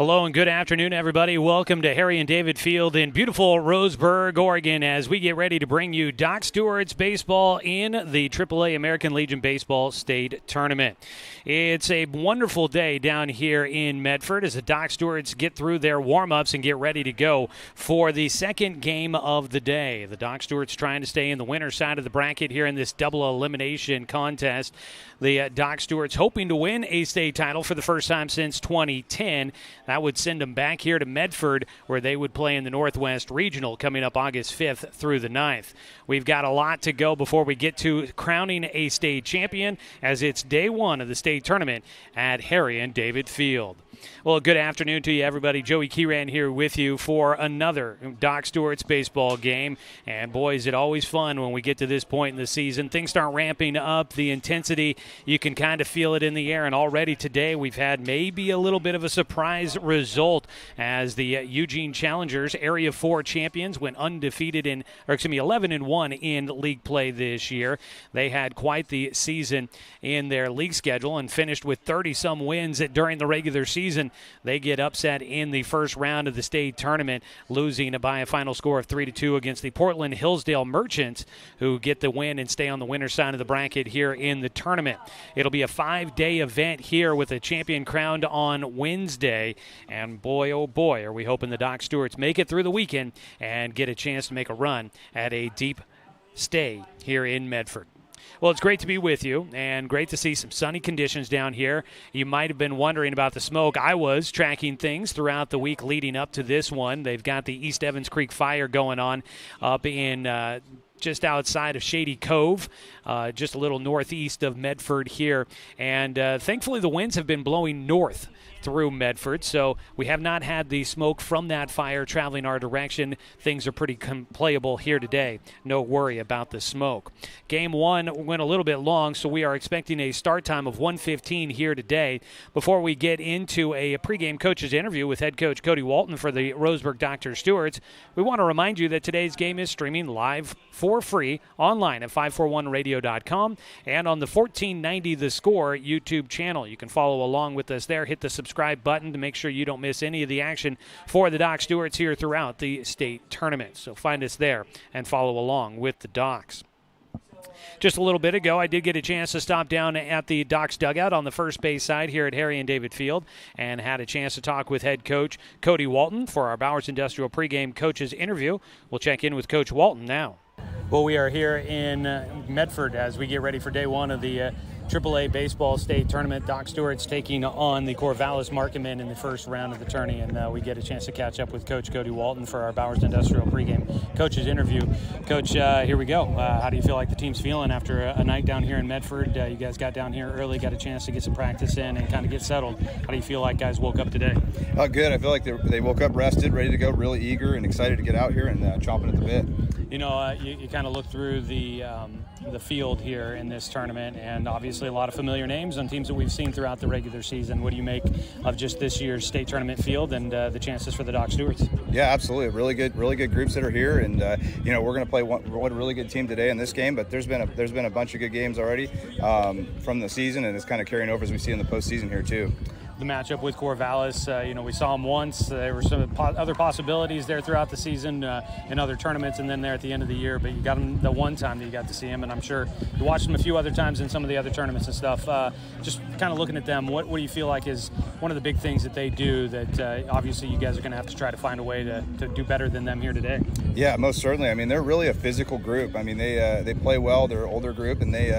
Hello and good afternoon, everybody. Welcome to Harry and David Field in beautiful Roseburg, Oregon, as we get ready to bring you Doc Stewart's baseball in the AAA American Legion Baseball State Tournament. It's a wonderful day down here in Medford as the Doc Stewarts get through their warm-ups and get ready to go for the second game of the day. The Doc Stewarts trying to stay in the winner's side of the bracket here in this double elimination contest. The Doc Stewarts hoping to win a state title for the first time since 2010. That would send them back here to Medford, where they would play in the Northwest Regional coming up August 5th through the 9th. We've got a lot to go before we get to crowning a state champion, as it's day one of the state tournament at Harry and David Field. Well, good afternoon to you, everybody. Joey Keeran here with you for another Doc Stewart's baseball game. And, boy, is it always fun when we get to this point in the season. Things start ramping up. The intensity, you can kind of feel it in the air. And already today we've had maybe a little bit of a surprise result as the Eugene Challengers, Area 4 champions, went undefeated 11-1 in league play this year. They had quite the season in their league schedule and finished with 30-some wins during the regular season. They get upset in the first round of the state tournament, losing by a final score of 3-2 against the Portland Hillsdale Merchants, who get the win and stay on the winner's side of the bracket here in the tournament. It'll be a 5-day event here with a champion crowned on Wednesday. And boy, oh boy, are we hoping the Doc Stewarts make it through the weekend and get a chance to make a run at a deep stay here in Medford. Well, it's great to be with you and great to see some sunny conditions down here. You might have been wondering about the smoke. I was tracking things throughout the week leading up to this one. They've got the East Evans Creek Fire going on up in just outside of Shady Cove, just a little northeast of Medford here. And thankfully the winds have been blowing north through Medford, so we have not had the smoke from that fire traveling our direction. Things are pretty playable here today. No worry about the smoke. Game one went a little bit long, so we are expecting a start time of 1:15 here today. Before we get into a pregame coach's interview with head coach Cody Walton for the Roseburg Dr. Stewarts, we want to remind you that today's game is streaming live for free online at 541radio.com and on the 1490 The Score YouTube channel. You can follow along with us there. Hit the subscribe button to make sure you don't miss any of the action for the Doc Stewarts here throughout the state tournament. So find us there and follow along with the Docs. Just a little bit ago, I did get a chance to stop down at the Docs dugout on the first base side here at Harry and David Field and had a chance to talk with head coach Cody Walton for our Bowers Industrial pregame coaches interview. We'll check in with Coach Walton now. Well, we are here in Medford as we get ready for day one of the AAA Baseball State Tournament. Doc Stewart's taking on the Corvallis Marketmen in the first round of the tourney, and we get a chance to catch up with Coach Cody Walton for our Bowers Industrial pregame coaches interview. Coach, here we go. How do you feel like the team's feeling after a night down here in Medford? You guys got down here early, got a chance to get some practice in and kind of get settled. How do you feel like guys woke up today? Good. I feel like they woke up rested, ready to go, really eager and excited to get out here and chomping at the bit. You know, you kind of look through the field here in this tournament, and obviously a lot of familiar names on teams that we've seen throughout the regular season. What do you make of just this year's state tournament field and the chances for the Doc Stewarts? Yeah, absolutely. Really good groups that are here, and we're going to play one really good team today in this game. But there's been a bunch of good games already from the season, and it's kind of carrying over as we see in the postseason here too. The matchup with Corvallis, we saw them once. There were some other possibilities there throughout the season in other tournaments and then there at the end of the year, but you got them the one time that you got to see them, and I'm sure you watched them a few other times in some of the other tournaments and stuff. Just kind of looking at them, what do you feel like is one of the big things that they do that obviously you guys are going to have to try to find a way to do better than them here today? Yeah, most certainly. I mean, they're really a physical group. I mean, they play well. They're an older group, and they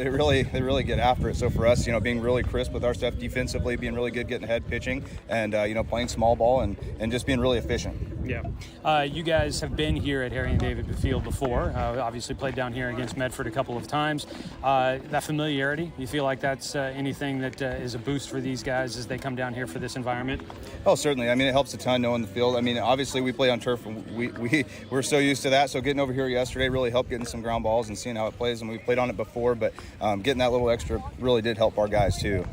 really get after it. So for us, being really crisp with our stuff defensively, being really good getting ahead pitching, and playing small ball and just being really efficient. Yeah. You guys have been here at Harry and David Field before. Obviously played down here against Medford a couple of times. That familiarity, you feel like that's anything that is a boost for these guys as they come down here for this environment? Oh, certainly. I mean, it helps a ton knowing the field. I mean, obviously we play on turf, and we're so used to that. So getting over here yesterday really helped getting some ground balls and seeing how it plays. And we played on it before, but getting that little extra really did help our guys too.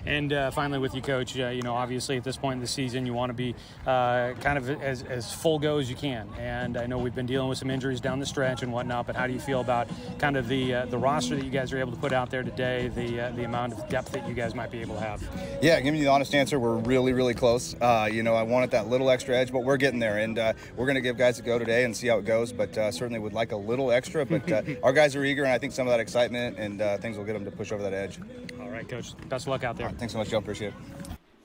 And finally with you, Coach, obviously at this point in the season, you want to be kind of as full go as you can. And I know we've been dealing with some injuries down the stretch and whatnot, but how do you feel about kind of the roster that you guys are able to put out there today, the amount of depth that you guys might be able to have? Yeah, giving you the honest answer, we're really, really close. I wanted that little extra edge, but we're getting there. And we're going to give guys a go today and see how it goes, but certainly would like a little extra. But our guys are eager, and I think some of that excitement and things will get them to push over that edge. All right, Coach. Best of luck out there. All right, thanks so much, Joe. Appreciate it.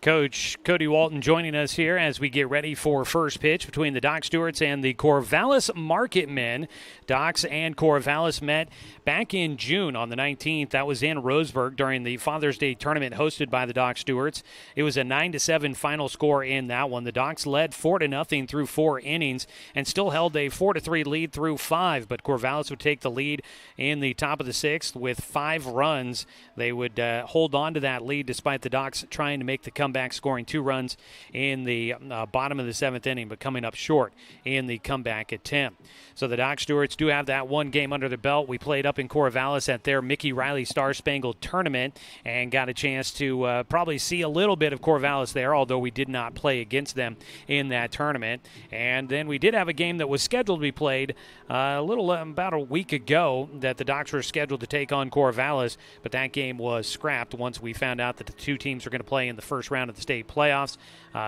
Coach Cody Walton joining us here as we get ready for first pitch between the Doc Stewarts and the Corvallis Marketmen. Docs and Corvallis met back in June on the 19th. That was in Roseburg during the Father's Day tournament hosted by the Doc Stewarts. It was a 9-7 final score in that one. The Docs led 4-0 through 4 innings and still held a 4-3 lead through 5, but Corvallis would take the lead in the top of the 6th with 5 runs. They would hold on to that lead despite the Docs trying to make the comeback, scoring 2 runs in the bottom of the 7th inning, but coming up short in the comeback attempt. So the Doc Stewarts do have that one game under their belt. We played up in Corvallis at their Mickey Riley Star Spangled Tournament and got a chance to probably see a little bit of Corvallis there, although we did not play against them in that tournament. And then we did have a game that was scheduled to be played about a week ago that the Docs were scheduled to take on Corvallis, but that game was scrapped once we found out that the 2 teams were going to play in the first round of the state playoffs.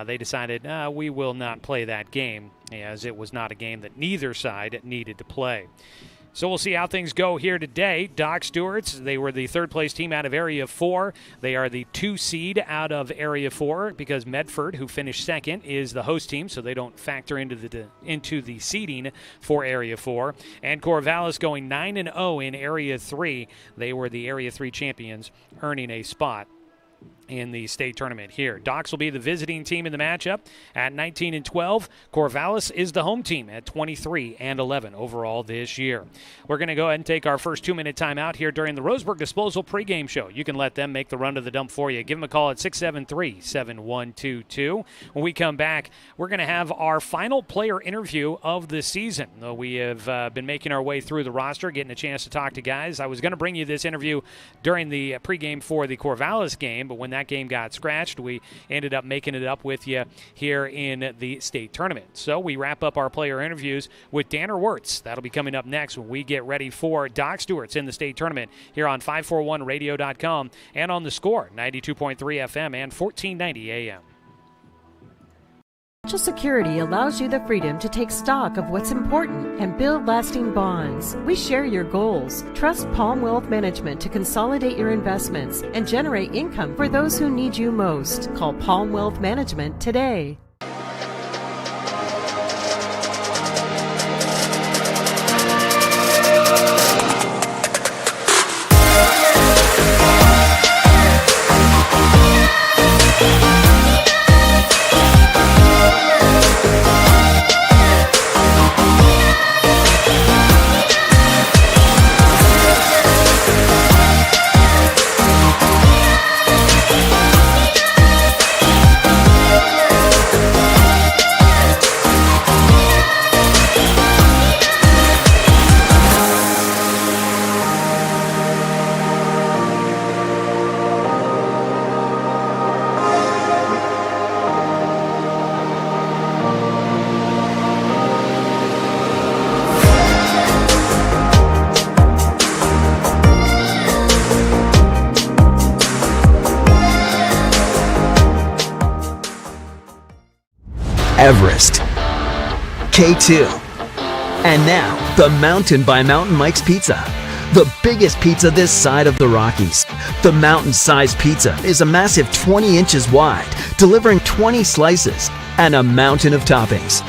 They decided we will not play that game, as it was not a game that neither side needed to play. So we'll see how things go here today. Doc Stewarts, they were the 3rd place team out of Area 4. They are the 2 seed out of Area 4 because Medford, who finished 2nd, is the host team, so they don't factor into the seeding for Area 4. And Corvallis going 9-0 in Area 3. They were the Area 3 champions, earning a spot in the state tournament here. Docs will be the visiting team in the matchup at 19-12. Corvallis is the home team at 23-11 overall this year. We're going to go ahead and take our first 2-minute timeout here during the Roseburg Disposal pregame show. You can let them make the run to the dump for you. Give them a call at 673-7122. When we come back, we're going to have our final player interview of the season. We have been making our way through the roster, getting a chance to talk to guys. I was going to bring you this interview during the pregame for the Corvallis game, but when that game got scratched, we ended up making it up with you here in the state tournament. So we wrap up our player interviews with Danner Wirtz. That'll be coming up next when we get ready for Doc Stewarts in the state tournament here on 541radio.com and on the Score, 92.3 FM and 1490 AM. Social Security allows you the freedom to take stock of what's important and build lasting bonds. We share your goals. Trust Palm Wealth Management to consolidate your investments and generate income for those who need you most. Call Palm Wealth Management today. Everest, K2, and now the Mountain by Mountain Mike's Pizza, the biggest pizza this side of the Rockies. The mountain-sized pizza is a massive 20 inches wide, delivering 20 slices and a mountain of toppings.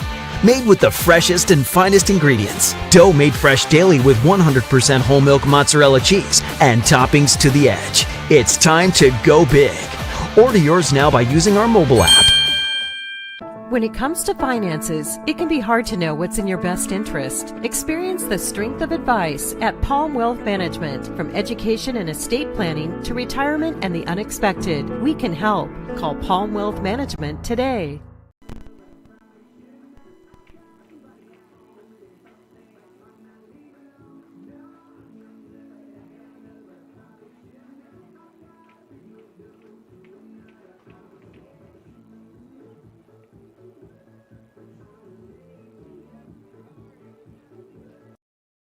Made with the freshest and finest ingredients, dough made fresh daily with 100% whole milk mozzarella cheese, and toppings to the edge. It's time to go big. Order yours now by using our mobile app. When it comes to finances, it can be hard to know what's in your best interest. Experience the strength of advice at Palm Wealth Management. From education and estate planning to retirement and the unexpected, we can help. Call Palm Wealth Management today.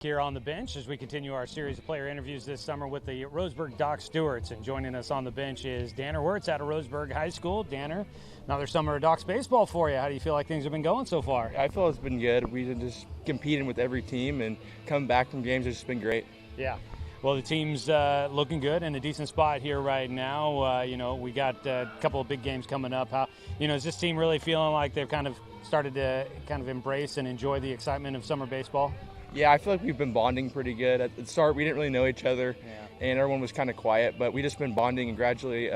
here on the bench as we continue our series of player interviews this summer with the Roseburg Stewarts. And joining us on the bench is Danner Wirtz out of Roseburg High School. Danner, another summer of Docs baseball for you. How do you feel like things have been going so far? I feel it's been good. We've been just competing with every team and coming back from games. It's just been great. Yeah. Well, the team's looking good in a decent spot here right now. We got a couple of big games coming up. How, is this team really feeling like they've kind of started to kind of embrace and enjoy the excitement of summer baseball? Yeah, I feel like we've been bonding pretty good. At the start, we didn't really know each other, and everyone was kind of quiet, but we just been bonding and gradually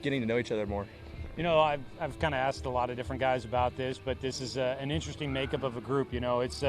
getting to know each other more. I've kind of asked a lot of different guys about this, but this is an interesting makeup of a group. It's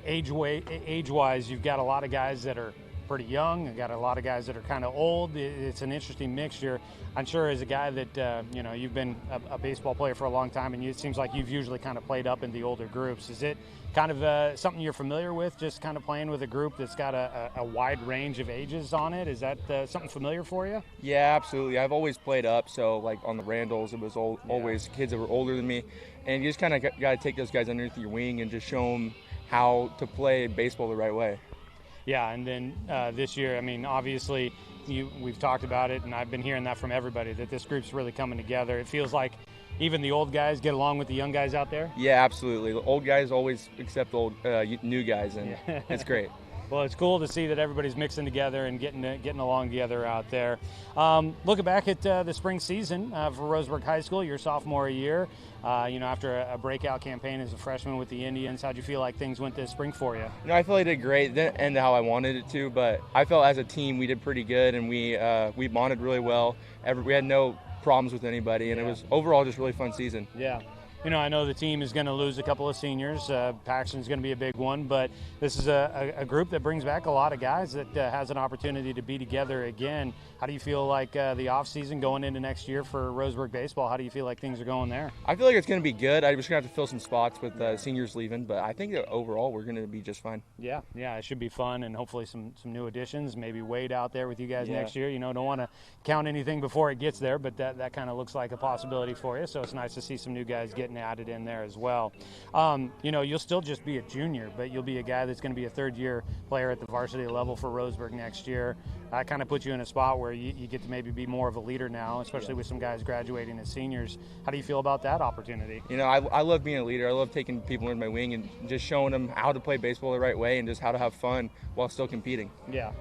age-wise, you've got a lot of guys that are pretty young. You've got a lot of guys that are kind of old. It's an interesting mixture. I'm sure as a guy that, you've been a baseball player for a long time, and it seems like you've usually kind of played up in the older groups. Is it kind of something you're familiar with, just kind of playing with a group that's got a wide range of ages on it? Is that something familiar for you? Yeah, absolutely. I've always played up, so like on the Randalls, it was always kids that were older than me, and you just kind of got to take those guys underneath your wing and just show them how to play baseball the right way. Yeah, and then this year, obviously, we've talked about it, and I've been hearing that from everybody, that this group's really coming together. It feels like even the old guys get along with the young guys out there? Yeah, absolutely. The old guys always accept new guys, and it's great. Well, it's cool to see that everybody's mixing together and getting along together out there. Looking back at the spring season for Roseburg High School, your sophomore year, after a breakout campaign as a freshman with the Indians, how'd you feel like things went this spring for you? I feel like I did great. It didn't end how I wanted it to, but I felt as a team we did pretty good, and we bonded really well. We had no problems with anybody, and it was overall just really fun season. Yeah. I know the team is going to lose a couple of seniors. Paxton's going to be a big one, but this is a group that brings back a lot of guys that has an opportunity to be together again. How do you feel like the offseason going into next year for Roseburg baseball? How do you feel like things are going there? I feel like it's going to be good. I'm just going to have to fill some spots with seniors leaving, but I think that overall we're going to be just fine. Yeah, it should be fun, and hopefully some new additions. Maybe Wade out there with you guys next year. Don't want to count anything before it gets there, but that kind of looks like a possibility for you, so it's nice to see some new guys getting added in there as well. You'll still just be a junior, but you'll be a guy that's going to be a third-year player at the varsity level for Roseburg next year. That kind of puts you in a spot where you get to maybe be more of a leader now, especially with some guys graduating as seniors. How do you feel about that opportunity? I love being a leader. I love taking people under my wing and just showing them how to play baseball the right way and just how to have fun while still competing. Yeah.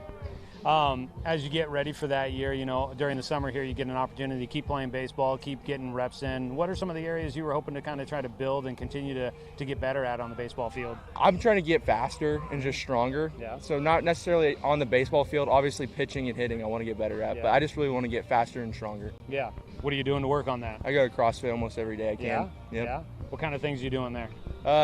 As you get ready for that year, during the summer here, you get an opportunity to keep playing baseball, keep getting reps in. What are some of the areas you were hoping to kind of try to build and continue to get better at on the baseball field? I'm trying to get faster and just stronger. Yeah. So not necessarily on the baseball field, obviously pitching and hitting I want to get better at, but I just really want to get faster and stronger. Yeah. What are you doing to work on that? I go to CrossFit almost every day I can. Yeah? Yep. Yeah. What kind of things are you doing there?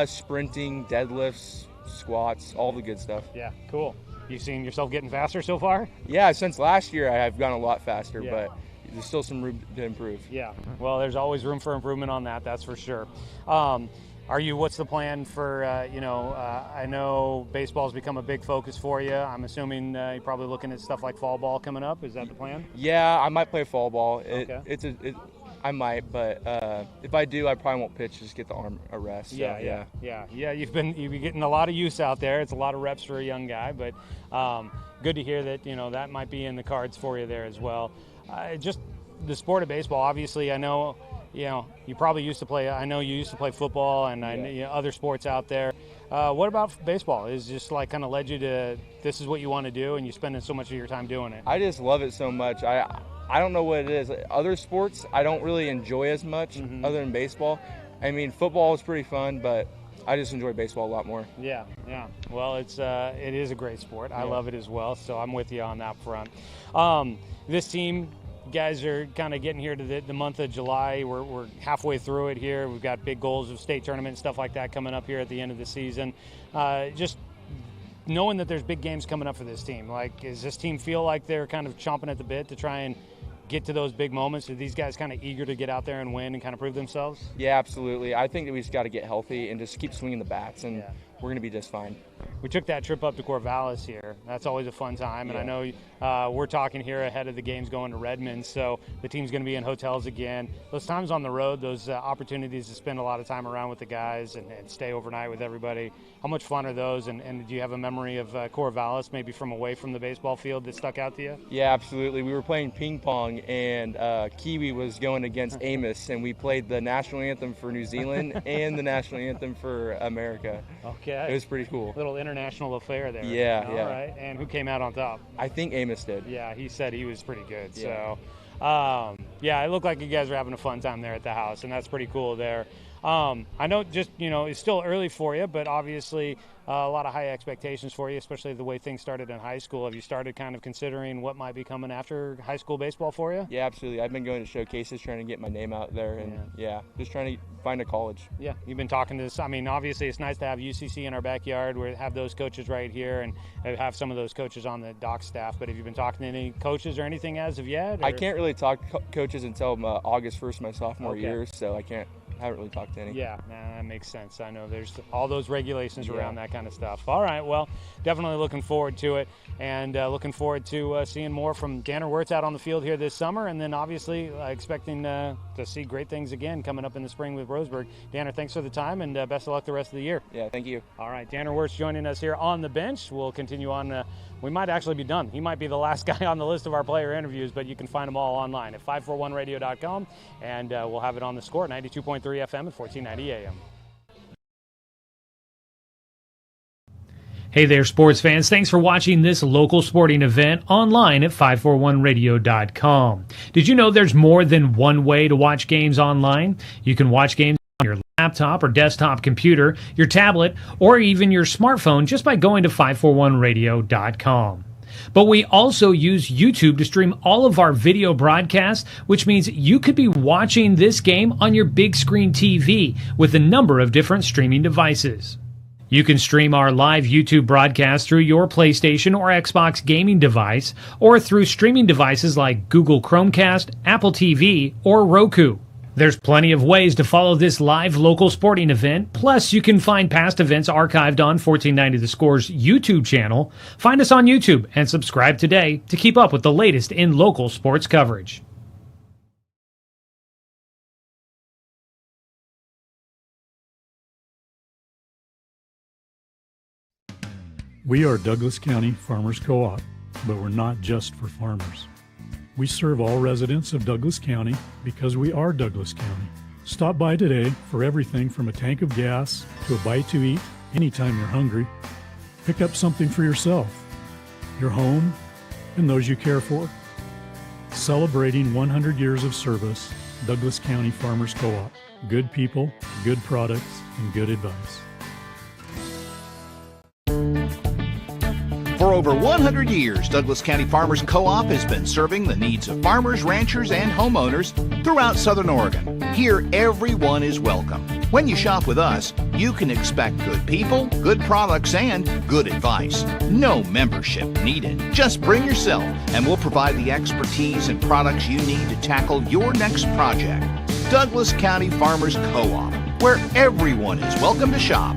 Sprinting, deadlifts, squats, all the good stuff. Yeah, cool. You seen yourself getting faster so far? Yeah, since last year I've gone a lot faster, but there's still some room to improve. Yeah, well, there's always room for improvement on that's for sure. What's the plan for, I know baseball's become a big focus for you. I'm assuming you're probably looking at stuff like fall ball coming up. Is that the plan? Yeah, I might play fall ball. Okay. I might, but if I do, I probably won't pitch. Just get the arm a rest. So, yeah. You've been getting a lot of use out there. It's a lot of reps for a young guy, but good to hear that that might be in the cards for you there as well. Just the sport of baseball. Obviously, I know you probably used to play. I know you used to play football and other sports out there. What about baseball? Is just like kind of led you to this is what you want to do, and you're spending so much of your time doing it? I just love it so much. I don't know what it is. Other sports I don't really enjoy as much other than baseball. Football is pretty fun, but I just enjoy baseball a lot more. Yeah. Well, it is a great sport. I love it as well, so I'm with you on that front. This team, guys are kind of getting here to the month of July. We're halfway through it here. We've got big goals of state tournament and stuff like that coming up here at the end of the season. Just knowing that there's big games coming up for this team, does this team feel like they're kind of chomping at the bit to try and get to those big moments? Are these guys kind of eager to get out there and win and kind of prove themselves? Yeah, absolutely. I think that we just got to get healthy and just keep swinging the bats, and Yeah. we're going to be just fine. We took that trip up to Corvallis here. That's always a fun time, and I know we're talking here ahead of the games going to Redmond, so the team's going to be in hotels again. Those times on the road, those opportunities to spend a lot of time around with the guys and stay overnight with everybody, how much fun are those, and do you have a memory of Corvallis, maybe from away from the baseball field, that stuck out to you? Yeah, absolutely. We were playing ping pong, and Kiwi was going against Amos, and we played the national anthem for New Zealand and the national anthem for America. Okay. It was pretty cool. Little international affair there. Yeah, All yeah. right. And who came out on top? I think Amos did. Yeah, he said he was pretty good. Yeah. So, it looked like you guys were having a fun time there at the house, and that's pretty cool there. I know it's still early for you, but obviously a lot of high expectations for you, especially the way things started in high school. Have you started kind of considering what might be coming after high school baseball for you? Yeah, absolutely. I've been going to showcases, trying to get my name out there, and just trying to find a college. Yeah, you've been talking to this. I mean, obviously it's nice to have UCC in our backyard. We have those coaches right here, and have some of those coaches on the doc staff. But have you been talking to any coaches or anything as of yet? Or? I can't really talk coaches until August 1st, my sophomore year, so haven't really talked to any. Yeah, that makes sense. I know there's all those regulations around that kind of stuff. All right, well, definitely looking forward to it, and looking forward to seeing more from Danner Wirtz out on the field here this summer, and then obviously expecting to see great things again coming up in the spring with Roseburg. Danner, thanks for the time, and best of luck the rest of the year. Yeah, thank you. All right, Danner Wirtz joining us here on the bench. We'll continue on. We might actually be done. He might be the last guy on the list of our player interviews, but you can find them all online at 541radio.com, and we'll have it on the Score, 92.3 FM and 1490 AM. Hey there, sports fans. Thanks for watching this local sporting event online at 541radio.com. Did you know there's more than one way to watch games online? You can watch games on your laptop or desktop computer, your tablet, or even your smartphone just by going to 541radio.com. But we also use YouTube to stream all of our video broadcasts, which means you could be watching this game on your big screen TV with a number of different streaming devices. You can stream our live YouTube broadcast through your PlayStation or Xbox gaming device, or through streaming devices like Google Chromecast, Apple TV, or Roku. There's plenty of ways to follow this live local sporting event. Plus, you can find past events archived on 1490 The Score's YouTube channel. Find us on YouTube and subscribe today to keep up with the latest in local sports coverage. We are Douglas County Farmers Co-op, but we're not just for farmers. We serve all residents of Douglas County because we are Douglas County. Stop by today for everything from a tank of gas to a bite to eat anytime you're hungry. Pick up something for yourself, your home, and those you care for. Celebrating 100 years of service, Douglas County Farmers Co-op. Good people, good products, and good advice. For over 100 years, Douglas County Farmers Co-op has been serving the needs of farmers, ranchers, and homeowners throughout Southern Oregon. Here, everyone is welcome. When you shop with us, you can expect good people, good products, and good advice. No membership needed. Just bring yourself, and we'll provide the expertise and products you need to tackle your next project. Douglas County Farmers Co-op, where everyone is welcome to shop.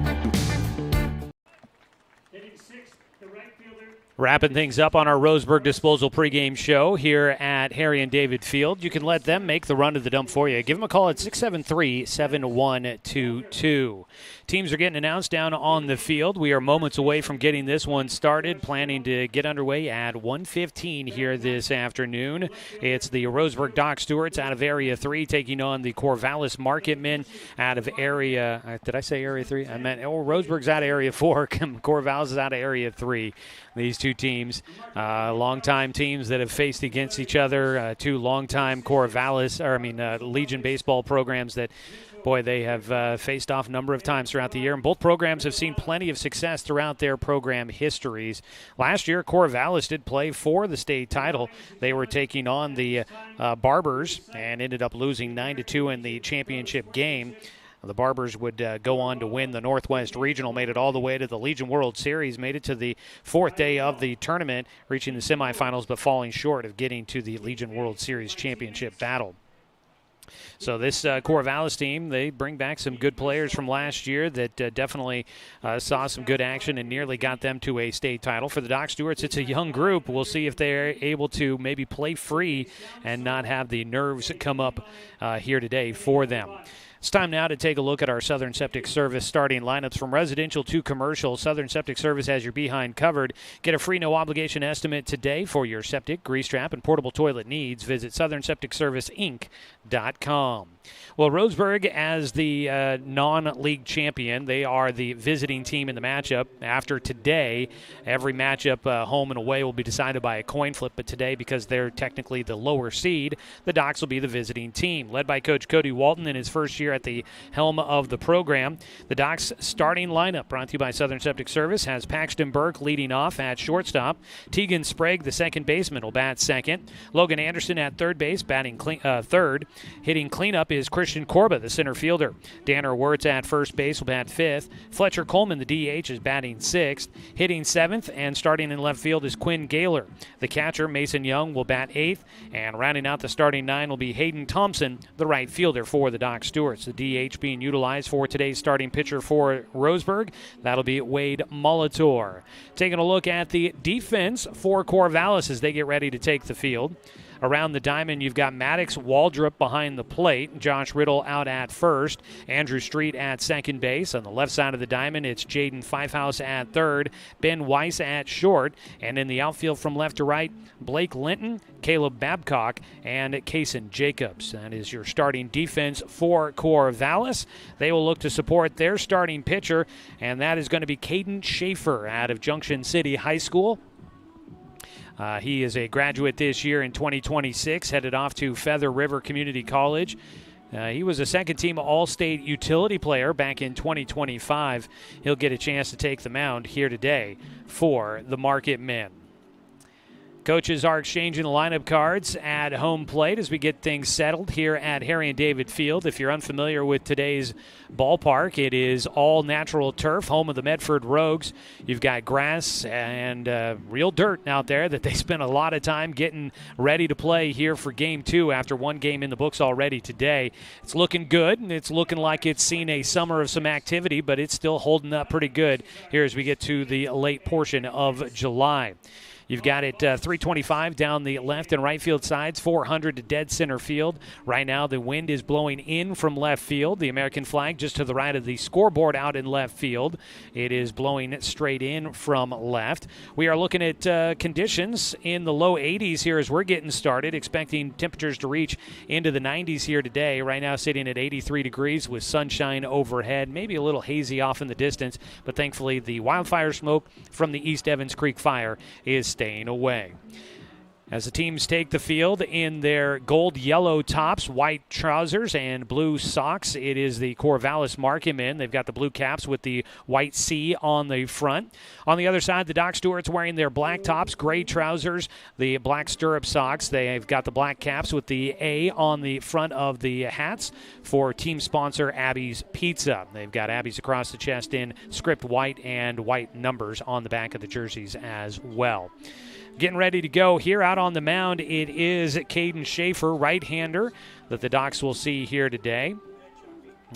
Wrapping things up on our Roseburg Disposal pregame show here at Harry and David Field. You can let them make the run to the dump for you. Give them a call at 673-7122. Teams are getting announced down on the field. We are moments away from getting this one started, planning to get underway at 1:15 here this afternoon. It's the Roseburg Dr. Stewarts out of Area 3 taking on the Corvallis Marketmen out of Area, did I say Area 3? I meant, Roseburg's out of Area 4. Corvallis is out of Area 3. These two teams, longtime teams that have faced against each other, two longtime Legion baseball programs that, boy, they have faced off a number of times throughout the year, and both programs have seen plenty of success throughout their program histories. Last year, Corvallis did play for the state title. They were taking on the Barbers and ended up losing 9-2 in the championship game. The Barbers would go on to win the Northwest Regional, made it all the way to the Legion World Series, made it to the fourth day of the tournament, reaching the semifinals but falling short of getting to the Legion World Series championship battle. So this Corvallis team, they bring back some good players from last year that definitely saw some good action and nearly got them to a state title. For the Doc Stewarts, it's a young group. We'll see if they're able to maybe play free and not have the nerves come up here today for them. It's time now to take a look at our Southern Septic Service starting lineups from residential to commercial. Southern Septic Service has your behind covered. Get a free no-obligation estimate today for your septic, grease trap, and portable toilet needs. Visit SouthernSepticServiceInc.com. Well, Roseburg, as the non-league champion, they are the visiting team in the matchup. After today, every matchup home and away will be decided by a coin flip, but today, because they're technically the lower seed, the Docs will be the visiting team. Led by Coach Cody Walton in his first year at the helm of the program. The Docs starting lineup, brought to you by Southern Septic Service, has Paxton Burke leading off at shortstop. Tegan Sprague, the second baseman, will bat second. Logan Anderson at third base, batting third. Hitting cleanup is Christian Corba, the center fielder. Danner Wirtz at first base will bat fifth. Fletcher Coleman, the DH, is batting sixth. Hitting seventh and starting in left field is Quinn Gaylor. The catcher, Mason Young, will bat eighth. And rounding out the starting nine will be Hayden Thompson, the right fielder for the Doc Stewarts. The DH being utilized for today's starting pitcher for Roseburg. That'll be Wade Molitor. Taking a look at the defense for Corvallis as they get ready to take the field. Around the diamond, you've got Maddox Waldrop behind the plate. Josh Riddle out at first. Andrew Street at second base. On the left side of the diamond, it's Jaden Fivehouse at third. Ben Weiss at short. And in the outfield from left to right, Blake Linton, Caleb Babcock, and Kaysen Jacobs. That is your starting defense for Corvallis. They will look to support their starting pitcher, and that is going to be Caden Schaefer out of Junction City High School. He is a graduate this year in 2026, headed off to Feather River Community College. He was a second-team All-State utility player back in 2025. He'll get a chance to take the mound here today for the Marketmen. Coaches are exchanging the lineup cards at home plate as we get things settled here at Harry and David Field. If you're unfamiliar with today's ballpark, it is all natural turf, home of the Medford Rogues. You've got grass and real dirt out there that they spent a lot of time getting ready to play here for Game 2 after one game in the books already today. It's looking good, and it's looking like it's seen a summer of some activity, but it's still holding up pretty good here as we get to the late portion of July. You've got it 325 down the left and right field sides, 400 to dead center field. Right now the wind is blowing in from left field. The American flag just to the right of the scoreboard out in left field. It is blowing straight in from left. We are looking at conditions in the low 80s here as we're getting started, expecting temperatures to reach into the 90s here today. Right now sitting at 83 degrees with sunshine overhead, maybe a little hazy off in the distance, but thankfully the wildfire smoke from the East Evans Creek fire is staying away. As the teams take the field in their gold-yellow tops, white trousers, and blue socks, it is the Corvallis Marketmen. They've got the blue caps with the white C on the front. On the other side, the Doc Stewarts wearing their black tops, gray trousers, the black stirrup socks. They've got the black caps with the A on the front of the hats for team sponsor Abby's Pizza. They've got Abby's across the chest in script white and white numbers on the back of the jerseys as well. Getting ready to go here out on the mound, it is Caden Schaefer, right-hander, that the Docs will see here today.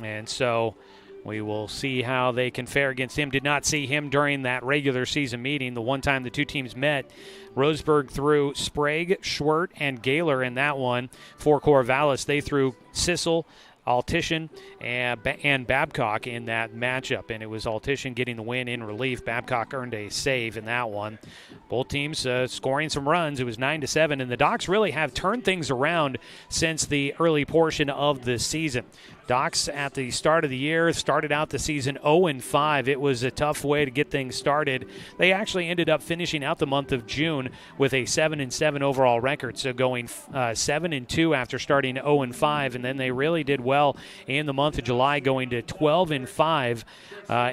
And so we will see how they can fare against him. Did not see him during that regular season meeting. The one time the two teams met, Roseburg threw Sprague, Schwert, and Gaylor in that one. For Corvallis, they threw Sissel, Altition, and Babcock in that matchup, and it was Altition getting the win in relief. Babcock earned a save in that one. Both teams scoring some runs. It was 9-7, and the Docs really have turned things around since the early portion of the season. Docs at the start of the year started out the season 0-5. It was a tough way to get things started. They actually ended up finishing out the month of June with a 7-7 overall record, so going 7-2 after starting 0-5, and then they really did well in the month of July, going to 12-5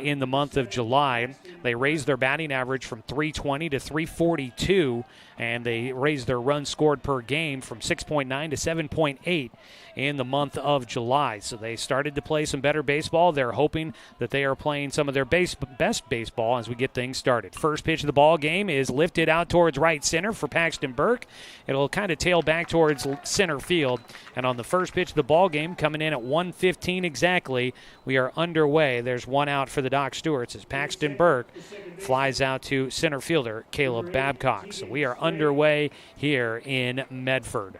in the month of July. They raised their batting average from 320 to 342, and they raised their runs scored per game from 6.9 to 7.8 in the month of July. So they started to play some better baseball. They're hoping that they are playing some of their best baseball as we get things started. First pitch of the ball game is lifted out towards right center for Paxton Burke. It'll kind of tail back towards center field. And on the first pitch of the ball game, coming in at 1:15 exactly, we are underway. There's one out for the Doc Stewarts as Paxton Burke flies out to center fielder Caleb Babcock. So we are underway here in Medford.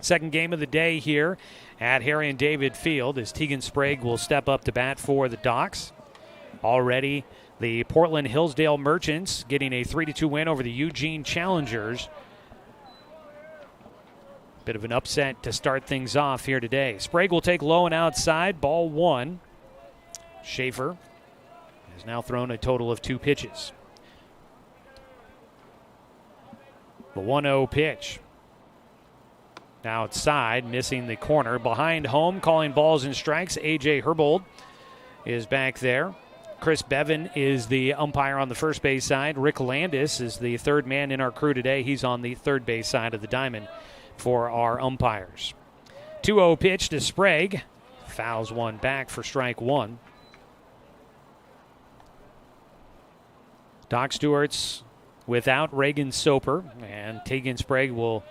Second game of the day here at Harry and David Field as Tegan Sprague will step up to bat for the Docs. Already the Portland Hillsdale Merchants getting a 3-2 win over the Eugene Challengers. Bit of an upset to start things off here today. Sprague will take low and outside, ball one. Schaefer has now thrown a total of 2 pitches. The 1-0 pitch. Outside, missing the corner. Behind home, calling balls and strikes. A.J. Herbold is back there. Chris Bevan is the umpire on the first base side. Rick Landis is the third man in our crew today. He's on the third base side of the diamond for our umpires. 2-0 pitch to Sprague. Fouls one back for strike one. Doc Stewart's without Reagan Soper, and Tegan Sprague will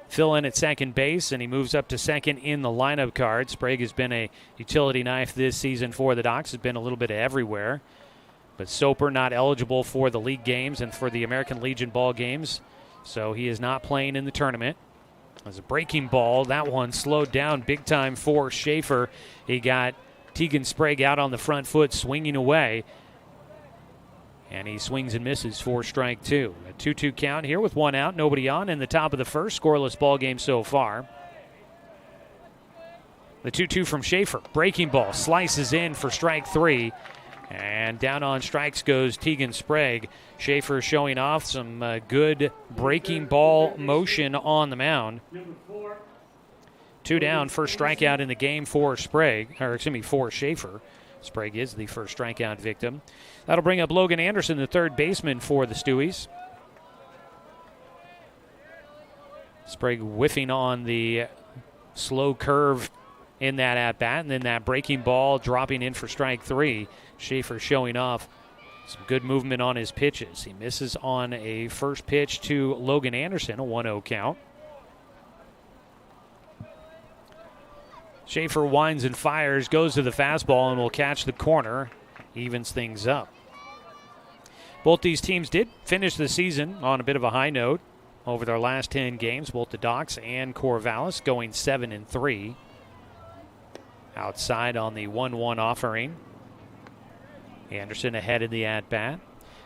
fill in at second base, and he moves up to second in the lineup card. Sprague has been a utility knife this season for the Docs. Has been a little bit everywhere. But Soper not eligible for the league games and for the American Legion ball games, so he is not playing in the tournament. As a breaking ball, that one slowed down big time for Schaefer. He got Tegan Sprague out on the front foot, swinging away. And he swings and misses for strike two. A 2-2 count here with one out, nobody on in the top of the first. Scoreless ball game so far. The 2-2 from Schaefer. Breaking ball slices in for strike three. And down on strikes goes Tegan Sprague. Schaefer showing off some good breaking ball motion on the mound. 2 down, first strikeout in the game for for Schaefer. Sprague is the first strikeout victim. That'll bring up Logan Anderson, the third baseman for the Stewies. Sprague whiffing on the slow curve in that at-bat, and then that breaking ball dropping in for strike three. Schaefer showing off some good movement on his pitches. He misses on a first pitch to Logan Anderson, a 1-0 count. Schaefer winds and fires, goes to the fastball, and will catch the corner. Evens things up. Both these teams did finish the season on a bit of a high note over their last 10 games, both the Docs and Corvallis going 7-3. Outside on the 1-1 offering. Anderson ahead in the at-bat.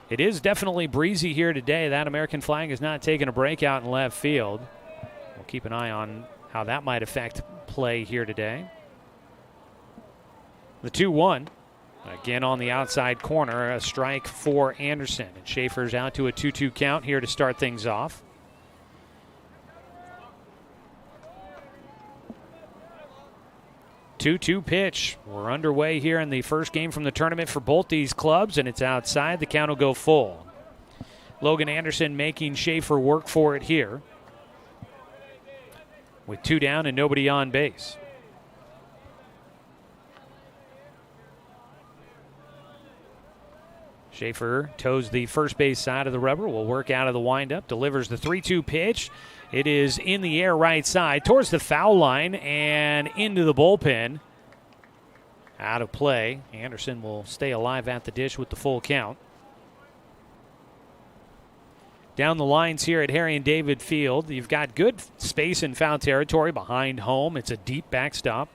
It is definitely breezy here today. That American flag has not taken a break out in left field. We'll keep an eye on how that might affect play here today. The 2-1. Again on the outside corner, a strike for Anderson. And Schaefer's out to a 2-2 count here to start things off. Two-two pitch. We're underway here in the first game from the tournament for both these clubs, and it's outside. The count will go full. Logan Anderson making Schaefer work for it here, with 2 down and nobody on base. Schaefer toes the first base side of the rubber, will work out of the windup, delivers the 3-2 pitch. It is in the air right side towards the foul line and into the bullpen. Out of play. Anderson will stay alive at the dish with the full count. Down the lines here at Harry and David Field, you've got good space in foul territory behind home. It's a deep backstop.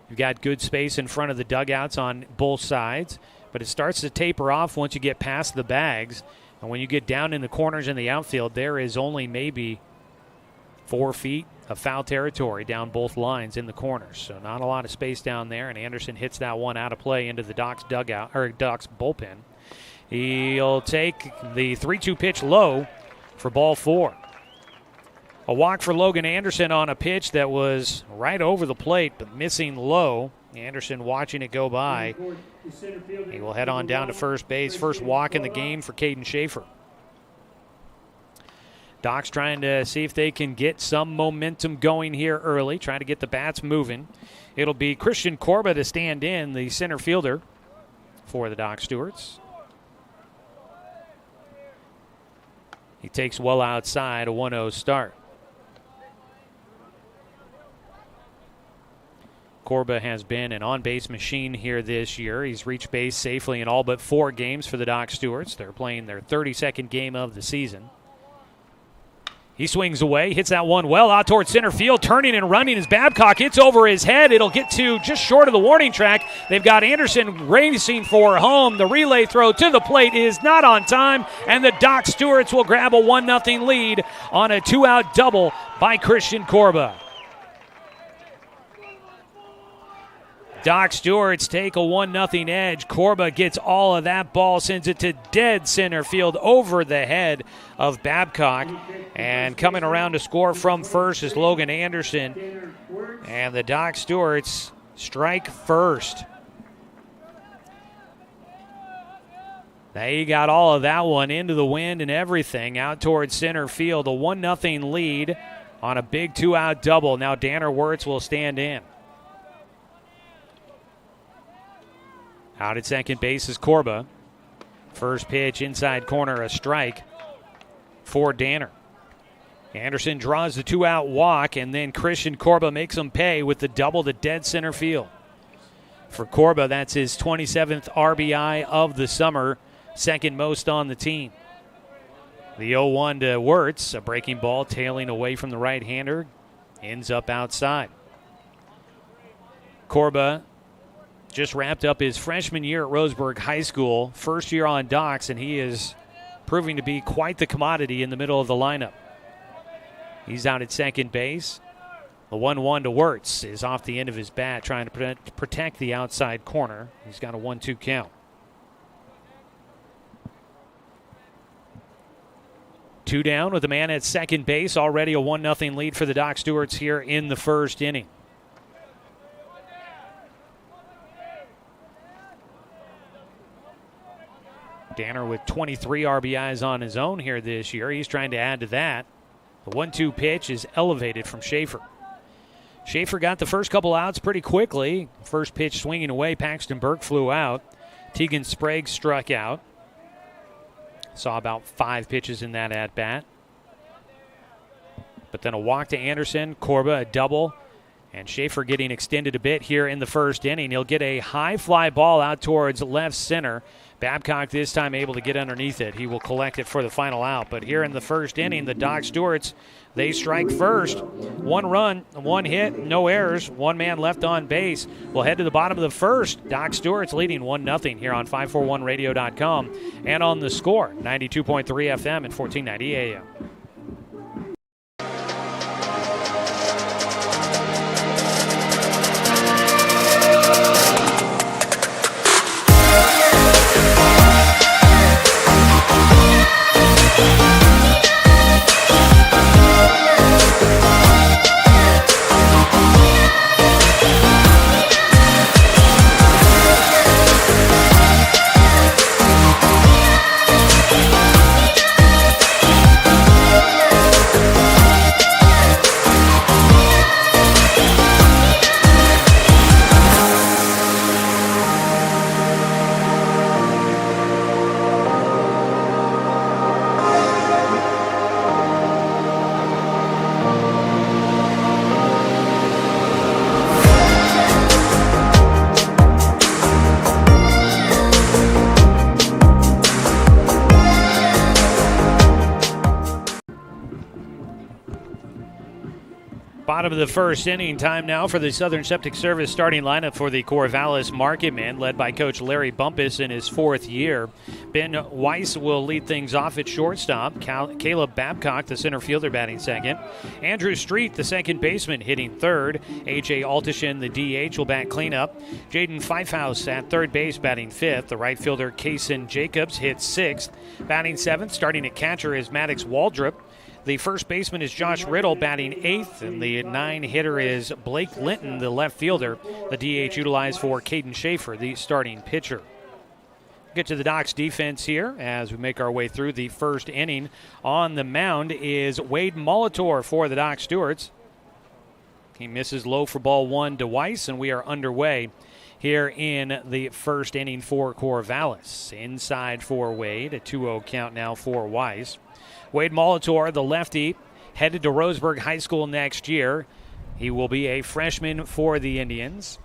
You've got good space in front of the dugouts on both sides, but it starts to taper off once you get past the bags. And when you get down in the corners in the outfield, there is only maybe 4 feet of foul territory down both lines in the corners. So not a lot of space down there, and Anderson hits that one out of play into the Docs dugout, or Docs bullpen. He'll take the 3-2 pitch low for ball 4. A walk for Logan Anderson on a pitch that was right over the plate, but missing low. Anderson watching it go by. He will head on down to first base. First walk in the game for Caden Schaefer. Doc's trying to see if they can get some momentum going here early, trying to get the bats moving. It'll be Christian Corba to stand in, the center fielder for the Doc Stewarts. He takes well outside, a 1-0 start. Corba has been an on-base machine here this year. He's reached base safely in all but 4 games for the Doc Stewarts. They're playing their 32nd game of the season. He swings away, hits that one well out towards center field. Turning and running is Babcock. It's over his head. It'll get to just short of the warning track. They've got Anderson racing for home. The relay throw to the plate is not on time, and the Doc Stewarts will grab a 1-0 lead on a 2-out double by Christian Corba. Doc Stewarts take a 1-0 edge. Corba gets all of that ball, sends it to dead center field over the head of Babcock. And coming around to score from first is Logan Anderson. And the Doc Stewarts strike first. They got all of that one into the wind and everything out towards center field. A 1-0 lead on a big 2-out double. Now Danner Wirtz will stand in. Out at second base is Corba. First pitch inside corner, a strike for Danner. Anderson draws the 2-out walk, and then Christian Corba makes him pay with the double to dead center field. For Corba, that's his 27th RBI of the summer, second most on the team. The 0-1 to Wirtz, a breaking ball tailing away from the right-hander, ends up outside. Corba just wrapped up his freshman year at Roseburg High School, first year on Docs, and he is proving to be quite the commodity in the middle of the lineup. He's out at second base. The 1-1 to Wirtz is off the end of his bat, trying to protect the outside corner. He's got a 1-2 count. 2 down with a man at second base. Already a 1-0 lead for the Doc Stewarts here in the first inning. Danner with 23 RBIs on his own here this year. He's trying to add to that. The 1-2 pitch is elevated from Schaefer. Schaefer got the first couple outs pretty quickly. First pitch swinging away. Paxton Burke flew out. Tegan Sprague struck out. Saw about 5 pitches in that at-bat. But then a walk to Anderson. Corba a double. And Schaefer getting extended a bit here in the first inning. He'll get a high fly ball out towards left center. Babcock this time able to get underneath it. He will collect it for the final out. But here in the first inning, the Doc Stewarts, they strike first. 1 run, 1 hit, no errors, 1 man left on base. We'll head to the bottom of the first. Doc Stewarts leading 1-0 here on 541radio.com and on The Score, 92.3 FM and 1490 AM. Bottom of the first inning, time now for the Southern Septic Service starting lineup for the Corvallis Marketmen, led by Coach Larry Bumpus in his 4th year. Ben Weiss will lead things off at shortstop. Caleb Babcock, the center fielder, batting second. Andrew Street, the second baseman, hitting third. A.J. Altishin, the DH, will bat cleanup. Jaden Pfeifhaus at third base, batting fifth. The right fielder, Kaysen Jacobs, hits sixth. Batting seventh, starting at catcher, is Maddox Waldrop. The first baseman is Josh Riddle, batting 8th, and the 9-hitter is Blake Linton, the left fielder. The DH utilized for Caden Schaefer, the starting pitcher. Get to the Docs defense here as we make our way through the first inning. On the mound is Wade Molitor for the Doc Stewarts. He misses low for ball one to Weiss, and we are underway here in the first inning for Corvallis. Inside for Wade, a 2-0 count now for Weiss. Wade Molitor, the lefty, headed to Roseburg High School next year. He will be a freshman for the Indians.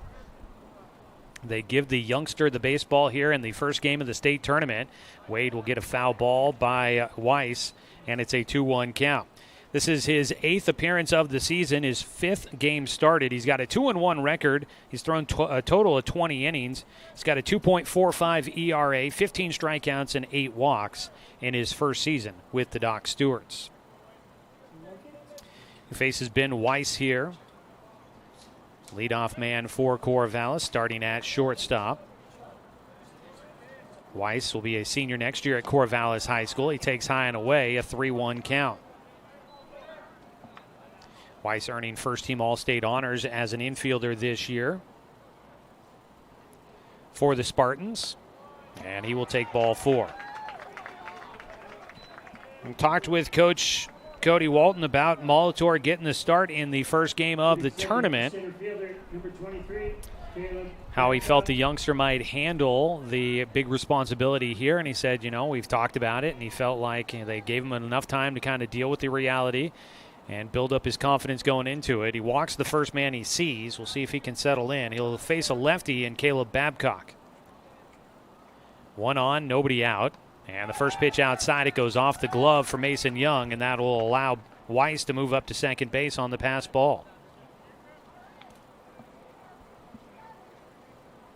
They give the youngster the baseball here in the first game of the state tournament. Wade will get a foul ball by Weiss, and it's a 2-1 count. This is his 8th appearance of the season, his 5th game started. He's got a 2-1 record. He's thrown a total of 20 innings. He's got a 2.45 ERA, 15 strikeouts, and 8 walks in his first season with the Doc Stewarts. He faces Ben Weiss here. Leadoff man for Corvallis, starting at shortstop. Weiss will be a senior next year at Corvallis High School. He takes high and away, a 3-1 count. Weiss earning first-team All-State honors as an infielder this year for the Spartans, and he will take ball 4. We talked with Coach Cody Walton about Molitor getting the start in the first game of the tournament, how he felt the youngster might handle the big responsibility here, and he said, we've talked about it, and he felt like they gave him enough time to kind of deal with the reality and build up his confidence going into it. He walks the first man he sees. We'll see if he can settle in. He'll face a lefty in Caleb Babcock. 1 on, nobody out. And the first pitch outside, it goes off the glove for Mason Young, and that will allow Weiss to move up to second base on the pass ball.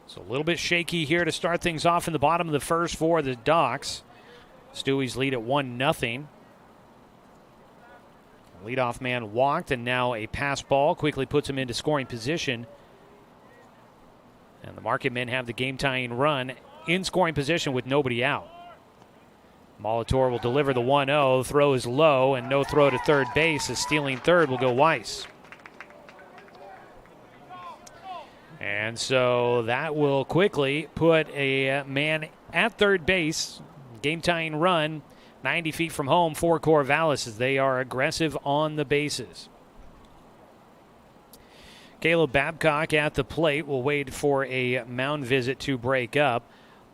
So a little bit shaky here to start things off in the bottom of the first for the Docs. Stewie's lead at 1-0. Leadoff man walked, and now a pass ball quickly puts him into scoring position. And the Marketmen have the game-tying run in scoring position with nobody out. Molitor will deliver the 1-0. Throw is low, and no throw to third base. As stealing third will go Weiss. And so that will quickly put a man at third base. Game-tying run, 90 feet from home for Corvallis as they are aggressive on the bases. Caleb Babcock at the plate will wait for a mound visit to break up.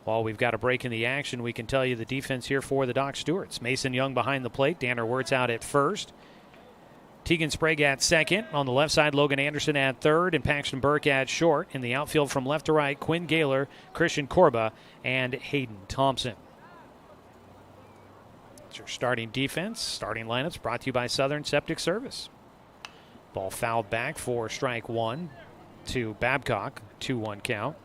While we've got a break in the action, we can tell you the defense here for the Doc Stewarts. Mason Young behind the plate. Danner Wirtz out at first. Tegan Sprague at second. On the left side, Logan Anderson at third, and Paxton Burke at short. In the outfield from left to right, Quinn Gaylor, Christian Corba, and Hayden Thompson. It's your starting defense. Starting lineups brought to you by Southern Septic Service. Ball fouled back for strike 1 to Babcock. 2-1 count.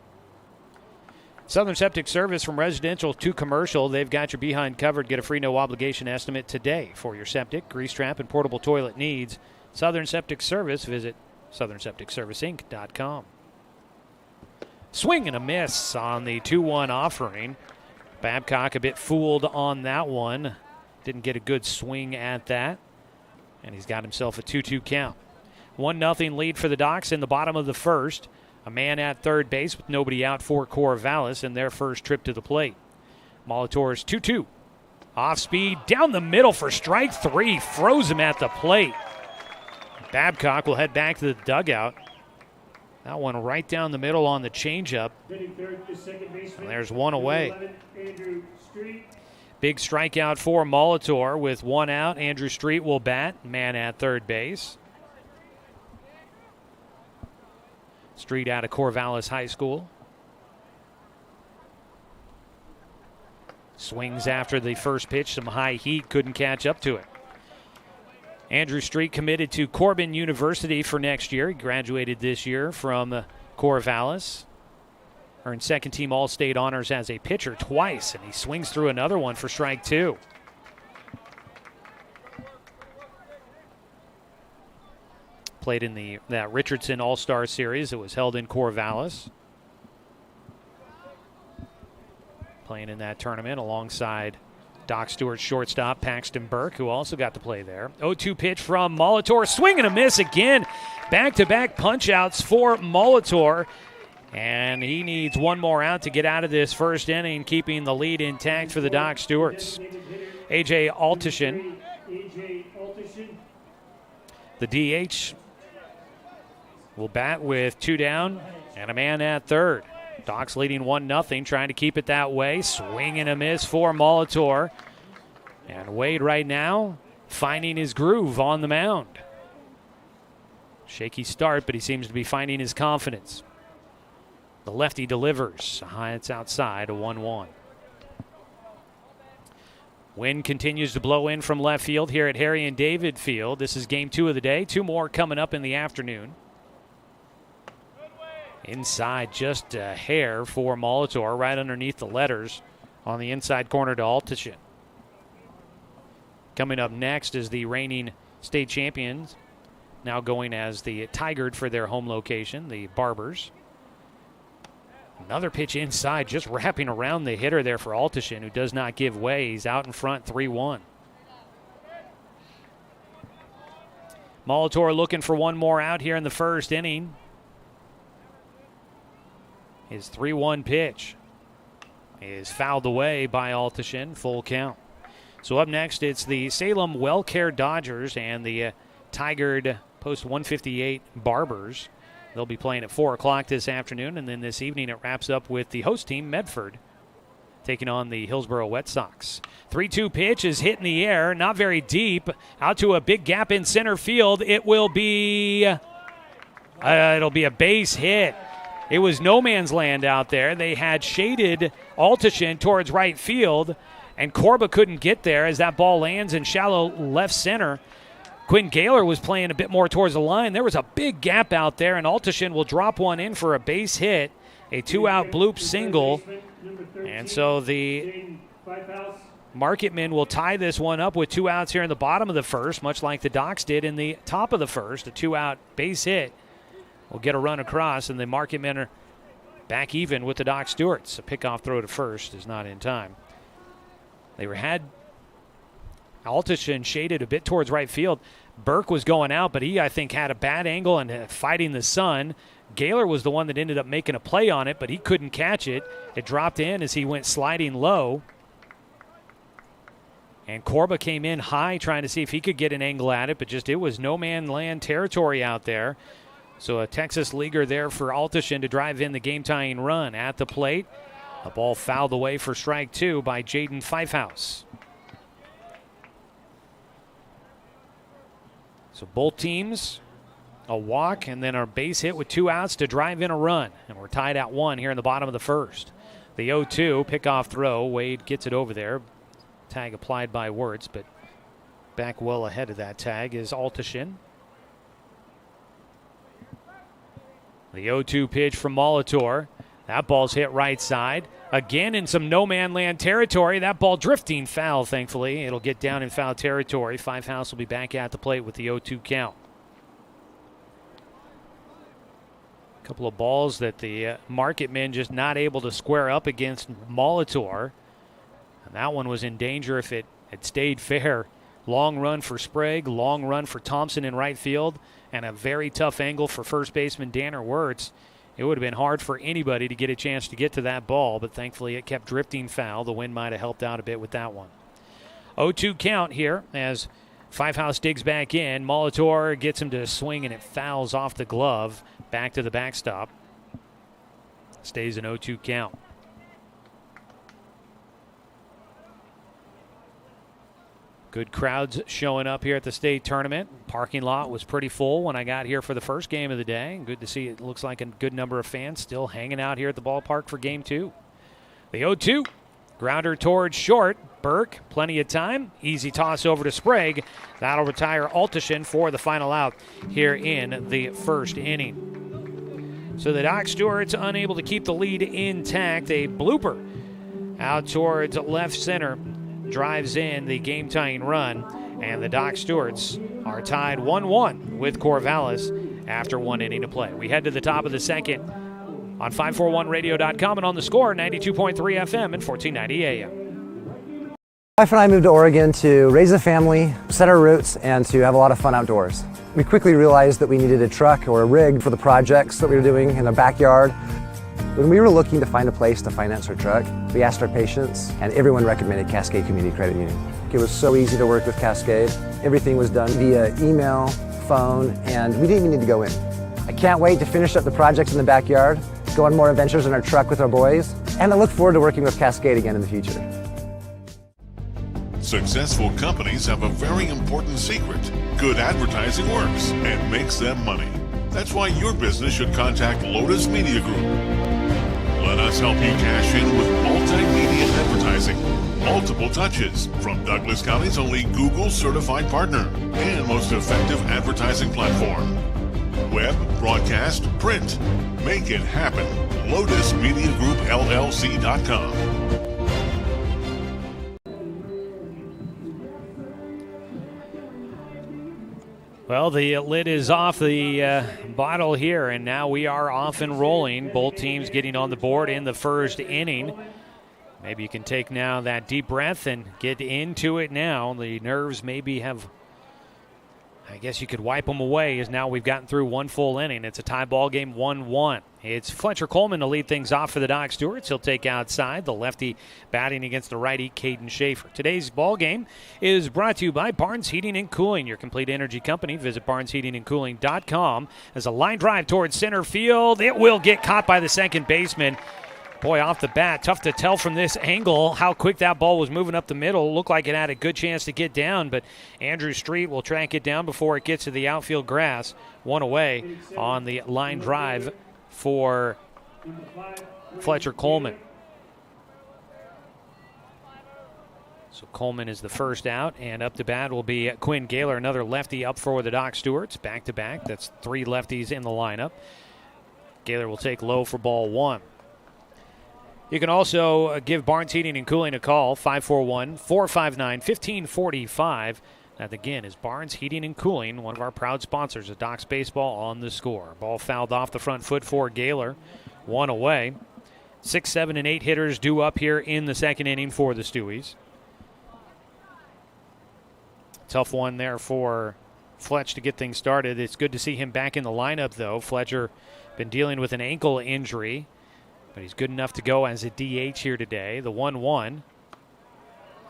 Southern Septic Service, from residential to commercial, they've got your behind covered. Get a free no-obligation estimate today for your septic, grease trap, and portable toilet needs. Southern Septic Service. Visit southernsepticserviceinc.com. Swing and a miss on the 2-1 offering. Babcock a bit fooled on that one. Didn't get a good swing at that. And he's got himself a 2-2 count. 1-0 lead for the Docs in the bottom of the first. A man at third base with nobody out for Corvallis in their first trip to the plate. Molitor's 2-2. Off speed, down the middle for strike 3. Froze him at the plate. Babcock will head back to the dugout. That one right down the middle on the changeup. And there's one away. Big strikeout for Molitor with 1 out. Andrew Street will bat. Man at third base. Street out of Corvallis High School. Swings after the first pitch. Some high heat. Couldn't catch up to it. Andrew Street committed to Corbin University for next year. He graduated this year from Corvallis. Earned second-team All-State honors as a pitcher twice, and he swings through another one for strike 2. Played in that Richardson All-Star Series that was held in Corvallis. Playing in that tournament alongside Doc Stewart shortstop Paxton Burke, who also got to play there. 0-2 pitch from Molitor. Swing and a miss again. Back-to-back punch-outs for Molitor. And he needs one more out to get out of this first inning, keeping the lead intact for the Doc Stewarts. A.J. Altishin, the DH, will bat with 2 down and a man at third. Docs leading 1-0, trying to keep it that way. Swing and a miss for Molitor. And Wade right now finding his groove on the mound. Shaky start, but he seems to be finding his confidence. The lefty delivers. It's outside, a 1-1. Wind continues to blow in from left field here at Harry and David Field. This is game 2 of the day. 2 more coming up in the afternoon. Inside, just a hair for Molitor, right underneath the letters on the inside corner to Altishin. Coming up next is the reigning state champions, now going as the Tigered for their home location, the Barbers. Another pitch inside, just wrapping around the hitter there for Altishin, who does not give way. He's out in front, 3-1. Molitor looking for one more out here in the first inning. His 3-1 pitch is fouled away by Altishin, full count. So up next, it's the Salem WellCare Dodgers and the Tigered Post 158 Barbers. They'll be playing at 4 o'clock this afternoon, and then this evening it wraps up with the host team, Medford, taking on the Hillsboro Wet Sox. 3-2 pitch is hit in the air, not very deep, out to a big gap in center field. It will be, it'll be a base hit. It was no man's land out there. They had shaded Altishin towards right field, and Corba couldn't get there as that ball lands in shallow left center. Quinn Gaylor was playing a bit more towards the line. There was a big gap out there, and Altishin will drop one in for a base hit, a 2-out bloop single. And so the Marketmen will tie this one up with 2 outs here in the bottom of the first, much like the Docs did in the top of the first. A 2-out base hit will get a run across, and the Marketmen are back even with the Doc Stewarts. A pickoff throw to first is not in time. They had Altishin shaded a bit towards right field. Burke was going out, but he, I think, had a bad angle and fighting the sun. Gaylor was the one that ended up making a play on it, but he couldn't catch it. It dropped in as he went sliding low. And Corba came in high trying to see if he could get an angle at it, but just it was no man land territory out there. So a Texas leaguer there for Altishin to drive in the game-tying run at the plate. A ball fouled away for strike 2 by Jaden Fifehouse. So both teams, a walk and then a base hit with 2 outs to drive in a run. And we're tied at 1 here in the bottom of the first. The 0-2 pickoff throw. Wade gets it over there. Tag applied by Wirtz, but back well ahead of that tag is Altishin. The 0-2 pitch from Molitor. That ball's hit right side. Again in some no-man land territory. That ball drifting foul, thankfully. It'll get down in foul territory. Fifehouse will be back at the plate with the 0-2 count. A couple of balls that the Marketmen just not able to square up against Molitor. And that one was in danger if it had stayed fair. Long run for Sprague, long run for Thompson in right field, and a very tough angle for first baseman Danner Wirtz. It would have been hard for anybody to get a chance to get to that ball, but thankfully it kept drifting foul. The wind might have helped out a bit with that one. 0-2 count here as Fifehouse digs back in. Molitor gets him to swing, and it fouls off the glove. Back to the backstop. Stays an 0-2 count. Good crowds showing up here at the state tournament. Parking lot was pretty full when I got here for the first game of the day. Good to see it looks like a good number of fans still hanging out here at the ballpark for game 2. The 0-2, grounder towards short. Burke, plenty of time. Easy toss over to Sprague. That'll retire Altishin for the final out here in the first inning. So the Doc Stewarts unable to keep the lead intact. A blooper out towards left center drives in the game-tying run, and the Doc Stewarts are tied 1-1 with Corvallis after 1 inning to play. We head to the top of the second on 541radio.com and on the Score, 92.3 FM and 1490 AM. My wife and I moved to Oregon to raise a family, set our roots, and to have a lot of fun outdoors. We quickly realized that we needed a truck or a rig for the projects that we were doing in the backyard. When we were looking to find a place to finance our truck, we asked our patients, and everyone recommended Cascade Community Credit Union. It was so easy to work with Cascade. Everything was done via email, phone, and we didn't even need to go in. I can't wait to finish up the projects in the backyard, go on more adventures in our truck with our boys, and I look forward to working with Cascade again in the future. Successful companies have a very important secret. Good advertising works and makes them money. That's why your business should contact Lotus Media Group. Let us help you cash in with multimedia advertising. Multiple touches from Douglas County's only Google certified partner and most effective advertising platform. Web, broadcast, print. Make it happen. LotusMediaGroupLLC.com. Well, the lid is off the bottle here, and now we are off and rolling. Both teams getting on the board in the first inning. Maybe you can take now that deep breath and get into it now. The nerves maybe have, I guess you could wipe them away, as now we've gotten through one full inning. It's a tie ball game, 1-1. It's Fletcher Coleman to lead things off for the Doc Stewarts. He'll take outside. The lefty batting against the righty, Caden Schaefer. Today's ball game is brought to you by Barnes Heating and Cooling, your complete energy company. Visit barnesheatingandcooling.com. As a line drive towards center field, it will get caught by the second baseman. Boy, off the bat, tough to tell from this angle how quick that ball was moving up the middle. Looked like it had a good chance to get down, but Andrew Street will track it down before it gets to the outfield grass. One away on the line drive for Fletcher Coleman. So Coleman is the first out, and up to bat will be Quinn Gaylor, another lefty up for the Doc Stewarts. Back-to-back, that's three lefties in the lineup. Gaylor will take low for ball one. You can also give Barnes Heating and Cooling a call, 541-459-1545. That, again, is Barnes Heating and Cooling, one of our proud sponsors of Doc's Baseball on the Score. Ball fouled off the front foot for Gaylor. One away. 6, 7, and 8 hitters due up here in the second inning for the Stewies. Tough one there for Fletch to get things started. It's good to see him back in the lineup, though. Fletcher been dealing with an ankle injury, but he's good enough to go as a DH here today. The 1-1.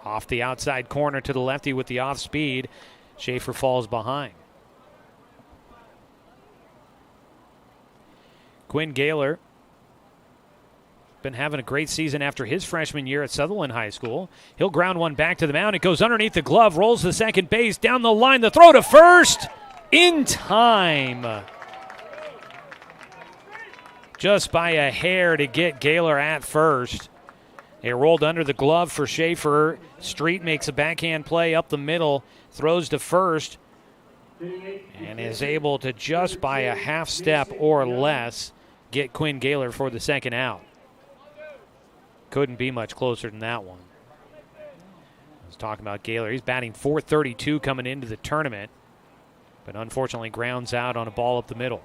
Off the outside corner to the lefty with the off speed. Schaefer falls behind. Quinn Gaylor been having a great season after his freshman year at Sutherland High School. He'll ground one back to the mound. It goes underneath the glove, rolls to second base, down the line, the throw to first, in time. Just by a hair to get Gaylor at first. It rolled under the glove for Schaefer. Street makes a backhand play up the middle, throws to first, and is able to, just by a half step or less, get Quinn Gaylor for the second out. Couldn't be much closer than that one. I was talking about Gaylor. He's batting .432 coming into the tournament, but unfortunately grounds out on a ball up the middle.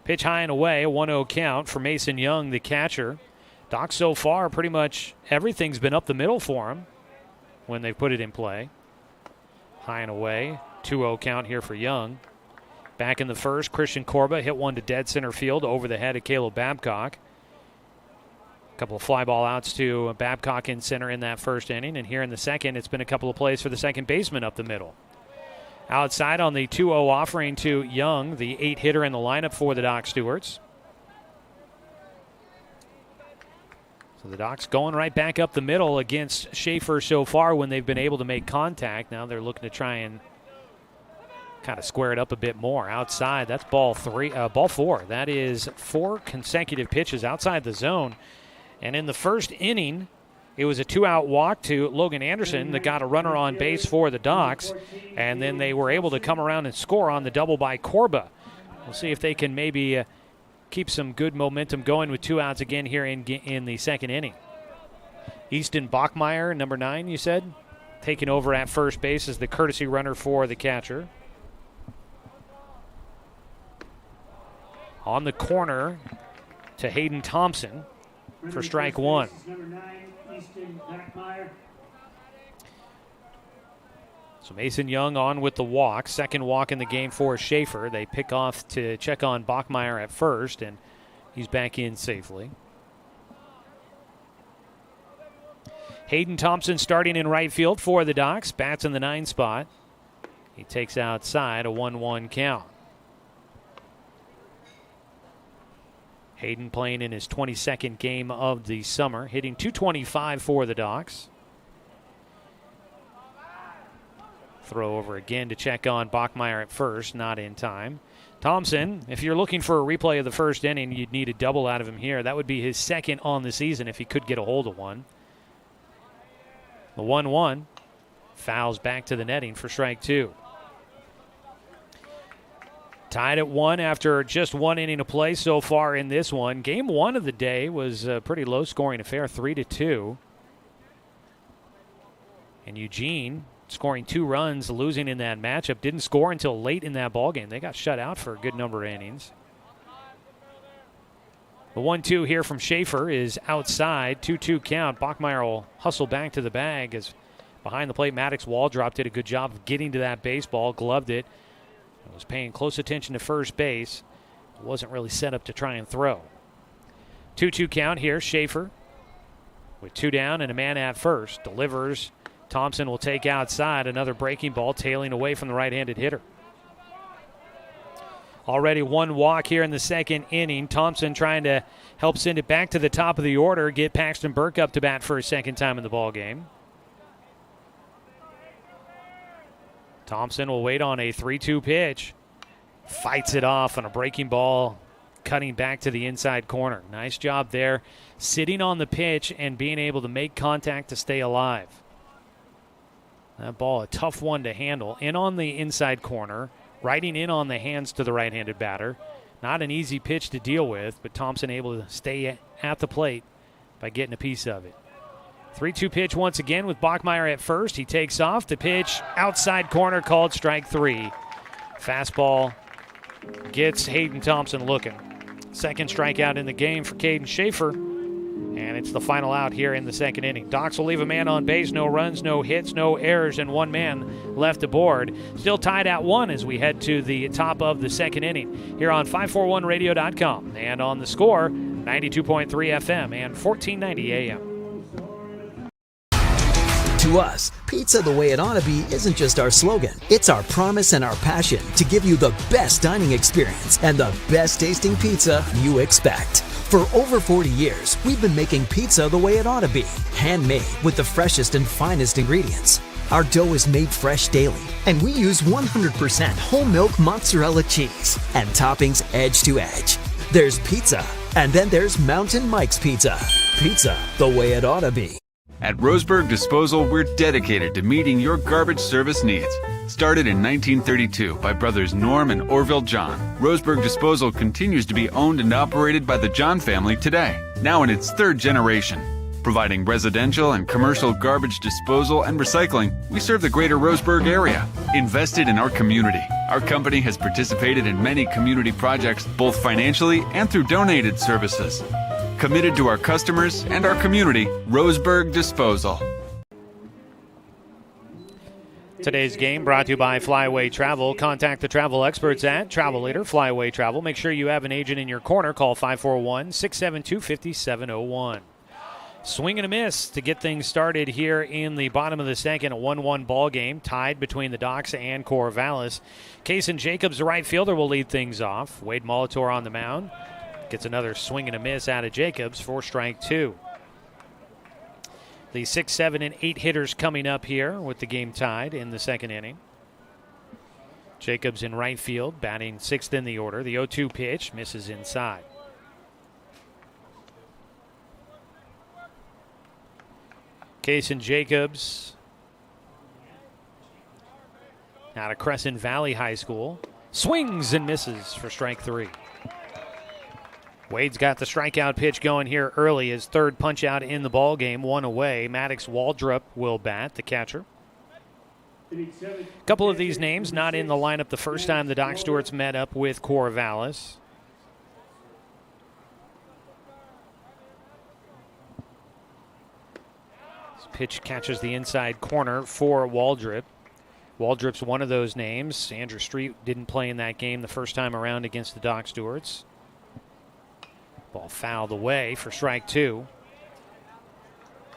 Pitch high and away, a 1-0 count for Mason Young, the catcher. Doc, so far, pretty much everything's been up the middle for him when they put it in play. High and away, 2-0 count here for Young. Back in the first, Christian Corba hit one to dead center field over the head of Caleb Babcock. A couple of fly ball outs to Babcock in center in that first inning, and here in the second, it's been a couple of plays for the second baseman up the middle. Outside on the 2-0 offering to Young, the 8-hitter in the lineup for the Doc Stewarts. So the Docs going right back up the middle against Schaefer so far when they've been able to make contact. Now they're looking to try and kind of square it up a bit more. Outside, that's ball four. That is 4 consecutive pitches outside the zone. And in the first inning, it was a 2-out walk to Logan Anderson that got a runner on base for the Docs. And then they were able to come around and score on the double by Corba. We'll see if they can maybe keep some good momentum going with 2 outs again here in the second inning. Easton Bachmeyer, number 9, you said, taking over at first base as the courtesy runner for the catcher. On the corner to Hayden Thompson for strike one. Number 9, Easton Bachmeyer. So Mason Young on with the walk. Second walk in the game for Schaefer. They pick off to check on Bachmeyer at first, and He's back in safely. Hayden Thompson starting in right field for the Docs. Bats in the 9 spot. He takes outside, a 1-1 count. Hayden playing in his 22nd game of the summer, hitting .225 for the Docs. Throw over again to check on Bachmeyer at first, not in time. Thompson, if you're looking for a replay of the first inning, you'd need a double out of him here. That would be his second on the season if he could get a hold of one. The 1-1 fouls back to the netting for strike 2. Tied at 1 after just 1 inning of play so far in this one. Game 1 of the day was a pretty low-scoring affair, 3-2. And Eugene, scoring 2 runs, losing in that matchup, didn't score until late in that ballgame. They got shut out for a good number of innings. The 1-2 here from Schaefer is outside, 2-2 count. Bachmeyer will hustle back to the bag as behind the plate, Maddox Waldrop did a good job of getting to that baseball, gloved it. Was paying close attention to first base. Wasn't really set up to try and throw. 2-2 count here, Schaefer with 2 down and a man at first. Delivers. Thompson will take outside, another breaking ball tailing away from the right-handed hitter. Already 1 walk here in the second inning. Thompson trying to help send it back to the top of the order, get Paxton Burke up to bat for a second time in the ballgame. Thompson will wait on a 3-2 pitch. Fights it off on a breaking ball, cutting back to the inside corner. Nice job there, sitting on the pitch and being able to make contact to stay alive. That ball, a tough one to handle. In on the inside corner, riding in on the hands to the right-handed batter. Not an easy pitch to deal with, but Thompson able to stay at the plate by getting a piece of it. 3-2 pitch once again with Bachmeyer at first. He takes off. The pitch outside corner called strike 3. Fastball gets Hayden Thompson looking. Second strikeout in the game for Caden Schaefer. And it's the final out here in the second inning. Docs will leave a man on base. No runs, no hits, no errors, and 1 man left aboard. Still tied at 1 as we head to the top of the second inning here on 541radio.com and on the Score, 92.3 FM and 1490 AM. To us, pizza the way it ought to be isn't just our slogan. It's our promise and our passion to give you the best dining experience and the best tasting pizza you expect. For over 40 years, we've been making pizza the way it ought to be. Handmade with the freshest and finest ingredients. Our dough is made fresh daily, and we use 100% whole milk mozzarella cheese and toppings edge to edge. There's pizza, and then there's Mountain Mike's Pizza. Pizza the way it ought to be. At Roseburg Disposal, we're dedicated to meeting your garbage service needs. Started in 1932 by brothers Norm and Orville John, Roseburg Disposal continues to be owned and operated by the John family today, now in its 3rd generation. Providing residential and commercial garbage disposal and recycling, we serve the greater Roseburg area. Invested in our community, our company has participated in many community projects, both financially and through donated services. Committed to our customers and our community, Roseburg Disposal. Today's game brought to you by Flyaway Travel. Contact the travel experts at Travel Leader Flyaway Travel. Make sure you have an agent in your corner. Call 541-672-5701. Swing and a miss to get things started here in the bottom of the second. A 1-1 ball game tied between the Docs and Corvallis. Kason Jacobs, the right fielder, will lead things off. Wade Molitor on the mound. Gets another swing and a miss out of Jacobs for strike 2. The 6, 7, and 8 hitters coming up here with the game tied in the second inning. Jacobs in right field, batting 6th in the order. The 0-2 pitch misses inside. Kason Jacobs out of Crescent Valley High School. Swings and misses for strike 3. Wade's got the strikeout pitch going here early. His 3rd punch out in the ball game, 1 away. Maddox Waldrop will bat, the catcher. A couple of these names not in the lineup the first time the Doc Stewarts met up with Corvallis. This pitch catches the inside corner for Waldrop. Waldrop's one of those names. Andrew Street didn't play in that game the first time around against the Doc Stewarts. Ball fouled away for strike 2.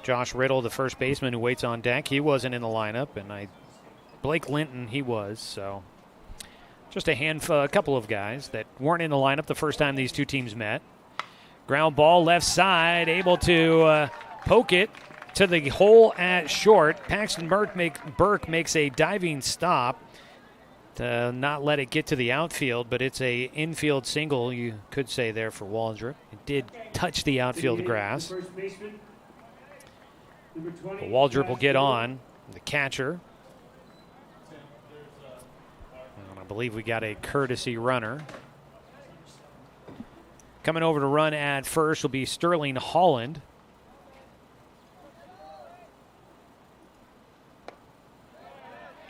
Josh Riddle, the first baseman who waits on deck, he wasn't in the lineup, and Blake Linton, he was. So just a couple of guys that weren't in the lineup the first time these two teams met. Ground ball left side, able to poke it to the hole at short. Paxton Burke makes a diving stop to not let it get to the outfield, but it's a infield single, you could say, there for Waldrop. It did touch the outfield grass. But Waldrop will get on, the catcher. And I believe we got a courtesy runner. Coming over to run at first will be Sterling Holland.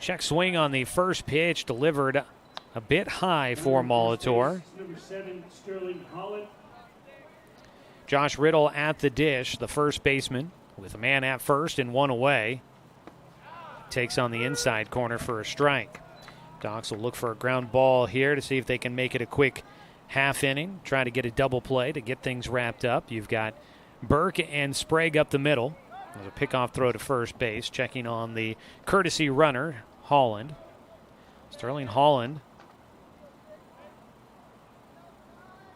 Check swing on the first pitch, delivered a bit high for Molitor. Number 7, Sterling Holland. Josh Riddle at the dish, the first baseman, with a man at first and one away. Takes on the inside corner for a strike. Docs will look for a ground ball here to see if they can make it a quick half inning. Try to get a double play to get things wrapped up. You've got Burke and Sprague up the middle. There's a pickoff throw to first base. Checking on the courtesy runner, Holland. Sterling Holland.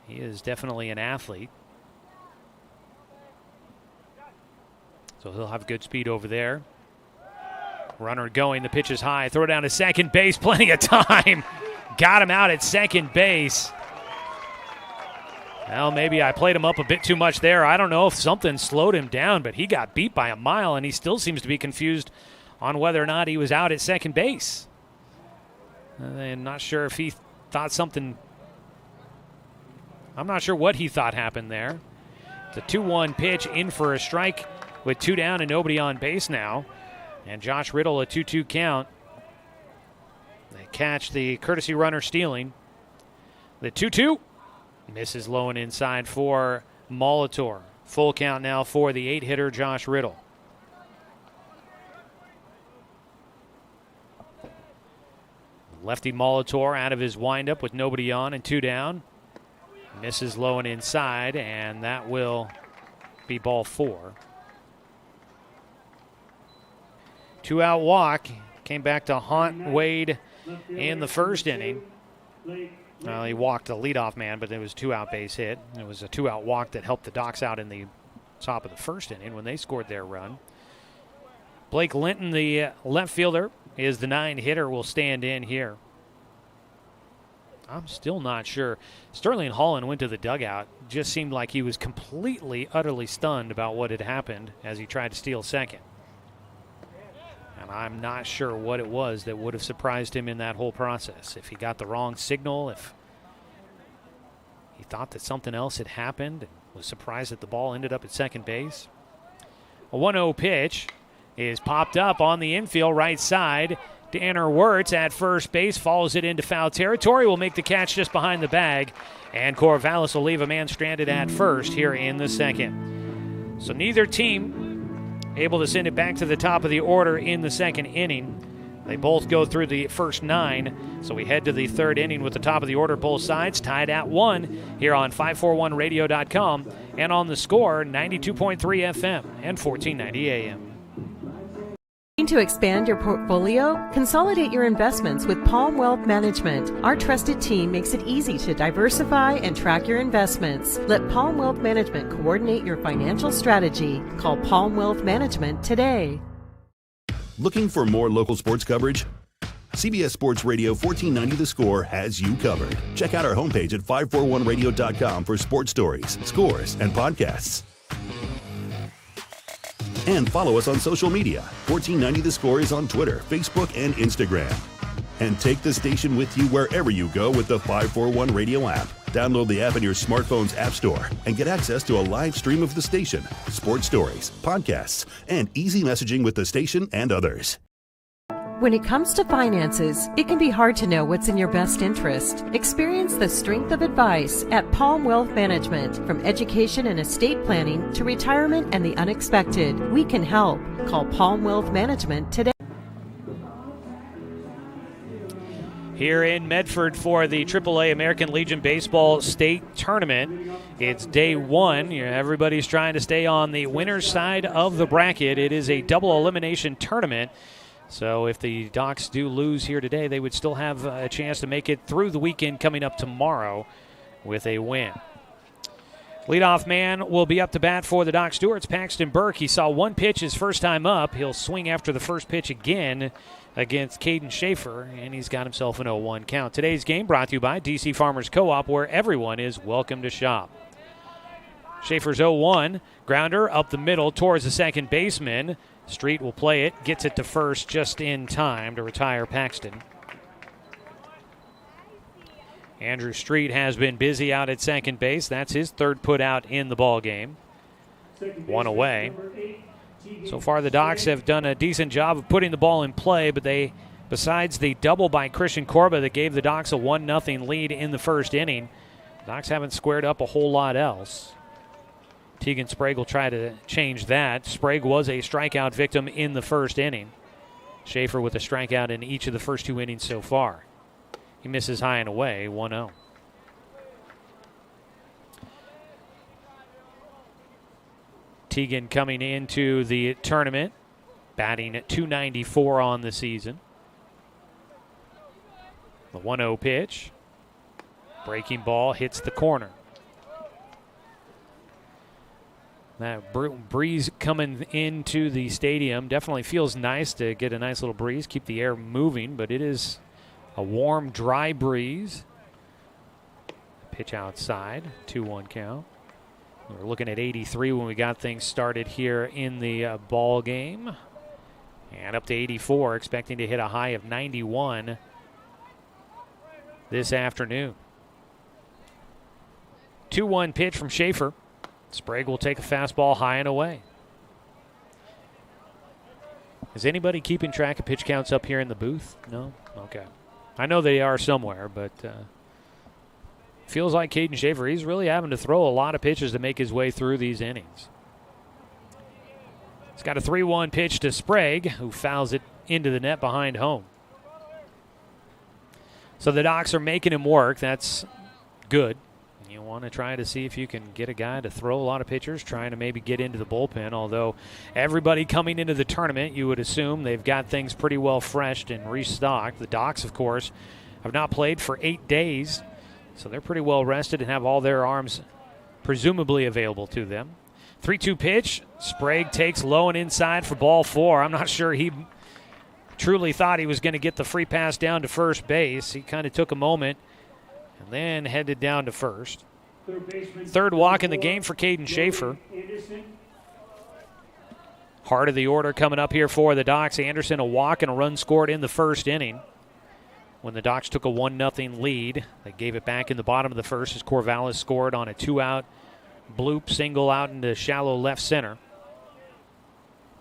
He is definitely an athlete. So he'll have good speed over there. Runner going, the pitch is high. Throw down to second base, plenty of time. Got him out at second base. Well, maybe I played him up a bit too much there. I don't know if something slowed him down, but he got beat by a mile, and he still seems to be confused on whether or not he was out at second base. I'm not sure if he thought something. I'm not sure what he thought happened there. It's a 2-1 pitch in for a strike with 2 down and nobody on base now. And Josh Riddle, a 2-2 count. They catch the courtesy runner stealing. The 2-2 misses low and inside for Molitor. Full count now for the 8-hitter Josh Riddle. Lefty Molitor out of his windup with nobody on and 2 down. Misses low and inside, and that will be ball 4. 2-out walk. Came back to haunt Wade in the first inning. Well, he walked the leadoff man, but it was a 2-out base hit. It was a 2-out walk that helped the Docs out in the top of the first inning when they scored their run. Blake Linton, the left fielder, is the 9-hitter, will stand in here. I'm still not sure. Sterling Holland went to the dugout. Just seemed like he was completely, utterly stunned about what had happened as he tried to steal second. And I'm not sure what it was that would have surprised him in that whole process. If he got the wrong signal, if he thought that something else had happened and was surprised that the ball ended up at second base. A 1-0 pitch is popped up on the infield right side. Danner Wirtz at first base follows it into foul territory. Will make the catch just behind the bag. And Corvallis will leave a man stranded at first here in the second. So neither team able to send it back to the top of the order in the second inning. They both go through the first 9. So we head to the third inning with the top of the order, both sides tied at 1 here on 541radio.com and on the Score 92.3 FM and 1490 AM. To expand your portfolio? Consolidate your investments with Palm Wealth Management. Our trusted team makes it easy to diversify and track your investments. Let Palm Wealth Management coordinate your financial strategy. Call Palm Wealth Management today. Looking for more local sports coverage? CBS Sports Radio 1490 The Score has you covered. Check out our homepage at 541radio.com for sports stories, scores, and podcasts. And follow us on social media. 1490 The Score is on Twitter, Facebook, and Instagram. And take the station with you wherever you go with the 541 Radio app. Download the app in your smartphone's app store and get access to a live stream of the station, sports stories, podcasts, and easy messaging with the station and others. When it comes to finances, it can be hard to know what's in your best interest. Experience the strength of advice at Palm Wealth Management. From education and estate planning to retirement and the unexpected, we can help. Call Palm Wealth Management today. here in Medford for the AAA American Legion Baseball State Tournament. It's day one. Everybody's trying to stay on the winner's side of the bracket. It is a double elimination tournament. So if the Docs do lose here today, they would still have a chance to make it through the weekend coming up tomorrow with a win. Leadoff man will be up to bat for the Doc Stewarts, Paxton Burke. He saw one pitch his first time up. He'll swing after the first pitch again against Caden Schaefer, and he's got himself an 0-1 count. Today's game brought to you by DC Farmers Co-op, where everyone is welcome to shop. Schaefer's 0-1, grounder up the middle towards the second baseman. Street will play it, gets it to first just in time to retire Paxton. Andrew Street has been busy out at second base. That's his third put out in the ball game. One away. So far, the Docs have done a decent job of putting the ball in play, but besides the double by Christian Corba that gave the Docs a 1-0 lead in the first inning, the Docs haven't squared up a whole lot else. Tegan Sprague will try to change that. Sprague was a strikeout victim in the first inning. Schaefer with a strikeout in each of the first two innings so far. He misses high and away, 1-0. Tegan coming into the tournament, batting at .294 on the season. The 1-0 pitch. Breaking ball hits the corner. That breeze coming into the stadium definitely feels nice to get a nice little breeze, keep the air moving, but it is a warm, dry breeze. Pitch outside, 2-1 count. We were looking at 83 when we got things started here in the ball game. And up to 84, expecting to hit a high of 91 this afternoon. 2-1 pitch from Schaefer. Sprague will take a fastball high and away. Is anybody keeping track of pitch counts up here in the booth? No? Okay. I know they are somewhere, but feels like Caden Schaefer, he's really having to throw a lot of pitches to make his way through these innings. He's got a 3-1 pitch to Sprague, who fouls it into the net behind home. So the Docs are making him work. That's good. You want to try to see if you can get a guy to throw a lot of pitchers, trying to maybe get into the bullpen, although everybody coming into the tournament, you would assume they've got things pretty well freshed and restocked. The Docs, of course, have not played for 8 days, so they're pretty well rested and have all their arms presumably available to them. 3-2 pitch. Sprague takes low and inside for ball 4. I'm not sure he truly thought he was going to get the free pass down to first base. He kind of took a moment and then headed down to first. Third walk in the game for Caden Schaefer. Heart of the order coming up here for the Docs. Anderson, a walk and a run scored in the first inning. When the Docs took a 1-0 lead, they gave it back in the bottom of the first as Corvallis scored on a 2-out bloop single out into shallow left center.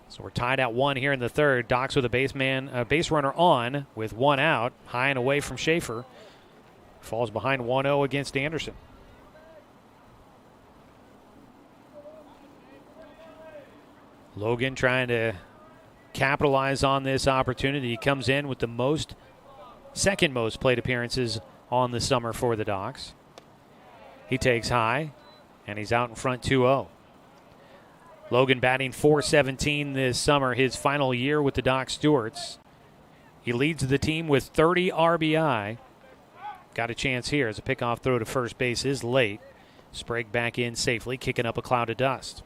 So we're tied at 1 here in the third. Docs with a base runner on with 1 out, high and away from Schaefer. Falls behind 1-0 against Anderson. Logan trying to capitalize on this opportunity. He comes in with the second most plate appearances on the summer for the Docs. He takes high, and he's out in front 2-0. Logan batting .417 this summer, his final year with the Doc Stewarts. He leads the team with 30 RBI. Got a chance here as a pickoff throw to first base is late. Sprague back in safely, kicking up a cloud of dust.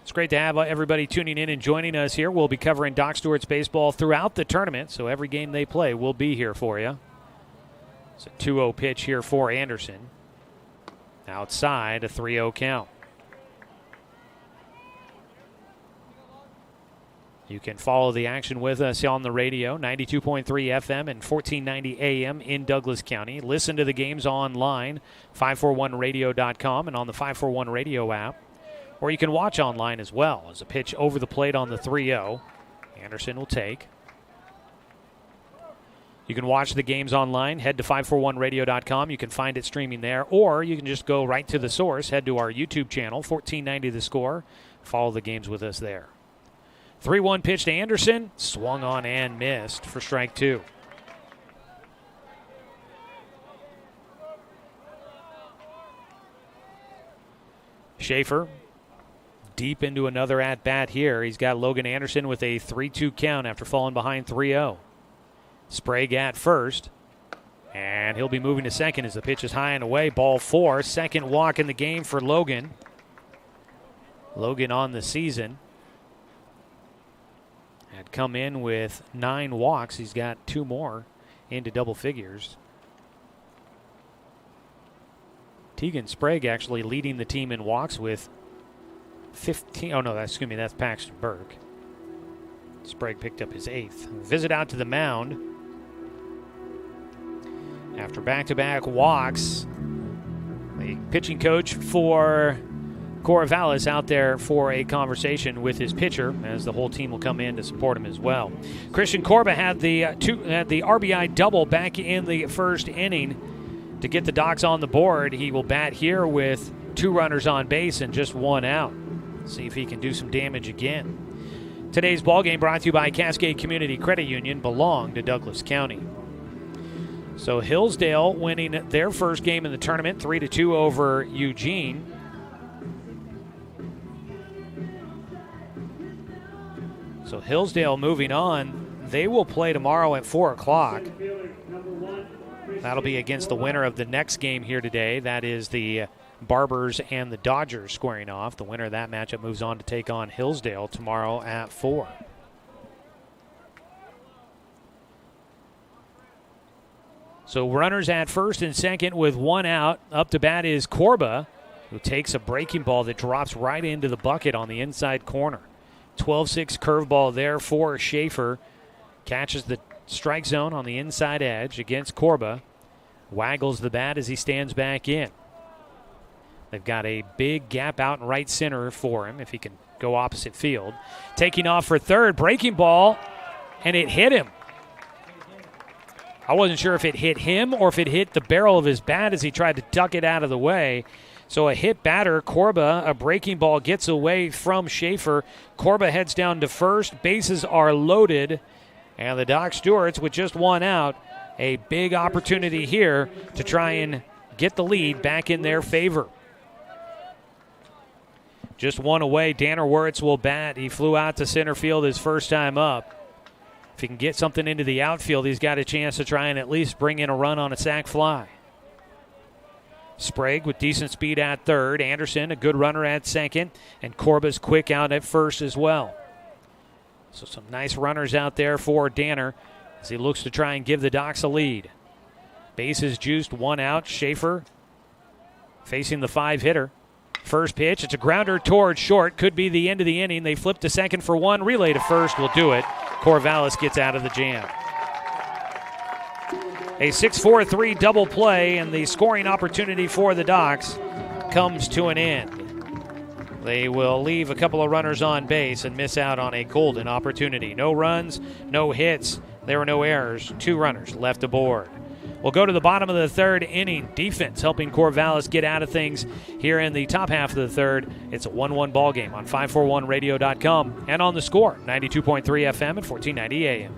It's great to have everybody tuning in and joining us here. We'll be covering Doc Stewart's baseball throughout the tournament, so every game they play, we'll be here for you. It's a 2-0 pitch here for Anderson. Outside, a 3-0 count. You can follow the action with us on the radio, 92.3 FM and 1490 AM in Douglas County. Listen to the games online, 541radio.com and on the 541 Radio app. Or you can watch online as well. As a pitch over the plate on the 3-0. Anderson will take. You can watch the games online. Head to 541radio.com. You can find it streaming there. Or you can just go right to the source. Head to our YouTube channel, 1490 The Score. Follow the games with us there. 3-1 pitch to Anderson. Swung on and missed for strike 2. Schaefer deep into another at-bat here. He's got Logan Anderson with a 3-2 count after falling behind 3-0. Sprague at first, and he'll be moving to second as the pitch is high and away. Ball 4, second walk in the game for Logan. Logan on the season had come in with 9 walks. He's got 2 more into double figures. Tegan Sprague actually leading the team in walks with 15. Oh, no, that's Paxton Burke. Sprague picked up his 8th. Visit out to the mound. After back-to-back walks, the pitching coach for Corvallis out there for a conversation with his pitcher, as the whole team will come in to support him as well. Christian Corba had the RBI double back in the first inning to get the Docs on the board. He will bat here with 2 runners on base and just 1 out. See if he can do some damage again. Today's ballgame brought to you by Cascade Community Credit Union, belong to Douglas County. So Hillsdale winning their first game in the tournament, 3-2 over Eugene. So Hillsdale moving on. They will play tomorrow at 4 o'clock. That'll be against the winner of the next game here today. That is the Barbers and the Dodgers squaring off. The winner of that matchup moves on to take on Hillsdale tomorrow at 4. So runners at first and second with 1 out. Up to bat is Corba, who takes a breaking ball that drops right into the bucket on the inside corner. 12-6 curveball there for Schaefer. Catches the strike zone on the inside edge against Corba. Waggles the bat as he stands back in. They've got a big gap out in right center for him if he can go opposite field. Taking off for third, breaking ball, and it hit him. I wasn't sure if it hit him or if it hit the barrel of his bat as he tried to duck it out of the way. So a hit batter, Corba, a breaking ball gets away from Schaefer. Corba heads down to first. Bases are loaded. And the Doc Stewarts, with just 1 out, a big opportunity here to try and get the lead back in their favor. Just 1 away. Danner Wirtz will bat. He flew out to center field his first time up. If he can get something into the outfield, he's got a chance to try and at least bring in a run on a sac fly. Sprague with decent speed at third. Anderson, a good runner at second. And Corba's quick out at first as well. So some nice runners out there for Danner as he looks to try and give the Docs a lead. Bases juiced, 1 out. Schaefer facing the 5-hitter. First pitch, it's a grounder towards short. Could be the end of the inning. They flip to second for 1. Relay to first will do it. Corvallis gets out of the jam. A 6-4-3 double play, and the scoring opportunity for the Docs comes to an end. They will leave a couple of runners on base and miss out on a golden opportunity. No runs, no hits. There were no errors. 2 runners left aboard. We'll go to the bottom of the third inning. Defense helping Corvallis get out of things here in the top half of the third. It's a 1-1 ball game on 541radio.com and on the Score, 92.3 FM and 1490 AM.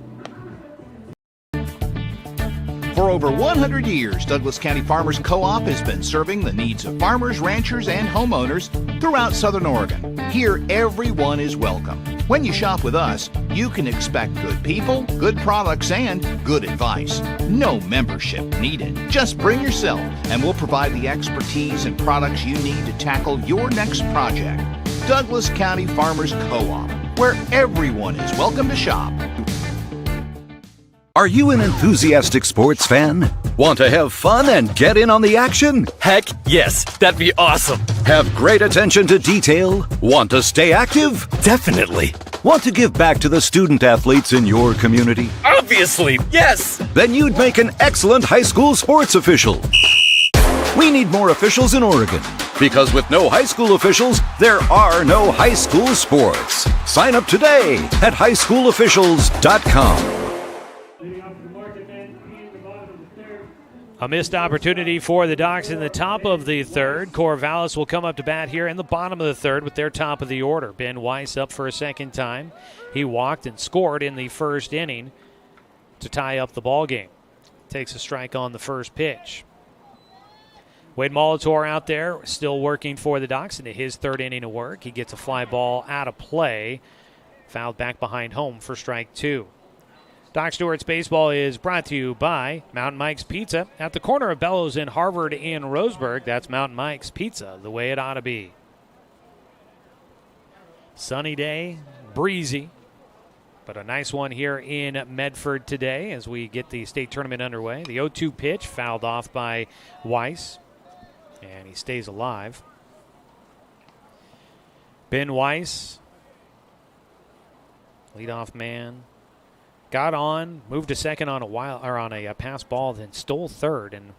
For over 100 years, Douglas County Farmers Co-op has been serving the needs of farmers, ranchers, and homeowners throughout Southern Oregon. Here, everyone is welcome. When you shop with us, you can expect good people, good products, and good advice. No membership needed. Just bring yourself, and we'll provide the expertise and products you need to tackle your next project. Douglas County Farmers Co-op, where everyone is welcome to shop. Are you an enthusiastic sports fan? Want to have fun and get in on the action? Heck yes, that'd be awesome. Have great attention to detail? Want to stay active? Definitely. Want to give back to the student athletes in your community? Obviously, yes. Then you'd make an excellent high school sports official. We need more officials in Oregon, because with no high school officials, there are no high school sports. Sign up today at highschoolofficials.com. A missed opportunity for the Docs in the top of the third. Corvallis will come up to bat here in the bottom of the third with their top of the order. Ben Weiss up for a second time. He walked and scored in the first inning to tie up the ball game. Takes a strike on the first pitch. Wade Molitor out there still working for the Docs into his third inning of work. He gets a fly ball out of play. Fouled back behind home for strike 2. Doc Stewart's Baseball is brought to you by Mountain Mike's Pizza at the corner of Bellows and Harvard in Roseburg. That's Mountain Mike's Pizza, the way it ought to be. Sunny day, breezy, but a nice one here in Medford today as we get the state tournament underway. The 0-2 pitch fouled off by Weiss, and he stays alive. Ben Weiss, leadoff man, got on, moved to second on a pass ball, then stole third and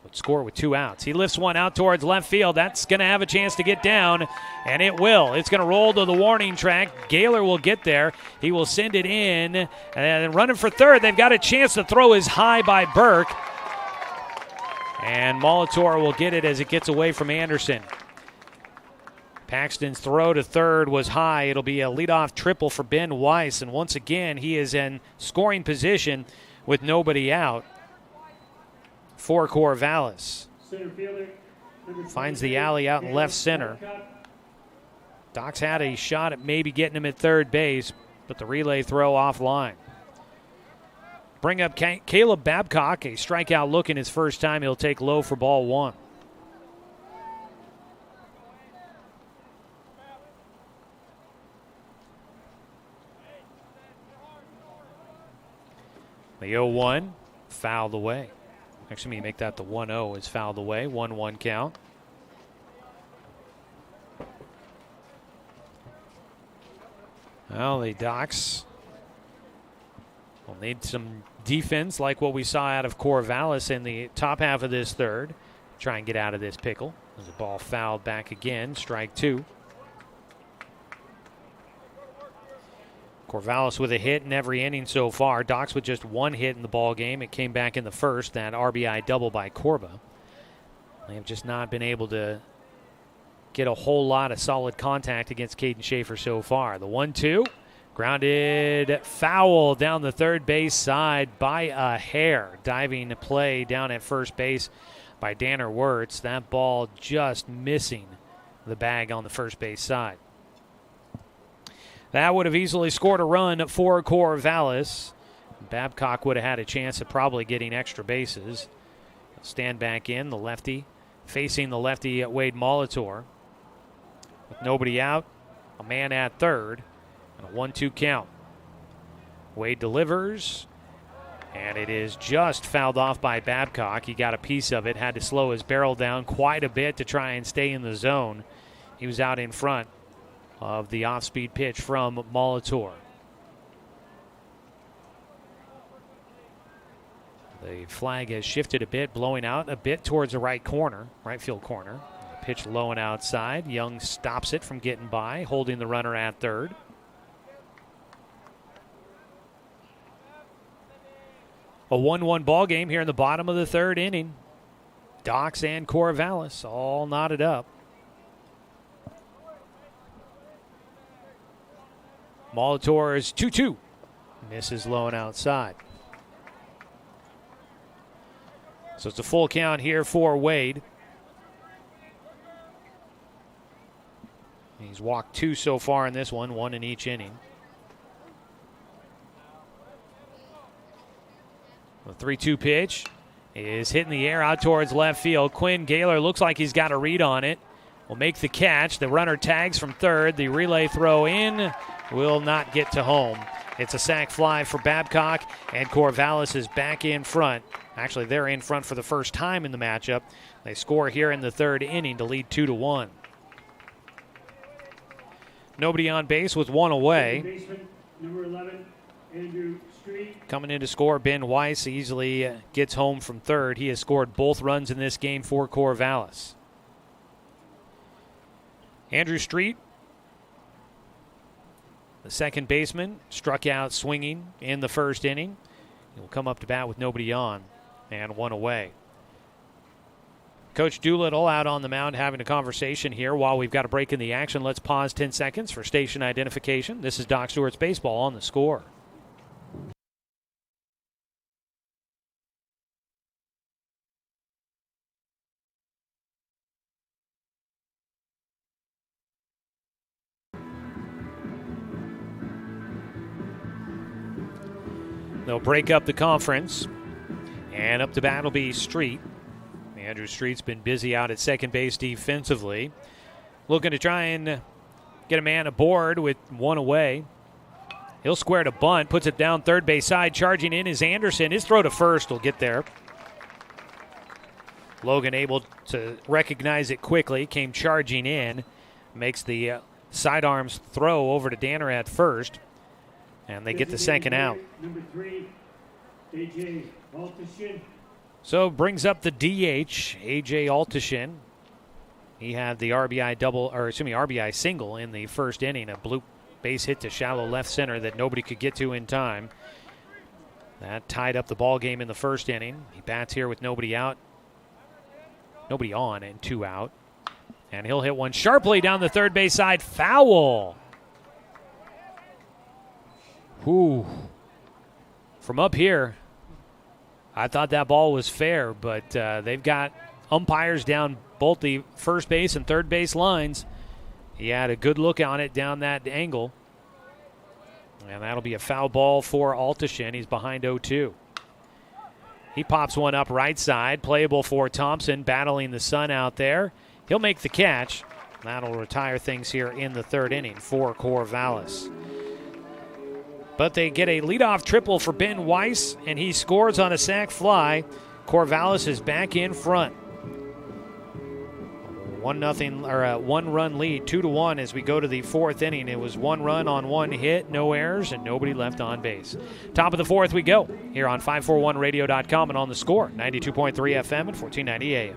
would score with 2 outs. He lifts one out towards left field. That's going to have a chance to get down, and it will. It's going to roll to the warning track. Gaylor will get there. He will send it in, and running for third. They've got a chance to throw is high by Burke, and Molitor will get it as it gets away from Anderson. Paxton's throw to third was high. It'll be a leadoff triple for Ben Weiss, and once again he is in scoring position with nobody out for Corvallis. Finds the alley out in left center. Doc's had a shot at maybe getting him at third base, but the relay throw offline. Bring up Caleb Babcock, a strikeout look in his first time. He'll take low for ball 1. The 0-1 fouled away. Actually, make that the 1-0 is fouled away. 1-1 count. Well, the Docs will need some defense like what we saw out of Corvallis in the top half of this third. Try and get out of this pickle. There's a ball fouled back again. Strike 2. Corvallis with a hit in every inning so far. Docs with just 1 hit in the ball game. It came back in the first, that RBI double by Corba. They have just not been able to get a whole lot of solid contact against Caden Schaefer so far. The 1-2, grounded foul down the third base side by a hair. Diving play down at first base by Danner Wirtz. That ball just missing the bag on the first base side. That would have easily scored a run for Corvallis. Babcock would have had a chance at probably getting extra bases. He'll stand back in, the lefty, facing the lefty Wade Molitor. With nobody out, a man at third, and a 1-2 count. Wade delivers, and it is just fouled off by Babcock. He got a piece of it, had to slow his barrel down quite a bit to try and stay in the zone. He was out in front of the off-speed pitch from Molitor. The flag has shifted a bit, blowing out a bit towards the right field corner. The pitch low and outside. Young stops it from getting by, holding the runner at third. A 1-1 ball game here in the bottom of the third inning. Docs and Corvallis all knotted up. Molitor is 2-2. Misses low and outside. So it's a full count here for Wade. He's walked 2 so far in this one, 1 in each inning. The 3-2 pitch is hitting the air out towards left field. Quinn Gaylor looks like he's got a read on it. Will make the catch. The runner tags from third. The relay throw in will not get to home. It's a sac fly for Babcock, and Corvallis is back in front. Actually, they're in front for the first time in the matchup. They score here in the third inning to lead 2-1. Nobody on base with 1 away. Baseman, number 11, Andrew Street. Coming in to score, Ben Weiss easily gets home from third. He has scored both runs in this game for Corvallis. Andrew Street, the second baseman, struck out swinging in the first inning. He will come up to bat with nobody on and 1 away. Coach Doolittle out on the mound having a conversation here while we've got a break in the action. Let's pause 10 seconds for station identification. This is Doc Stewart's Baseball on the Score. They'll break up the conference. And up to bat will be Street. Andrew Street's been busy out at second base defensively. Looking to try and get a man aboard with one away. He'll square to bunt, puts it down third base side. Charging in is Anderson. His throw to first will get there. Logan able to recognize it quickly, came charging in, makes the sidearms throw over to Danner at first, and they get the second out. Number 3, AJ Altishin. So brings up the DH, AJ Altishin. He had the RBI single in the first inning, a blue base hit to shallow left center that nobody could get to in time. That tied up the ball game in the first inning. He bats here with nobody out. Nobody on and 2 out. And he'll hit one sharply down the third base side. Foul. Ooh. From up here, I thought that ball was fair, but they've got umpires down both the first base and third base lines. He had a good look on it down that angle. And that'll be a foul ball for Altishin. He's behind 0-2. He pops one up right side, playable for Thompson, battling the sun out there. He'll make the catch. That'll retire things here in the third inning for Corvallis. But they get a leadoff triple for Ben Weiss, and he scores on a sac fly. Corvallis is back in front. 1-run lead, 2-1 as we go to the fourth inning. It was 1 run on 1 hit, no errors, and nobody left on base. Top of the fourth we go here on 541radio.com and on the Score, 92.3 FM and 1490 AM.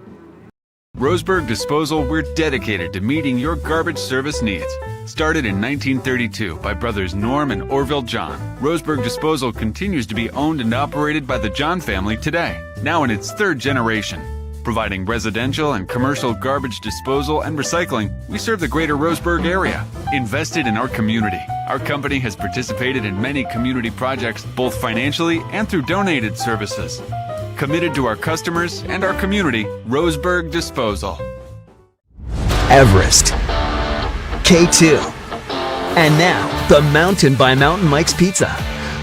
Roseburg Disposal, we're dedicated to meeting your garbage service needs. Started in 1932 by brothers Norm and Orville John, Roseburg Disposal continues to be owned and operated by the John family today, now in its 3rd generation. Providing residential and commercial garbage disposal and recycling, we serve the greater Roseburg area. Invested in our community, our company has participated in many community projects, both financially and through donated services. Committed to our customers and our community, Roseburg Disposal. Everest, K2, and now the Mountain by Mountain Mike's Pizza.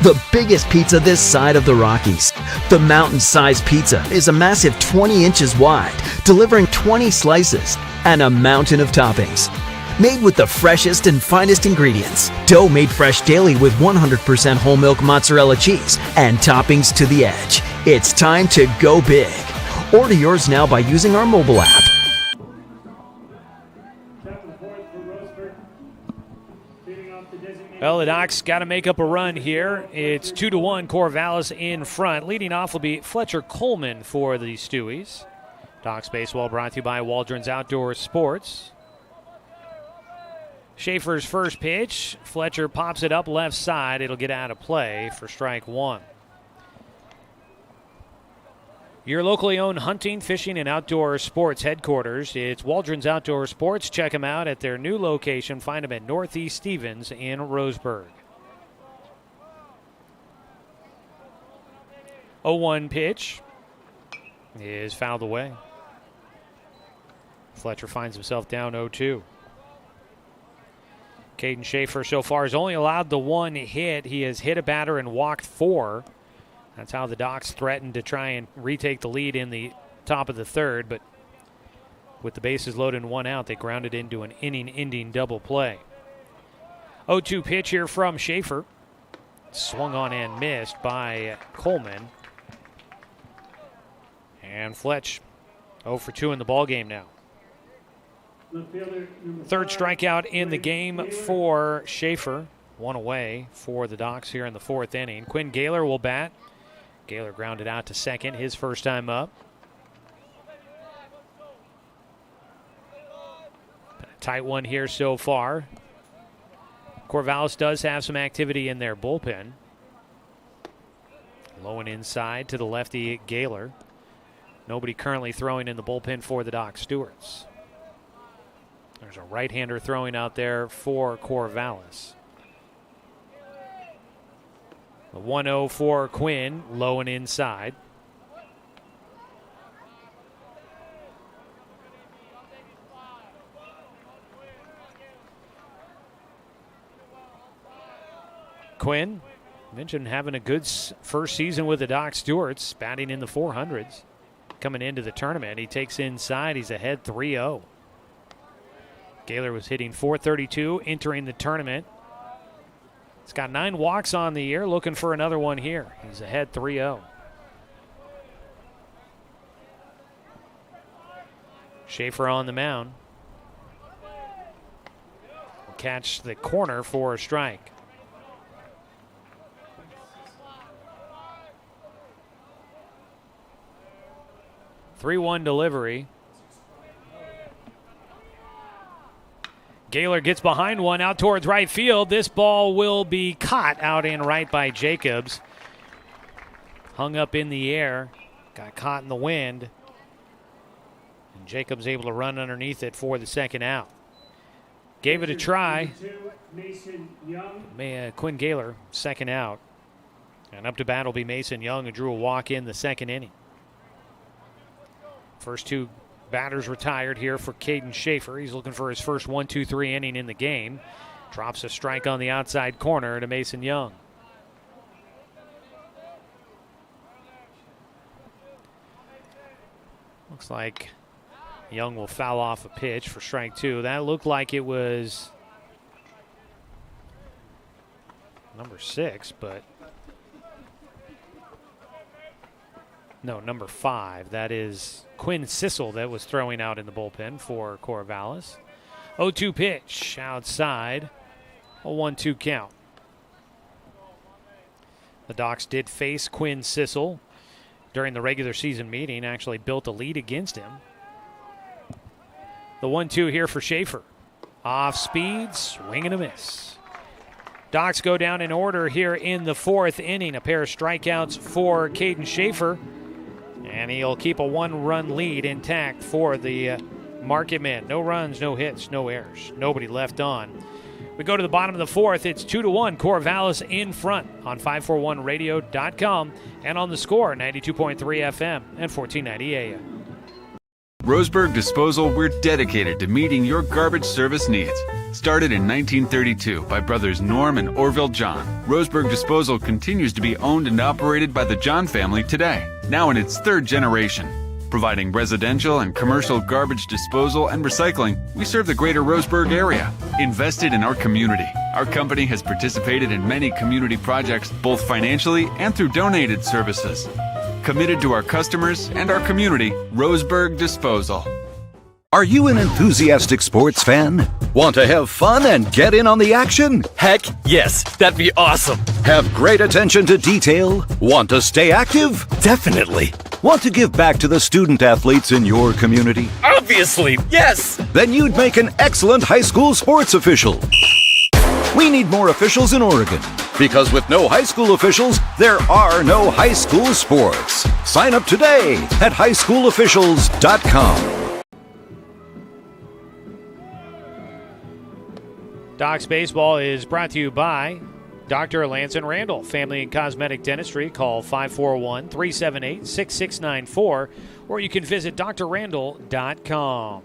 The biggest pizza this side of the Rockies. The mountain-sized pizza is a massive 20 inches wide, delivering 20 slices and a mountain of toppings. Made with the freshest and finest ingredients. Dough made fresh daily with 100% whole milk mozzarella cheese and toppings to the edge. It's time to go big. Order yours now by using our mobile app. Well, the Docs got to make up a run here. It's 2-1, Corvallis in front. Leading off will be Fletcher Coleman for the Stewies. Docs Baseball brought to you by Waldron's Outdoor Sports. Schaefer's first pitch. Fletcher pops it up left side. It'll get out of play for strike 1. Your locally owned hunting, fishing, and outdoor sports headquarters. It's Waldron's Outdoor Sports. Check them out at their new location. Find them at Northeast Stevens in Roseburg. 0-1 pitch is fouled away. Fletcher finds himself down 0-2. Caden Schaefer so far has only allowed the 1 hit. He has hit a batter and walked 4. That's how the Docs threatened to try and retake the lead in the top of the third, but with the bases loaded and 1 out, they grounded into an inning-ending double play. 0-2 pitch here from Schaefer. Swung on and missed by Coleman. And Fletch 0 for 2 in the ballgame now. Third strikeout in the game for Schaefer. 1 away for the Docs here in the 4th inning. Quinn Gaylor will bat. Gaylor grounded out to second, his first time up. A tight one here so far. Corvallis does have some activity in their bullpen. Low and inside to the lefty Gaylor. Nobody currently throwing in the bullpen for the Doc Stewarts. There's a right-hander throwing out there for Corvallis. The 1-0 for Quinn, low and inside. Quinn Mentioned having a good first season with the Doc Stewarts, batting in the 400s. Coming into the tournament, he takes inside. He's ahead 3-0. Gaylor was hitting .432 entering the tournament. He's got 9 walks on the year, looking for another one here. He's ahead 3-0. Schaefer on the mound. Will catch the corner for a strike. (3-1) delivery. Gaylor gets behind one out towards right field. This ball will be caught out in right by Jacobs. Hung up in the air, got caught in the wind. And Jacobs able to run underneath it for the second out. Gave it a try. Quinn Gaylor, second out. And up to bat will be Mason Young, who drew a walk in the second inning. First 2 batters retired here for Caden Schaefer. He's looking for his first 1-2-3 inning in the game. Drops a strike on the outside corner to Mason Young. Looks like Young will foul off a pitch for strike 2. That looked like it was number 6, but no, number 5. That is Quinn Sissel that was throwing out in the bullpen for Corvallis. 0-2 pitch outside. A 1-2 count. The Docs did face Quinn Sissel during the regular season meeting. Actually built a lead against him. The 1-2 here for Schaefer. Off speed, swing and a miss. Docs go down in order here in the 4th inning. A pair of strikeouts for Caden Schaefer. And he'll keep a 1-run lead intact for the Marketmen. No runs, no hits, no errors. Nobody left on. We go to the bottom of the 4th. It's 2-1. Corvallis in front on 541radio.com and on the Score, 92.3 FM and 1490 AM. Roseburg Disposal, we're dedicated to meeting your garbage service needs. Started in 1932 by brothers Norm and Orville John, Roseburg Disposal continues to be owned and operated by the John family today, now in its 3rd generation. Providing residential and commercial garbage disposal and recycling, we serve the greater Roseburg area. Invested in our community. Our company has participated in many community projects, both financially and through donated services. Committed to our customers and our community, Roseburg Disposal. Are you an enthusiastic sports fan? Want to have fun and get in on the action? Heck yes, that'd be awesome. Have great attention to detail? Want to stay active? Definitely. Want to give back to the student athletes in your community? Obviously, yes. Then you'd make an excellent high school sports official. We need more officials in Oregon, because with no high school officials, there are no high school sports. Sign up today at highschoolofficials.com. Docs Baseball is brought to you by Dr. Lance and Randall, Family and Cosmetic Dentistry. Call 541-378-6694, or you can visit drrandall.com.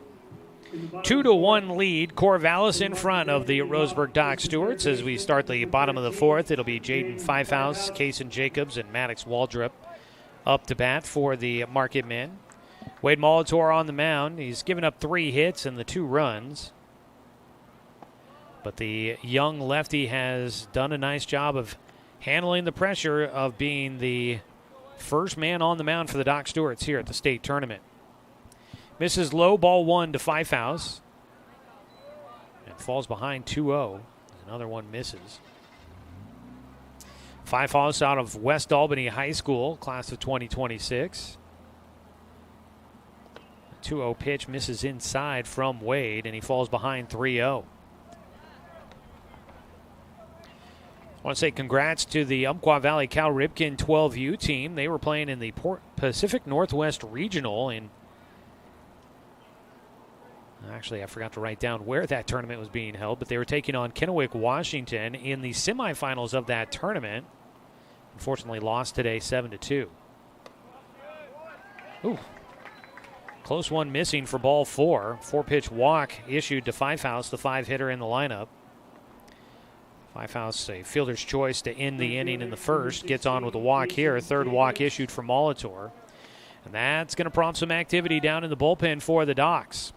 2-1 lead. Corvallis in front of the Roseburg Doc Stewarts as we start the bottom of the 4th. It'll be Jaden Fivehouse, Kaysen Jacobs, and Maddox Waldrop up to bat for the Marketmen. Wade Molitor on the mound. He's given up 3 hits and the 2 runs. But the young lefty has done a nice job of handling the pressure of being the first man on the mound for the Doc Stewarts here at the state tournament. Misses low, ball 1 to Fivehouse. And falls behind 2-0. Another one misses. Fivehouse out of West Albany High School, class of 2026. 2-0 pitch misses inside from Wade, and he falls behind 3-0. I want to say congrats to the Umpqua Valley Cal Ripken 12U team. They were playing in the Pacific Northwest Regional, and actually I forgot to write down where that tournament was being held, but they were taking on Kennewick, Washington in the semifinals of that tournament. Unfortunately lost today 7-2. Ooh. Close one missing for ball 4. 4-pitch walk issued to Fivehouse, the 5-hitter in the lineup. Fivehouse, a fielder's choice to end the inning in the first, gets on with a walk here. Third walk issued for Molitor. And that's going to prompt some activity down in the bullpen for the Docs.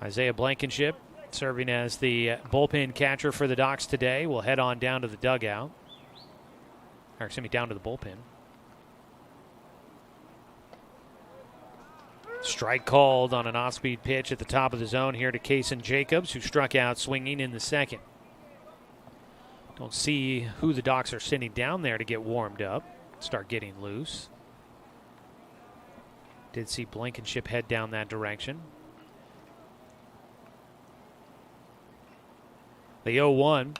Isaiah Blankenship, serving as the bullpen catcher for the Docs today, will head on down to the dugout. Or excuse me, down to the bullpen. Strike called on an off-speed pitch at the top of the zone here to Kaysen Jacobs, who struck out swinging in the second. Don't see who the Docs are sending down there to get warmed up, start getting loose. Did see Blankenship head down that direction. The 0-1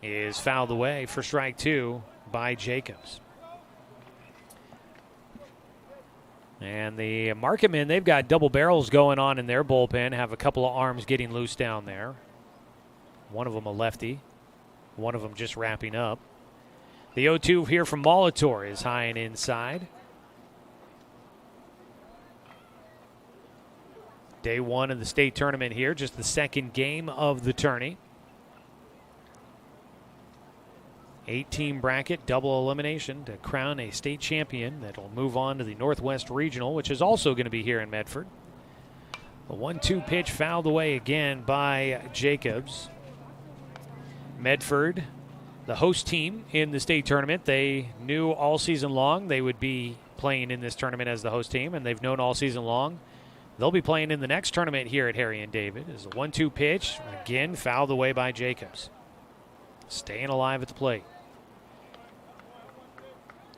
is fouled away for strike two by Jacobs. And the Marketmen, they've got double barrels going on in their bullpen, have a couple of arms getting loose down there. One of them a lefty, one of them just wrapping up. The 0-2 here from Molitor is high and inside. Day one of the state tournament here, just the second game of the tourney. 8-team bracket, double elimination to crown a state champion that'll move on to the Northwest Regional, which is also going to be here in Medford. The 1-2 pitch fouled away again by Jacobs. Medford, the host team in the state tournament, they knew all season long they would be playing in this tournament as the host team, and they've known all season long they'll be playing in the next tournament here at Harry and David. As a 1-2 pitch, again fouled away by Jacobs. Staying alive at the plate.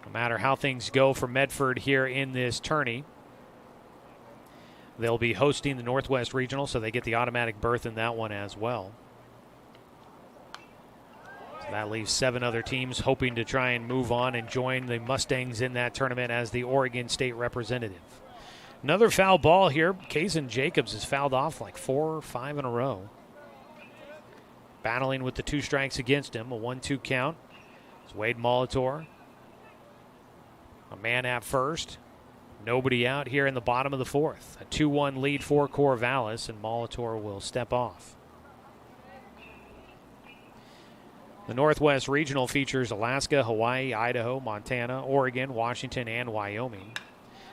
No matter how things go for Medford here in this tourney, they'll be hosting the Northwest Regional, so they get the automatic berth in that one as well. So that leaves 7 other teams hoping to try and move on and join the Mustangs in that tournament as the Oregon State representative. Another foul ball here. Kaysen Jacobs has fouled off like 4 or 5 in a row. Battling with the 2 strikes against him, a 1-2 count. It's Wade Molitor. A man at first. Nobody out here in the bottom of the 4th. A 2-1 lead for Corvallis, and Molitor will step off. The Northwest Regional features Alaska, Hawaii, Idaho, Montana, Oregon, Washington, and Wyoming.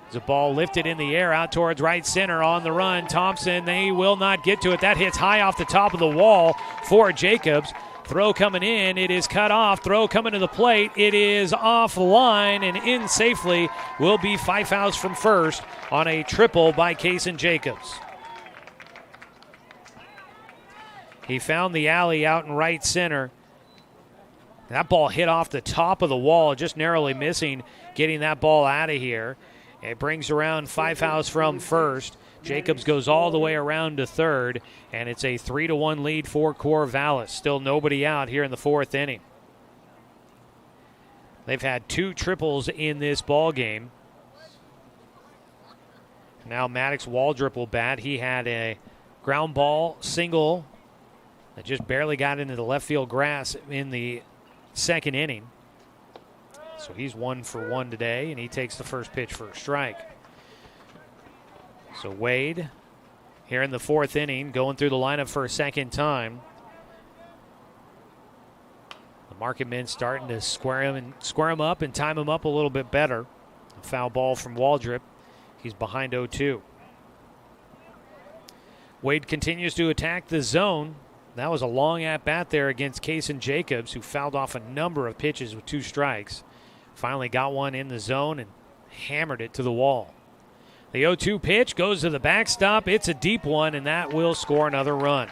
There's a ball lifted in the air out towards right center on the run. Thompson, they will not get to it. That hits high off the top of the wall for Jacobs. Throw coming in. It is cut off. Throw coming to the plate. It is off the line and in safely. Will be Fivehouse from first on a triple by Kaysen Jacobs. He found the alley out in right center. That ball hit off the top of the wall, just narrowly missing getting that ball out of here. It brings around Fivehouse from first. Jacobs goes all the way around to third, and it's a 3-1 lead for Corvallis. Still nobody out here in the 4th inning. They've had 2 triples in this ball game. Now Maddox Waldrop will bat. He had a ground ball single that just barely got into the left field grass in the 2nd inning. So he's 1 for 1 today, and he takes the first pitch for a strike. So Wade, here in the 4th inning, going through the lineup for a second time. The Marketmen starting to square him up and time him up a little bit better. A foul ball from Waldrop. He's behind 0-2. Wade continues to attack the zone. That was a long at-bat there against Kaysen Jacobs, who fouled off a number of pitches with 2 strikes. Finally got one in the zone and hammered it to the wall. The 0-2 pitch goes to the backstop. It's a deep one, and that will score another run.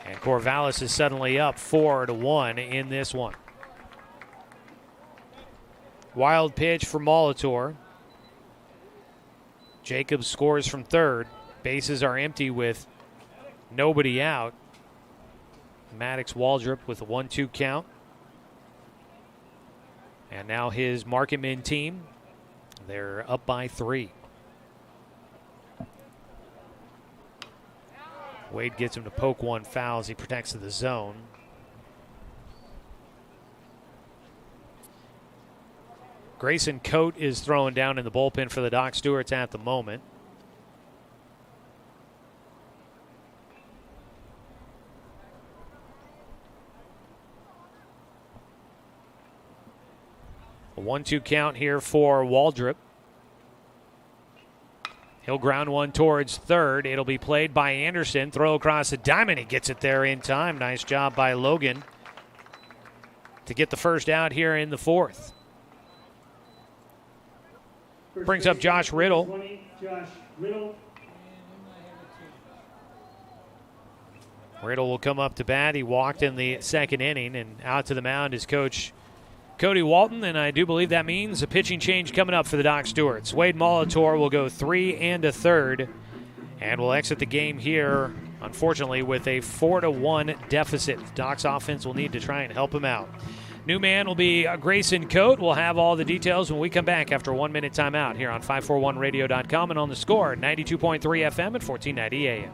And Corvallis is suddenly up 4-1 in this one. Wild pitch for Molitor. Jacobs scores from third. Bases are empty with nobody out. Maddox Waldrop with a 1-2 count. And now his Marketmen team, they're up by 3. Wade gets him to poke one foul as he protects the zone. Grayson Coate is throwing down in the bullpen for the Doc Stewarts at the moment. A 1-2 count here for Waldrop. He'll ground one towards third. It'll be played by Anderson. Throw across the diamond. He gets it there in time. Nice job by Logan to get the first out here in the fourth. Brings up Josh Riddle. 20, Josh Riddle. Riddle will come up to bat. He walked in the second inning, and out to the mound is Coach Cody Walton, and I do believe that means a pitching change coming up for the Doc Stewarts. Wade Molitor will go 3 1/3, and will exit the game here, unfortunately, with a 4-1 deficit. The Doc's offense will need to try and help him out. New man will be Grayson Coate. We'll have all the details when we come back after a 1-minute timeout here on 541radio.com and on the Score, 92.3 FM at 1490 AM.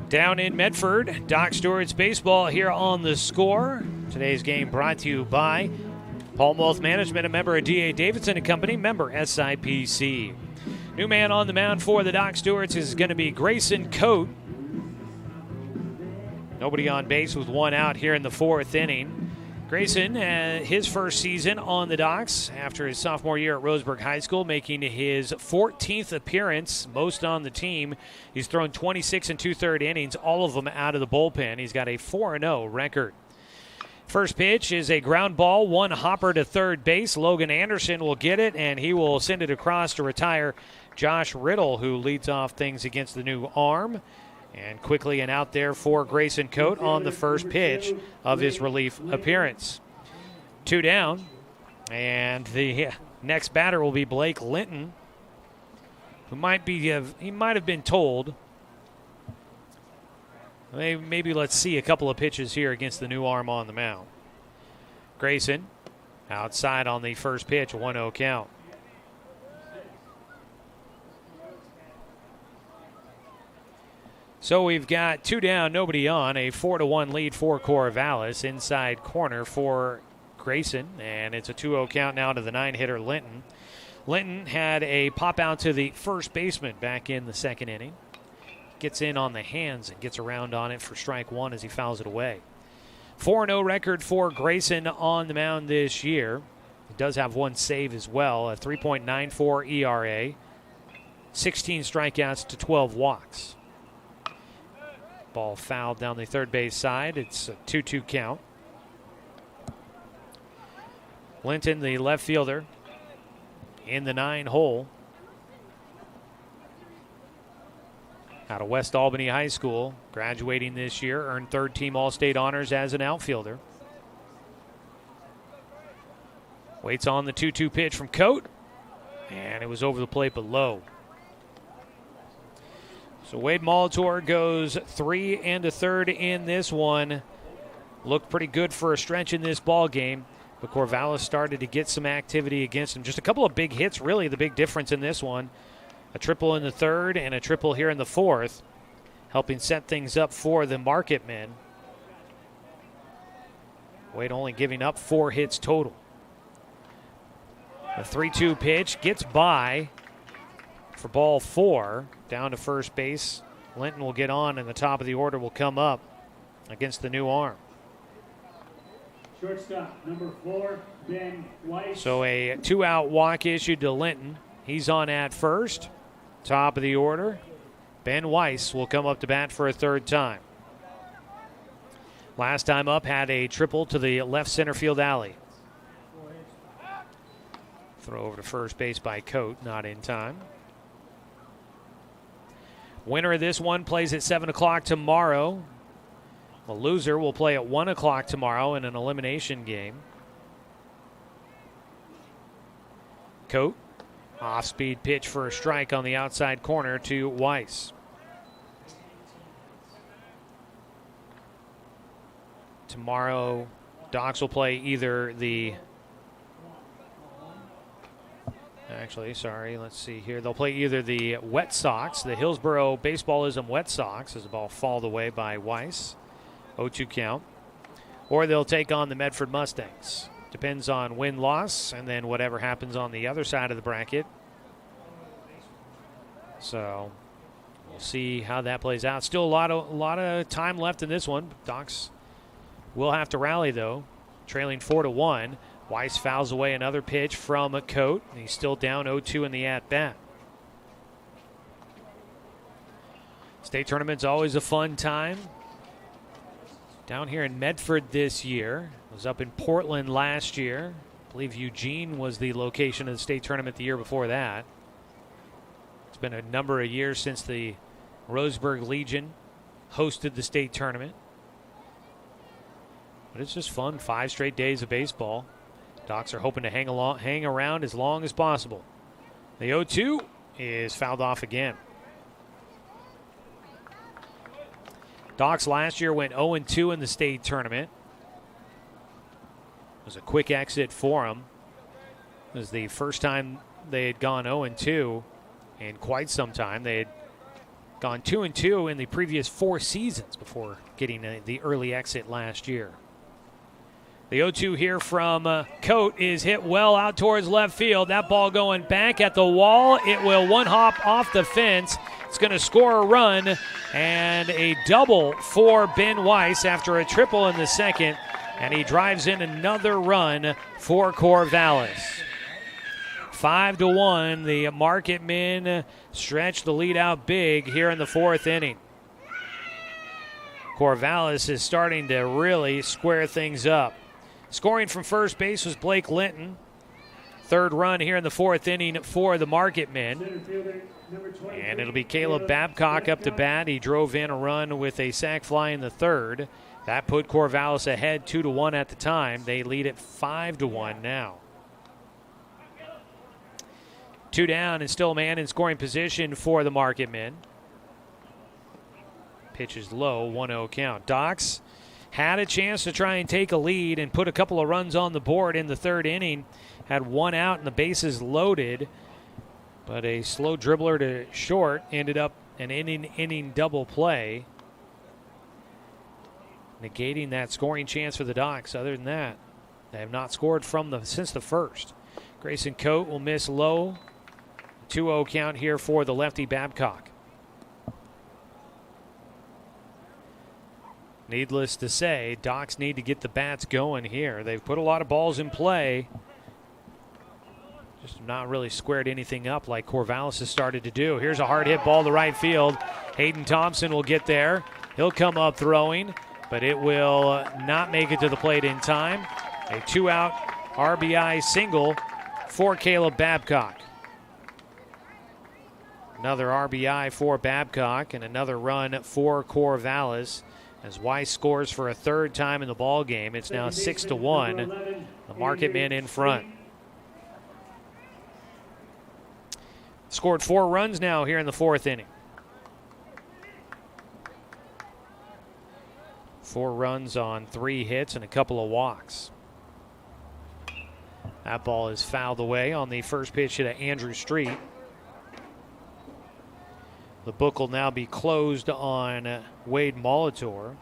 Down in Medford, Doc Stewart's baseball here on the Score. Today's game brought to you by Palm Wealth Management, a member of D.A. Davidson & Company, member SIPC. New man on the mound for the Doc Stewarts is going to be Grayson Coate. Nobody on base with one out here in the fourth inning. Grayson, his first season on the Docs after his sophomore year at Roseburg High School, making his 14th appearance, most on the team. He's thrown 26 2/3 innings, all of them out of the bullpen. He's got a 4-0 record. First pitch is a ground ball, one hopper to third base. Logan Anderson will get it, and he will send it across to retire Josh Riddle, who leads off things against the new arm. And quickly an out there for Grayson Coate on the first pitch of his relief appearance. 2 down, and the next batter will be Blake Linton, who might have been told. Maybe let's see a couple of pitches here against the new arm on the mound. Grayson outside on the first pitch, 1-0 count. So we've got 2 down, nobody on, a 4-1 lead for Corvallis. Inside corner for Grayson, and it's a 2-0 count now to the 9-hitter Linton. Linton had a pop out to the first baseman back in the second inning. Gets in on the hands and gets around on it for strike one as he fouls it away. 4-0 record for Grayson on the mound this year. He does have one save as well, a 3.94 ERA, 16 strikeouts to 12 walks. Ball fouled down the third base side. It's a 2-2 count. Linton, the left fielder, in the 9 hole. Out of West Albany High School, graduating this year, earned third-team All-State honors as an outfielder. Waits on the 2-2 pitch from Coate, and it was over the plate but low. So Wade Molitor goes 3 1/3 in this one. Looked pretty good for a stretch in this ball game, but Corvallis started to get some activity against him. Just a couple of big hits, really the big difference in this one. A triple in the third and a triple here in the fourth, helping set things up for the Marketmen. Wade only giving up 4 hits total. The 3-2 pitch gets by for ball 4, down to first base. Linton will get on, and the top of the order will come up against the new arm. Shortstop, number 4, Ben Weiss. So a 2-out walk issued to Linton. He's on at first. Top of the order. Ben Weiss will come up to bat for a third time. Last time up had a triple to the left center field alley. Throw over to first base by Coate, not in time. Winner of this one plays at 7 o'clock tomorrow. The loser will play at 1 o'clock tomorrow in an elimination game. Coate, off-speed pitch for a strike on the outside corner to Weiss. Tomorrow, Docs will play either the... let's see here. They'll play either the Wet Sox, the Hillsboro Baseballism Wet Sox, as the ball fouled away by Weiss. 0-2 count. Or they'll take on the Medford Mustangs. Depends on win-loss and then whatever happens on the other side of the bracket. So we'll see how that plays out. Still a lot of time left in this one. Docs will have to rally, though. Trailing 4-1. Weiss fouls away another pitch from Coate. He's still down 0-2 in the at-bat. State tournament's always a fun time. Down here in Medford this year. Was up in Portland last year. I believe Eugene was the location of the state tournament the year before that. It's been a number of years since the Roseburg Legion hosted the state tournament. But it's just fun. 5 straight days of baseball. Docs are hoping to hang around as long as possible. The 0-2 is fouled off again. Docs last year went 0-2 in the state tournament. It was a quick exit for them. It was the first time they had gone 0-2 in quite some time. They had gone 2-2 in the previous 4 seasons before getting the early exit last year. The 0-2 here from Coate is hit well out towards left field. That ball going back at the wall. It will one hop off the fence. It's going to score a run and a double for Ben Weiss after a triple in the second. And he drives in another run for Corvallis. 5-1. The Marketmen stretch the lead out big here in the 4th inning. Corvallis is starting to really square things up. Scoring from first base was Blake Linton. 3rd run here in the 4th inning for the Marketmen. And it'll be Caleb Babcock up to bat. He drove in a run with a sac fly in the 3rd. That put Corvallis ahead 2-1 at the time. They lead at 5-1 now. 2 down and still a man in scoring position for the Marketmen. Pitch is low, 1-0 count. Docs had a chance to try and take a lead and put a couple of runs on the board in the 3rd inning. Had 1 out and the bases loaded. But a slow dribbler to short ended up an inning double play, negating that scoring chance for the Docs. Other than that, they have not scored since the 1st. Grayson Coate will miss low. 2-0 count here for the lefty Babcock. Needless to say, Docs need to get the bats going here. They've put a lot of balls in play. Just not really squared anything up like Corvallis has started to do. Here's a hard hit ball to right field. Hayden Thompson will get there. He'll come up throwing, but it will not make it to the plate in time. A 2-out RBI single for Caleb Babcock. Another RBI for Babcock and another run for Corvallis as Weiss scores for a 3rd time in the ball game. It's now 6-1. The Marketmen in front. Scored 4 runs now here in the 4th inning. 4 runs on 3 hits and a couple of walks. That ball is fouled away on the first pitch to Andrew Street. The book will now be closed on Wade Molitor.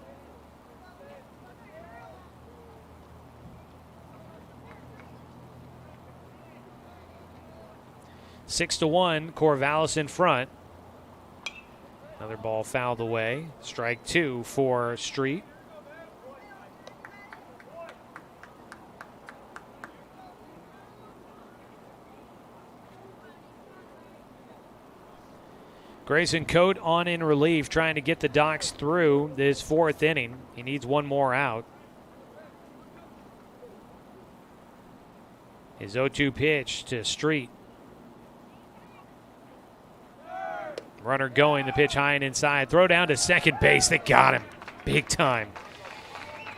Six to 1, Corvallis in front. Another ball fouled away. Strike 2 for Street. Grayson Coate on in relief, trying to get the Docs through this fourth inning. He needs one more out. His 0-2 pitch to Street. Runner going, the pitch high and inside. Throw down to second base. They got him big time.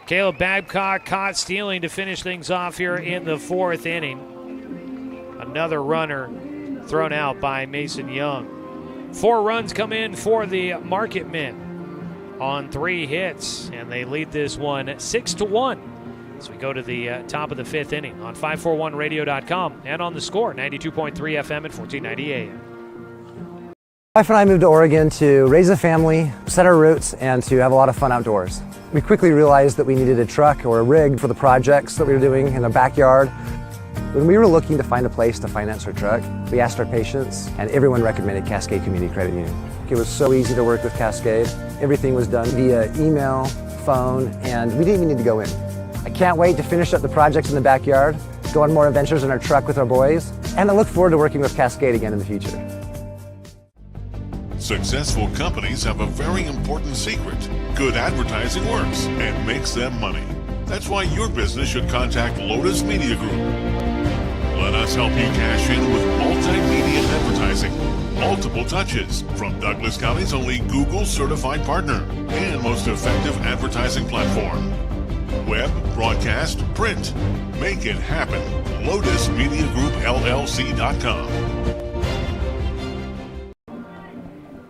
Caleb Babcock caught stealing to finish things off here in the fourth inning. Another runner thrown out by Mason Young. 4 runs come in for the Marketmen on 3 hits, and they lead this one 6-1 as we go to the top of the 5th inning on 541radio.com and on the Score, 92.3 FM and 1490 AM. My wife and I moved to Oregon to raise a family, set our roots, and to have a lot of fun outdoors. We quickly realized that we needed a truck or a rig for the projects that we were doing in the backyard. When we were looking to find a place to finance our truck, we asked our patients, and everyone recommended Cascade Community Credit Union. It was so easy to work with Cascade. Everything was done via email, phone, and we didn't even need to go in. I can't wait to finish up the projects in the backyard, go on more adventures in our truck with our boys, and I look forward to working with Cascade again in the future. Successful companies have a very important secret. Good advertising works and makes them money. That's why your business should contact Lotus Media Group. Let us help you cash in with multimedia advertising. Multiple touches from Douglas County's only Google certified partner and most effective advertising platform. Web, broadcast, print. Make it happen. LotusMediaGroupLLC.com.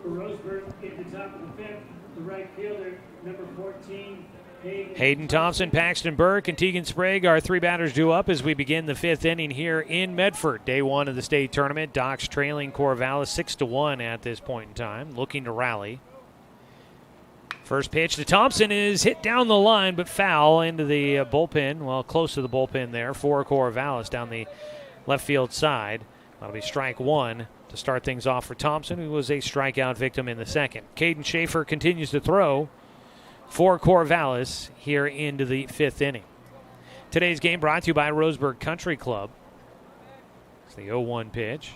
For Roseburg, at the top of the 5th, the right fielder, number 14, Hayden Thompson, Paxton Burke, and Tegan Sprague, our 3 batters due up as we begin the 5th inning here in Medford. Day 1 of the state tournament. Docs trailing Corvallis 6-1 at this point in time, looking to rally. First pitch to Thompson is hit down the line, but foul into the bullpen. Well, close to the bullpen there for Corvallis down the left field side. That'll be strike 1 to start things off for Thompson, who was a strikeout victim in the second. Caden Schaefer continues to throw for Corvallis here into the 5th inning. Today's game brought to you by Roseburg Country Club. It's the 0-1 pitch.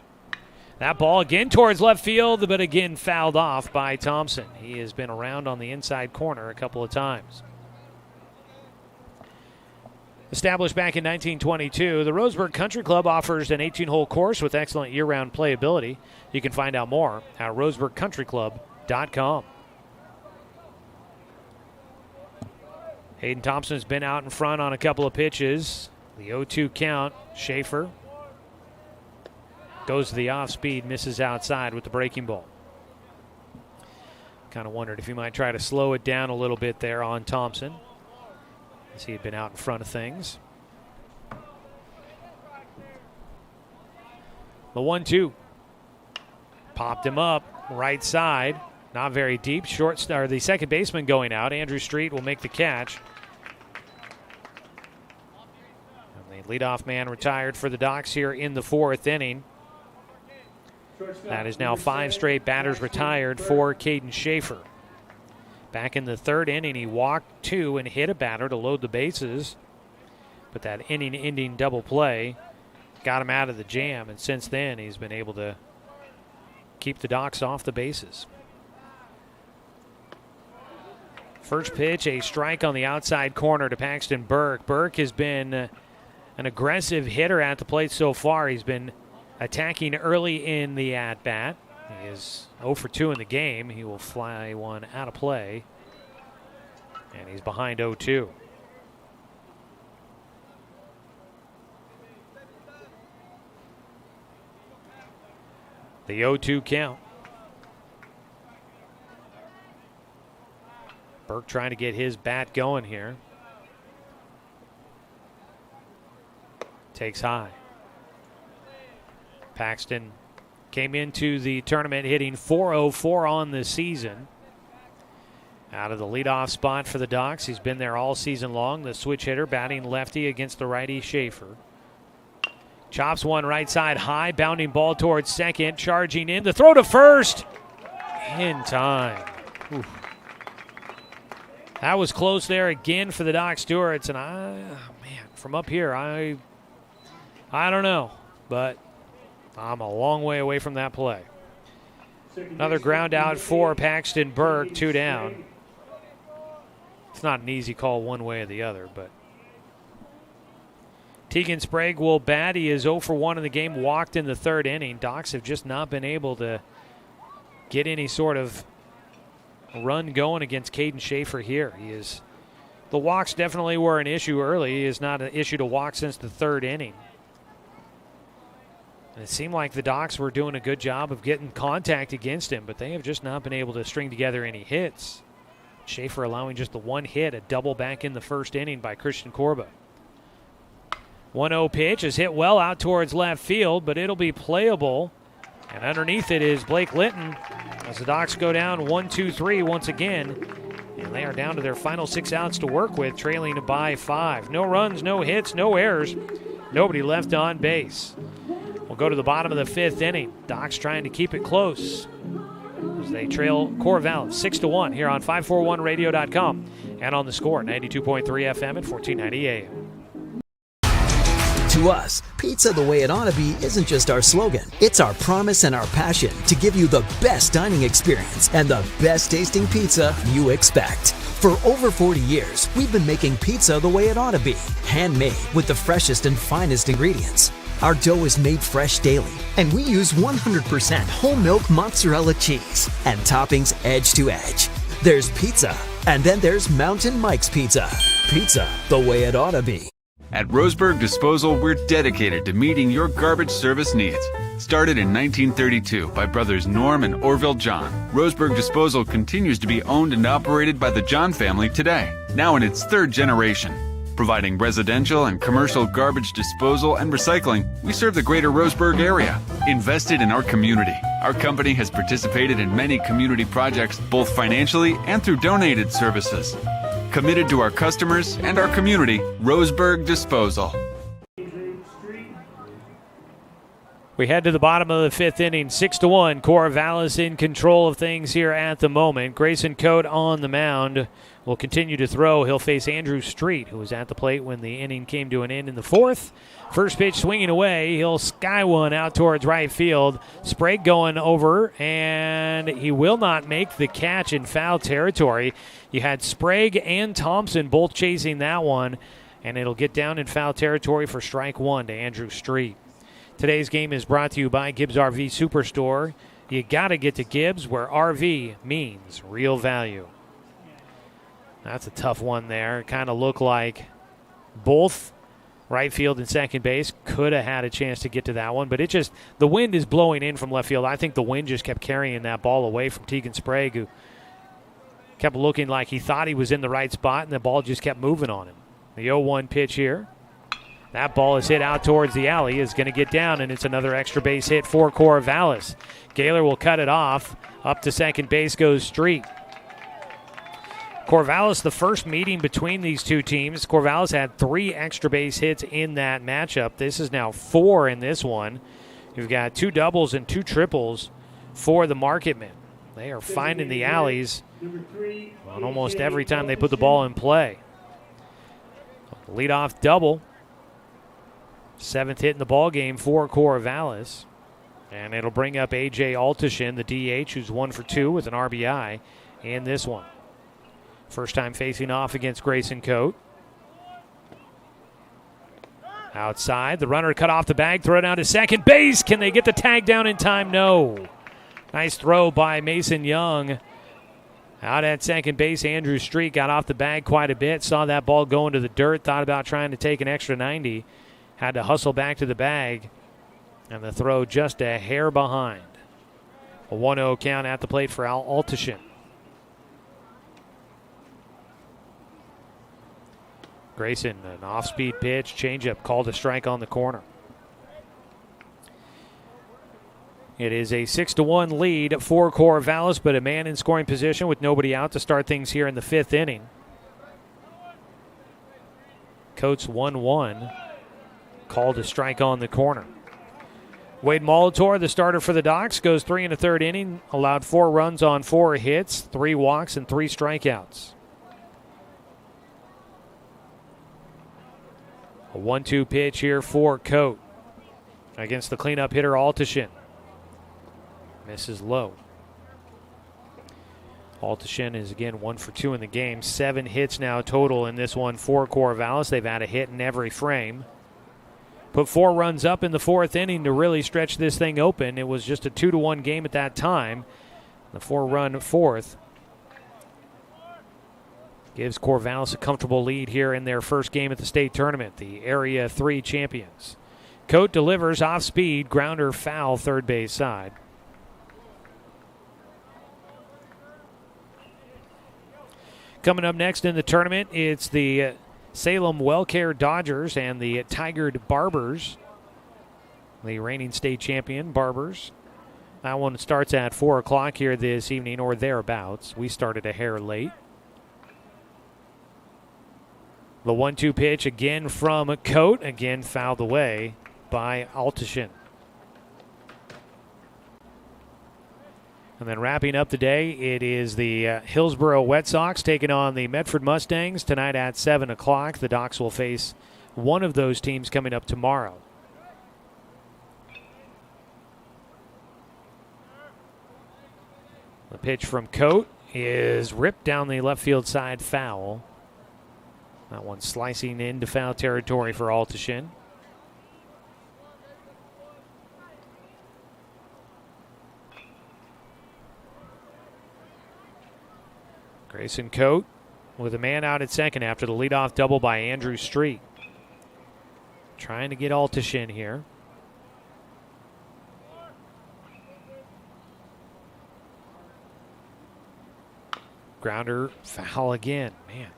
That ball again towards left field, but again fouled off by Thompson. He has been around on the inside corner a couple of times. Established back in 1922, the Roseburg Country Club offers an 18-hole course with excellent year-round playability. You can find out more at roseburgcountryclub.com. Hayden Thompson has been out in front on a couple of pitches. The 0-2 count. Schaefer goes to the off-speed, misses outside with the breaking ball. Kind of wondered if he might try to slow it down a little bit there on Thompson, as he had been out in front of things. The 1-2. Popped him up, right side. Not very deep. The second baseman going out. Andrew Street will make the catch. And the leadoff man retired for the Docs here in the 4th inning. That is now 5 straight batters retired for Caden Schaefer. Back in the 3rd inning, he walked 2 and hit a batter to load the bases. But that inning-ending double play got him out of the jam, and since then he's been able to keep the Docs off the bases. First pitch, a strike on the outside corner to Paxton Burke. Burke has been an aggressive hitter at the plate so far. He's been attacking early in the at-bat. He is 0 for 2 in the game. He will fly one out of play. And he's behind 0-2. The 0-2 count. Burke trying to get his bat going here. Takes high. Paxton came into the tournament hitting .404 on the season. Out of the leadoff spot for the Docs. He's been there all season long. The switch hitter batting lefty against the righty Schaefer. Chops one right side high. Bounding ball towards second. Charging in. The throw to first. In time. Oof. That was close there again for the Doc Stewarts, and from up here, I don't know, but I'm a long way away from that play. Another ground out for Paxton Burke, 2 down. It's not an easy call one way or the other, but Tegan Sprague will bat. He is 0 for 1 in the game, walked in the 3rd inning. Docs have just not been able to get any sort of run going against Caden Schaefer here. The walks definitely were an issue early. He has not issued a walk since the 3rd inning. And it seemed like the Docs were doing a good job of getting contact against him, but they have just not been able to string together any hits. Schaefer allowing just the 1 hit, a double back in the 1st inning by Christian Corba. 1-0 pitch is hit well out towards left field, but it'll be playable. And underneath it is Blake Litton as the Docs go down 1-2-3 once again. And they are down to their final 6 outs to work with, trailing by 5. No runs, no hits, no errors. Nobody left on base. We'll go to the bottom of the 5th inning. Docs trying to keep it close as they trail Corvallis 6-1 here on 541radio.com and on the Score 92.3 FM and 1490 AM. To us, pizza the way it ought to be isn't just our slogan. It's our promise and our passion to give you the best dining experience and the best tasting pizza you expect. For over 40 years, we've been making pizza the way it ought to be. Handmade with the freshest and finest ingredients. Our dough is made fresh daily, and we use 100% whole milk mozzarella cheese and toppings edge to edge. There's pizza, and then there's Mountain Mike's Pizza. Pizza the way it ought to be. At Roseburg Disposal, we're dedicated to meeting your garbage service needs. Started in 1932 by brothers Norm and Orville John, Roseburg Disposal continues to be owned and operated by the John family today, now in its 3rd generation. Providing residential and commercial garbage disposal and recycling, we serve the greater Roseburg area. Invested in our community, our company has participated in many community projects, both financially and through donated services. Committed to our customers and our community, Roseburg Disposal. We head to the bottom of the 5th inning, 6-1. Corvallis in control of things here at the moment. Grayson Coate on the mound will continue to throw. He'll face Andrew Street, who was at the plate when the inning came to an end in the 4th. First pitch swinging away. He'll sky one out towards right field. Sprague going over, and he will not make the catch in foul territory. You had Sprague and Thompson both chasing that one, and it'll get down in foul territory for strike 1 to Andrew Street. Today's game is brought to you by Gibbs RV Superstore. You got to get to Gibbs, where RV means real value. That's a tough one there. It kind of looked like both right field and second base could have had a chance to get to that one, but the wind is blowing in from left field. I think the wind just kept carrying that ball away from Tegan Sprague, who kept looking like he thought he was in the right spot, and the ball just kept moving on him. The 0-1 pitch here. That ball is hit out towards the alley, is going to get down, and it's another extra base hit for Corvallis. Gaylor will cut it off. Up to second base goes Street. Corvallis, the first meeting between these two teams, Corvallis had 3 extra base hits in that matchup. This is now 4 in this one. You've got 2 doubles and 2 triples for the Marketmen. They are finding the alleys on almost every time they put the ball in play. Leadoff double. 7th hit in the ball game for Corvallis. And it'll bring up A.J. Altishin, the DH, who's 1 for 2 with an RBI in this one. First time facing off against Grayson Coate. Outside, the runner cut off the bag, throw down to second base. Can they get the tag down in time? No. Nice throw by Mason Young. Out at second base, Andrew Street got off the bag quite a bit, saw that ball go into the dirt, thought about trying to take an extra 90. Had to hustle back to the bag, and the throw just a hair behind. A 1-0 count at the plate for Al Altishin. Grayson, an off-speed pitch, changeup, called a strike on the corner. It is a 6-1 lead for Corvallis, but a man in scoring position with nobody out to start things here in the 5th inning. Coates 1-1. Called a strike on the corner. Wade Molitor, the starter for the Docs, goes 3 1/3 inning, allowed 4 runs on 4 hits, 3 walks, and 3 strikeouts. A 1-2 pitch here for Coate against the cleanup hitter Altishin. Misses low. Altishin is again 1 for 2 in the game. 7 hits now total in this one for Corvallis. They've had a hit in every frame. Put 4 runs up in the 4th inning to really stretch this thing open. It was just a 2-1 game at that time. The 4-run 4th gives Corvallis a comfortable lead here in their first game at the state tournament, the Area 3 champions. Coate delivers off speed, grounder foul, third base side. Coming up next in the tournament, it's the Salem WellCare Dodgers and the Tigard Barbers, the reigning state champion Barbers. That one starts at 4 o'clock here this evening or thereabouts. We started a hair late. The 1-2 pitch again from Coate, again fouled away by Altishin. And then wrapping up the day, it is the Hillsboro Wet Sox taking on the Medford Mustangs tonight at 7 o'clock. The Docs will face one of those teams coming up tomorrow. The pitch from Coate is ripped down the left field side, foul. That one slicing into foul territory for Altishin. Grayson Coate with a man out at second after the leadoff double by Andrew Street. Trying to get Altishin here. Grounder foul again. Man,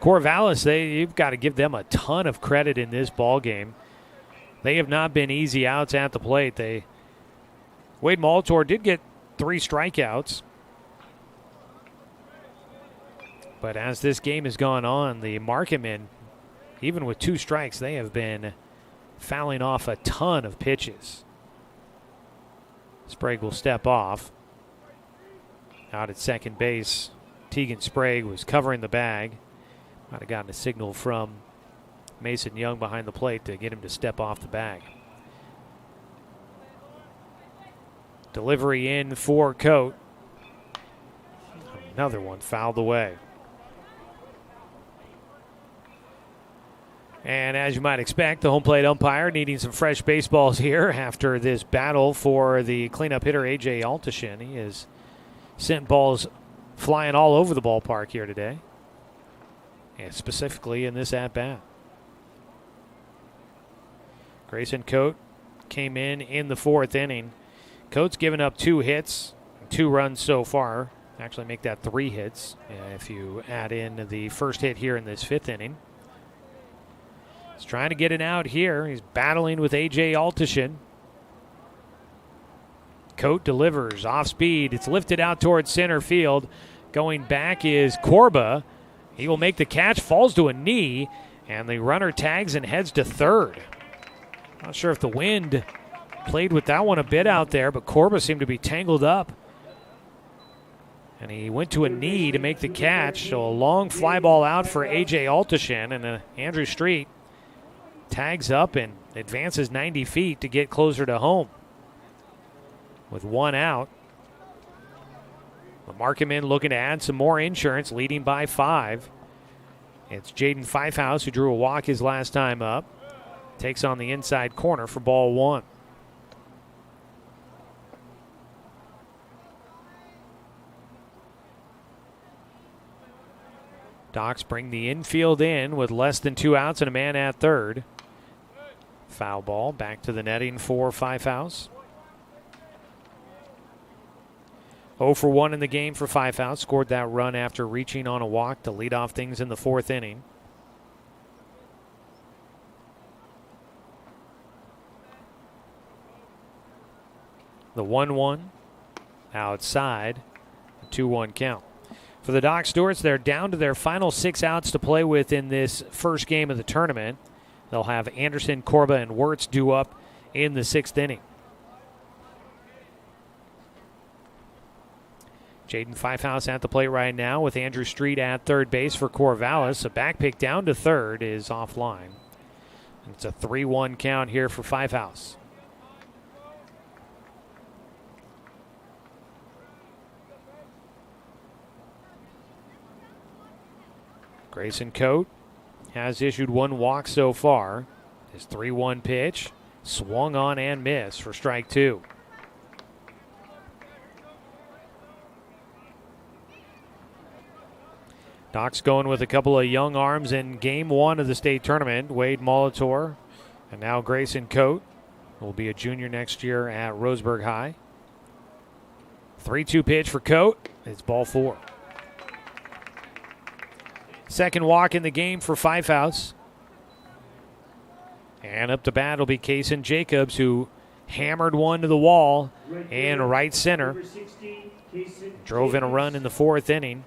Corvallis, you've got to give them a ton of credit in this ball game. They have not been easy outs at the plate. Wade Maltor did get 3 strikeouts. But as this game has gone on, the Marketmen, even with 2 strikes, they have been fouling off a ton of pitches. Sprague will step off. Out at second base, Tegan Sprague was covering the bag. Might have gotten a signal from Mason Young behind the plate to get him to step off the bag. Delivery in for Coate. Another one fouled away. And as you might expect, the home plate umpire needing some fresh baseballs here after this battle for the cleanup hitter, A.J. Altishin. He has sent balls flying all over the ballpark here today, and specifically in this at-bat. Grayson Coate came in the 4th inning. Coate's given up 2 hits, 2 runs so far. Actually make that 3 hits if you add in the first hit here in this 5th inning. He's trying to get it out here. He's battling with A.J. Altishin. Coate delivers off speed. It's lifted out towards center field. Going back is Corba. He will make the catch, falls to a knee, and the runner tags and heads to third. Not sure if the wind played with that one a bit out there, but Corba seemed to be tangled up. And he went to a knee to make the catch. So a long fly ball out for A.J. Altishin, and Andrew Street tags up and advances 90 feet to get closer to home. With 1 out, the Marketmen looking to add some more insurance, leading by 5. It's Jaden Fifehouse, who drew a walk his last time up. Takes on the inside corner for ball 1. Docs bring the infield in with less than 2 outs and a man at third. Foul ball back to the netting for Fifehouse. 0 for 1 in the game for Fifehouse. Scored that run after reaching on a walk to lead off things in the 4th inning. The 1-1 outside, 2-1 count. For the Doc Stewarts, they're down to their final 6 outs to play with in this first game of the tournament. They'll have Anderson, Corba, and Wirtz due up in the 6th inning. Jaden Fifehouse at the plate right now with Andrew Street at third base for Corvallis. A back pick down to third is offline. It's a 3-1 count here for Fifehouse. Grayson Coate has issued one walk so far. His 3-1 pitch swung on and missed for strike 2. Doc's going with a couple of young arms in game 1 of the state tournament. Wade Molitor and now Grayson Coate will be a junior next year at Roseburg High. 3-2 pitch for Coate. It's ball 4. Second walk in the game for Pfeifhaus. And up to bat will be Kaysen Jacobs, who hammered one to the wall in right center. Drove in a run in the 4th inning.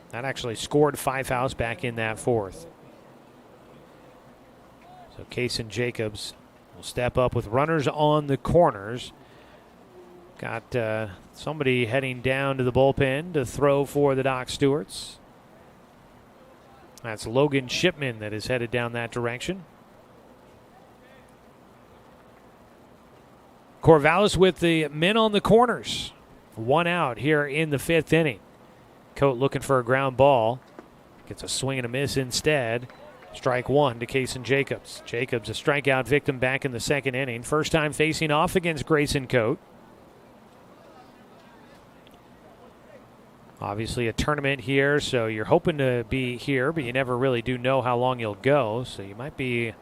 That actually scored Pfeifhaus back in that 4th. So Kaysen Jacobs will step up with runners on the corners. Got somebody heading down to the bullpen to throw for the Doc Stewarts. That's Logan Shipman that is headed down that direction. Corvallis with the men on the corners. 1 out here in the 5th inning. Coate looking for a ground ball. Gets a swing and a miss instead. Strike 1 to Kaysen Jacobs. Jacobs, a strikeout victim back in the 2nd inning. First time facing off against Grayson Coate. Obviously a tournament here, so you're hoping to be here, but you never really do know how long you'll go. So you might be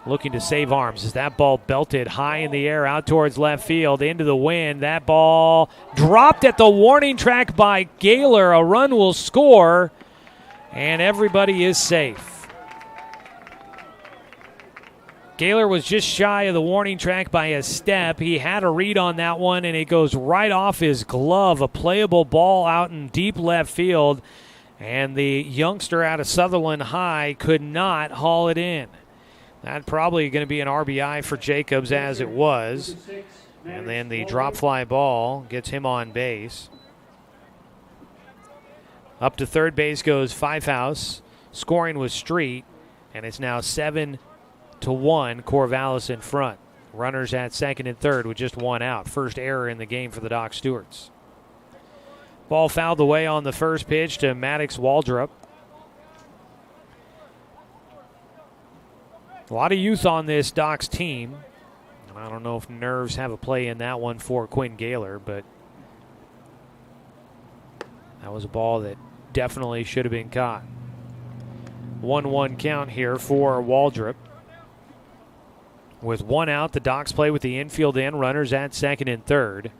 looking to save arms as that ball belted high in the air out towards left field into the wind. That ball dropped at the warning track by Gaylor. A run will score, and everybody is safe. Gaylor was just shy of the warning track by a step. He had a read on that one, and it goes right off his glove. A playable ball out in deep left field, and the youngster out of Sutherland High could not haul it in. That's probably going to be an RBI for Jacobs, as it was. And then the drop fly ball gets him on base. Up to third base goes Pfeifhaus. Scoring was Street, and it's now 7-1, Corvallis in front. Runners at second and third with just 1 out. First error in the game for the Doc Stewarts. Ball fouled away on the first pitch to Maddox Waldrop. A lot of youth on this Doc's team. I don't know if nerves have a play in that one for Quinn Gaylor, but that was a ball that definitely should have been caught. 1-1 count here for Waldrop. With 1 out, the Docs play with the infield in, runners at second and third.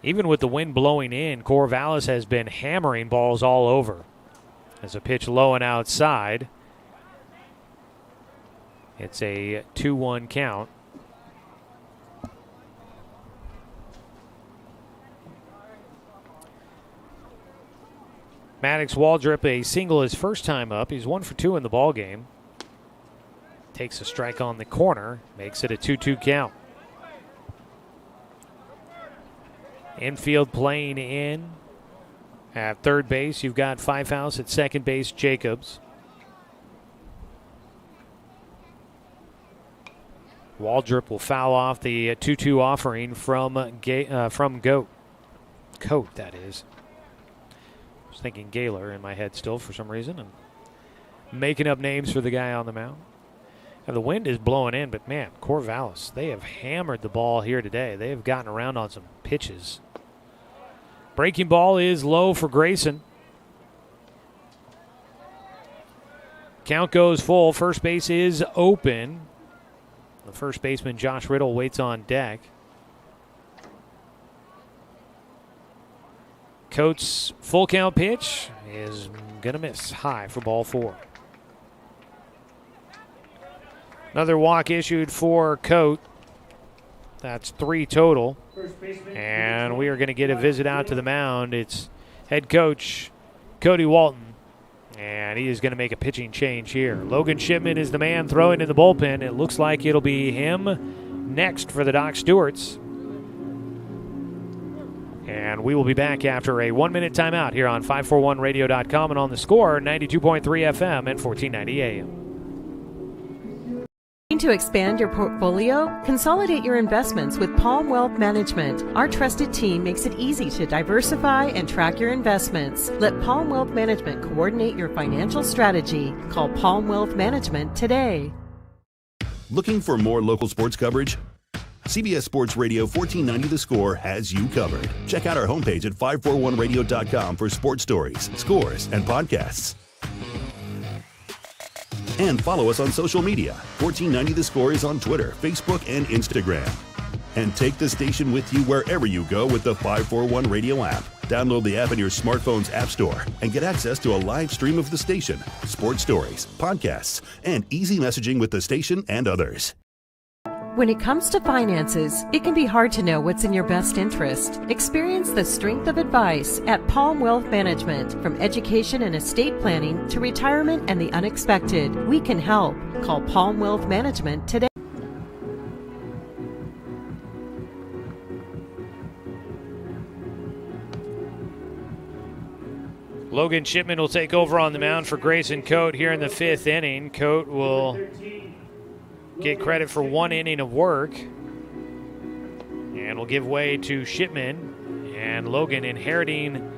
Even with the wind blowing in, Corvallis has been hammering balls all over. As a pitch low and outside. It's a 2-1 count. Maddox Waldrop, a single his first time up. He's 1 for 2 in the ball game. Takes a strike on the corner, makes it a 2-2 count. Infield playing in. At third base, you've got Pfeifhaus. At second base, Jacobs. Waldrop will foul off the 2-2 offering from Coate, that is. I was thinking Gaylor in my head still for some reason. I'm making up names for the guy on the mound. Now the wind is blowing in, but man, Corvallis, they have hammered the ball here today. They have gotten around on some pitches. Breaking ball is low for Grayson. Count goes full. First base is open. The first baseman, Josh Riddle, waits on deck. Coates' full count pitch is going to miss high for ball 4. Another walk issued for Coate. That's 3 total. And we are going to get a visit out to the mound. It's head coach Cody Walton. And he is going to make a pitching change here. Logan Shipman is the man throwing in the bullpen. It looks like it'll be him next for the Doc Stewarts. And we will be back after a 1-minute timeout here on 541radio.com and on the Score, 92.3 FM and 1490 AM. Need to expand your portfolio? Consolidate your investments with Palm Wealth Management. Our trusted team makes it easy to diversify and track your investments. Let Palm Wealth Management coordinate your financial strategy. Call Palm Wealth Management today. Looking for more local sports coverage? CBS Sports Radio 1490 The Score has you covered. Check out our homepage at 541radio.com for sports stories, scores, and podcasts. And follow us on social media. 1490 The Score is on Twitter, Facebook, and Instagram. And take the station with you wherever you go with the 541 Radio app. Download the app in your smartphone's app store and get access to a live stream of the station, sports stories, podcasts, and easy messaging with the station and others. When it comes to finances, it can be hard to know what's in your best interest. Experience the strength of advice at Palm Wealth Management. From education and estate planning to retirement and the unexpected, we can help. Call Palm Wealth Management today. Logan Shipman will take over on the mound for Grayson Coate here in the 5th inning. Coate will get credit for 1 inning of work and will give way to Shipman, and Logan inheriting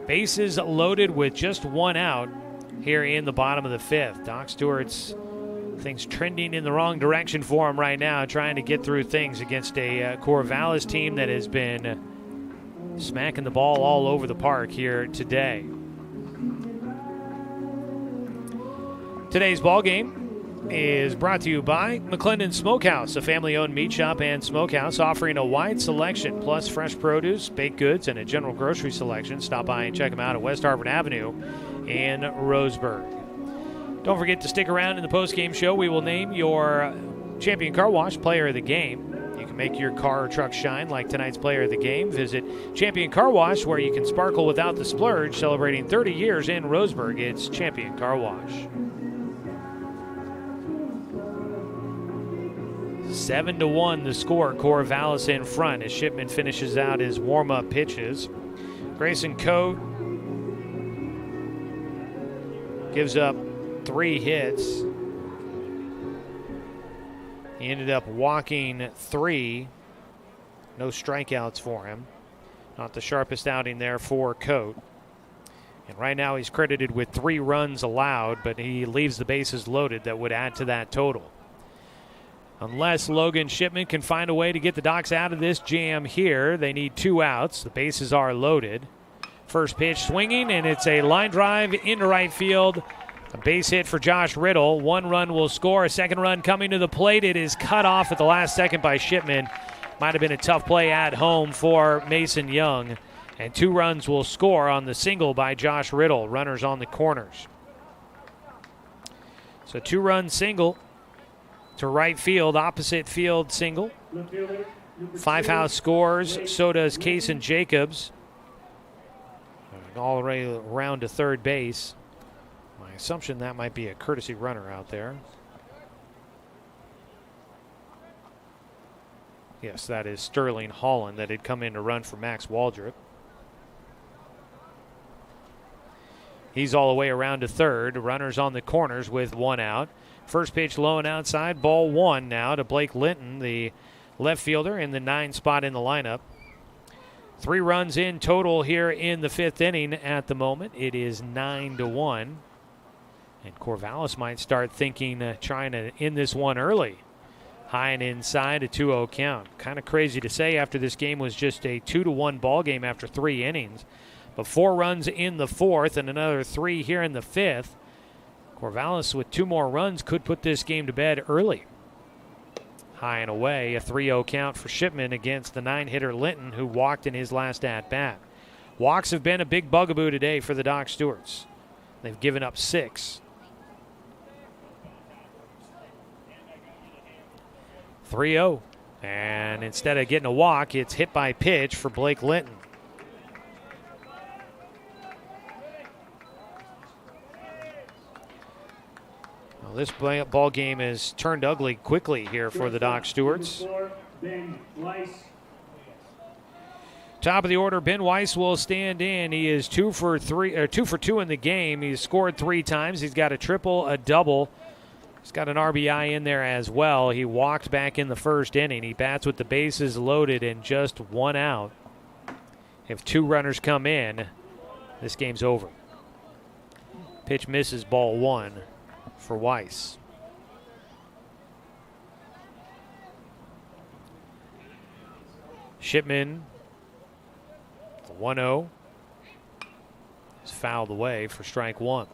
bases loaded with just 1 out here in the bottom of the 5th. Doc Stewart's things trending in the wrong direction for him right now, trying to get through things against a Corvallis team that has been smacking the ball all over the park here today. Today's ball game is brought to you by McClendon Smokehouse, a family-owned meat shop and smokehouse offering a wide selection, plus fresh produce, baked goods, and a general grocery selection. Stop by and check them out at West Harvard Avenue in Roseburg. Don't forget to stick around in the post-game show. We will name your Champion Car Wash Player of the Game. You can make your car or truck shine like tonight's Player of the Game. Visit Champion Car Wash, where you can sparkle without the splurge. Celebrating 30 years in Roseburg, it's Champion Car Wash. 7-1 the score. Corvallis in front as Shipman finishes out his warm-up pitches. Grayson Coate gives up 3 hits. He ended up walking 3. No strikeouts for him. Not the sharpest outing there for Coate. And right now he's credited with 3 runs allowed, but he leaves the bases loaded that would add to that total. Unless Logan Shipman can find a way to get the Docs out of this jam here, they need 2 outs. The bases are loaded. First pitch swinging, and it's a line drive into right field. A base hit for Josh Riddle. 1 run will score. A second run coming to the plate. It is cut off at the last second by Shipman. Might have been a tough play at home for Mason Young. And 2 runs will score on the single by Josh Riddle. Runners on the corners. So 2-run single to right field, opposite field single. Fivehouse scores, so does Kaysen Jacobs. All the way around to third base. My assumption that might be a courtesy runner out there. Yes, that is Sterling Holland that had come in to run for Max Waldrop. He's all the way around to third. Runners on the corners with 1 out. First pitch low and outside. Ball 1 now to Blake Linton, the left fielder in the 9 spot in the lineup. 3 runs in total here in the 5th inning at the moment. It is 9-1. And Corvallis might start thinking, trying to end this one early. High and inside, a 2-0 count. Kind of crazy to say after this game was just a 2-1 ball game after 3 innings. But 4 runs in the 4th and another 3 here in the 5th. Corvallis with 2 more runs could put this game to bed early. High and away, a 3-0 count for Shipman against the 9-hitter Linton, who walked in his last at-bat. Walks have been a big bugaboo today for the Doc Stewarts. They've given up 6. 3-0. And instead of getting a walk, it's hit by pitch for Blake Linton. Well, this ball game has turned ugly quickly here for the Doc Stewarts. Top of the order, Ben Weiss will stand in. He is 2 for 2 in the game. He's scored 3 times. He's got a triple, a double, He's got an RBI in there as well. He walked back in the first inning. He bats with the bases loaded and just one out. If 2 runners come in, this game's over. Pitch misses, ball 1 for Weiss. Shipman, the 1-0, is fouled away for strike 1.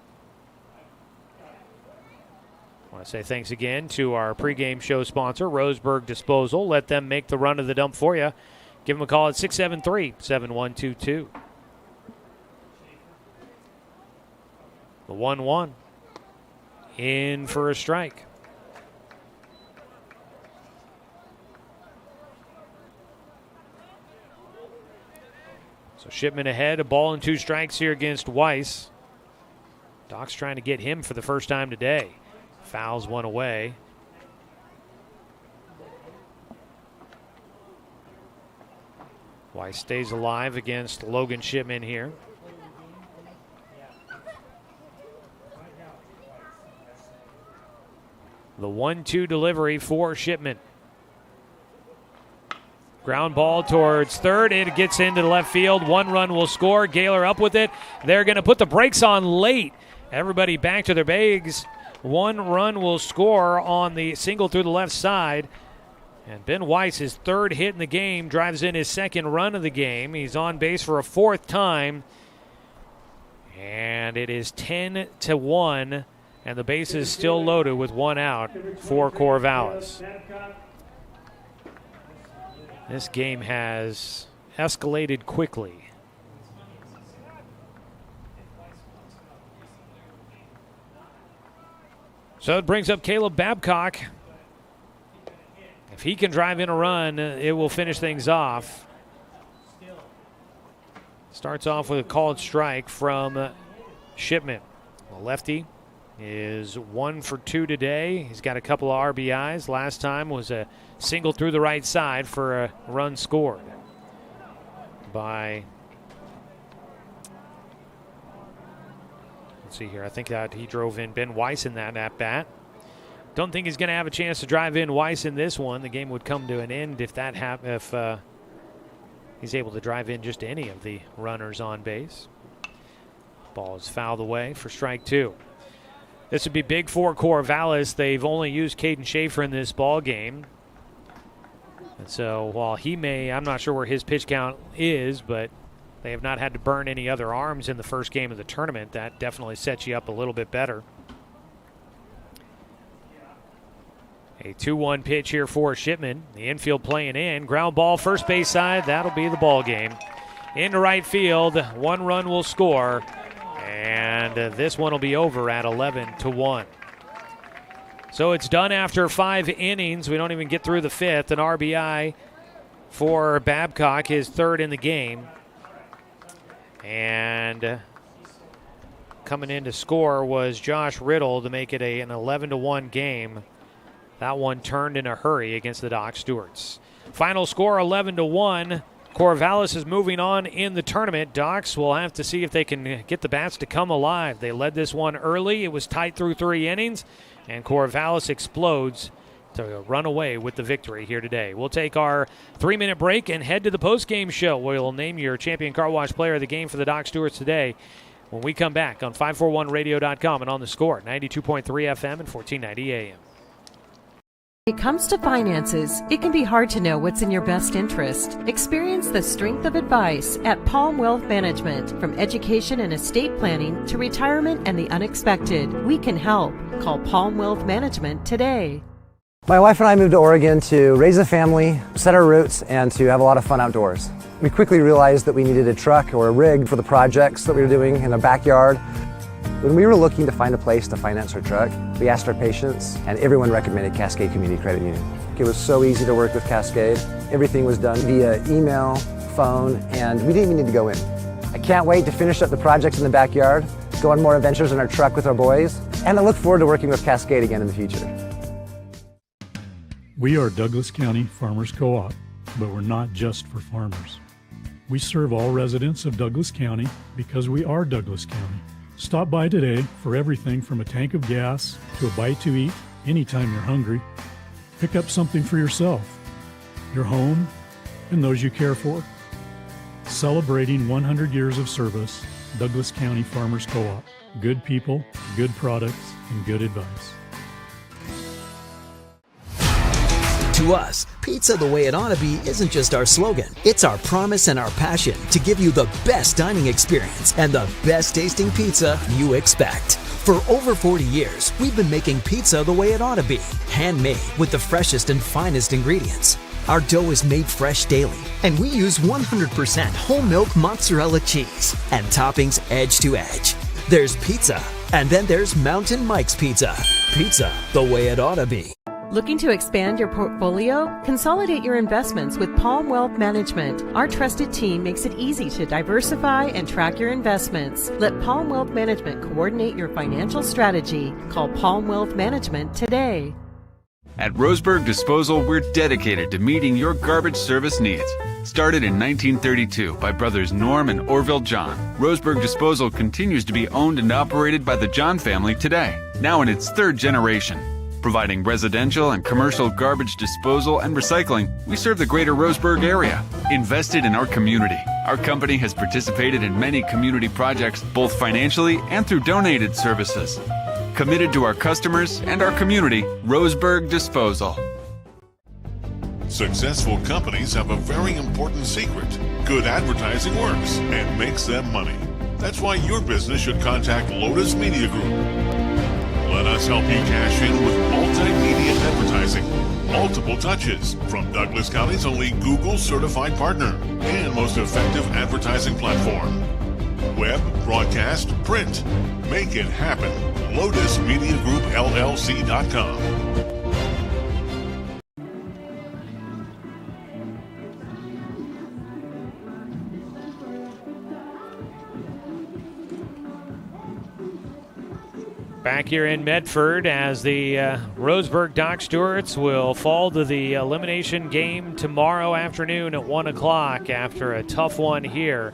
I want to say thanks again to our pregame show sponsor, Roseburg Disposal. Let them make the run of the dump for you. Give them a call at 673-7122. The 1-1 in for a strike. So Shipman ahead, a ball and 2 strikes here against Weiss. Doc's trying to get him for the first time today. Fouls one away. Weiss stays alive against Logan Shipman here. The 1-2 delivery for Shipman. Ground ball towards third. It gets into the left field. 1 run will score. Gaylor up with it. They're going to put the brakes on late. Everybody back to their bags. 1 run will score on the single through the left side. And Ben Weiss, his 3rd hit in the game, drives in his 2nd run of the game. He's on base for a 4th time. And it is 10-1. And the base is still loaded with 1 out for Corvallis. This game has escalated quickly. So it brings up Caleb Babcock. If he can drive in a run, it will finish things off. Starts off with a called strike from Shipman. The lefty is 1 for 2 today. He's got a couple of RBIs. Last time was a single through the right side for a run scored by, let's see here, I think that he drove in Ben Weiss in that at bat. Don't think he's going to have a chance to drive in Weiss in this one. The game would come to an end if that if he's able to drive in just any of the runners on base. Ball is fouled away for strike 2. This would be big for Corvallis. They've only used Caden Schaefer in this ball game. And so while he may, I'm not sure where his pitch count is, but they have not had to burn any other arms in the first game of the tournament. That definitely sets you up a little bit better. A 2-1 pitch here for Shipman. The infield playing in. Ground ball, first base side. That'll be the ball game. Into right field. 1 run will score. And this one will be over at 11-1. So it's done after 5 innings. We don't even get through the 5th. An RBI for Babcock, his 3rd in the game. And coming in to score was Josh Riddle to make it an 11-1 game. That one turned in a hurry against the Doc Stewarts. Final score 11-1. Corvallis is moving on in the tournament. Docs will have to see if they can get the bats to come alive. They led this one early. It was tight through 3 innings, and Corvallis explodes to run away with the victory here today. We'll take our 3-minute break and head to the postgame show. We'll name your champion car wash player of the game for the Doc Stewarts today when we come back on 541radio.com and on the Score, 92.3 FM and 1490 AM. When it comes to finances, it can be hard to know what's in your best interest. Experience the strength of advice at Palm Wealth Management. From education and estate planning to retirement and the unexpected, we can help. Call Palm Wealth Management today. My wife and I moved to Oregon to raise a family, set our roots, and to have a lot of fun outdoors. We quickly realized that we needed a truck or a rig for the projects that we were doing in our backyard. When we were looking to find a place to finance our truck, we asked our patients, and everyone recommended Cascade Community Credit Union. It was so easy to work with Cascade. Everything was done via email, phone, and we didn't even need to go in. I can't wait to finish up the projects in the backyard, go on more adventures in our truck with our boys, and I look forward to working with Cascade again in the future. We are Douglas County Farmers Co-op, but we're not just for farmers. We serve all residents of Douglas County because we are Douglas County. Stop by today for everything from a tank of gas to a bite to eat Anytime you're hungry, pick up something for yourself, your home, and those you care for. Celebrating 100 years of service, Douglas County Farmers Co-op. Good people, good products, and good advice. To us, pizza the way it ought to be isn't just our slogan. It's our promise and our passion to give you the best dining experience and the best tasting pizza you expect. For over 40 years, we've been making pizza the way it ought to be. Handmade with the freshest and finest ingredients. Our dough is made fresh daily, and we use 100% whole milk mozzarella cheese and toppings edge to edge. There's pizza, and then there's Mountain Mike's Pizza. Pizza the way it ought to be. Looking to expand your portfolio? Consolidate your investments with Palm Wealth Management. Our trusted team makes it easy to diversify and track your investments. Let Palm Wealth Management coordinate your financial strategy. Call Palm Wealth Management today. At Roseburg Disposal, we're dedicated to meeting your garbage service needs. Started in 1932 by brothers Norm and Orville John, Roseburg Disposal continues to be owned and operated by the John family today, now in its third generation. Providing residential and commercial garbage disposal and recycling, we serve the greater Roseburg area. Invested in our community, our company has participated in many community projects, both financially and through donated services. Committed to our customers and our community, Roseburg Disposal. Successful companies have a very important secret. Good advertising works and makes them money. That's why your business should contact Lotus Media Group. Let us help you cash in with multimedia advertising. Multiple touches from Douglas County's only Google certified partner and most effective advertising platform. Web, broadcast, print. Make it happen. LotusMediaGroupLLC.com. Back here in Medford as the Roseburg Dr will fall to the elimination game tomorrow afternoon at 1 o'clock after a tough one here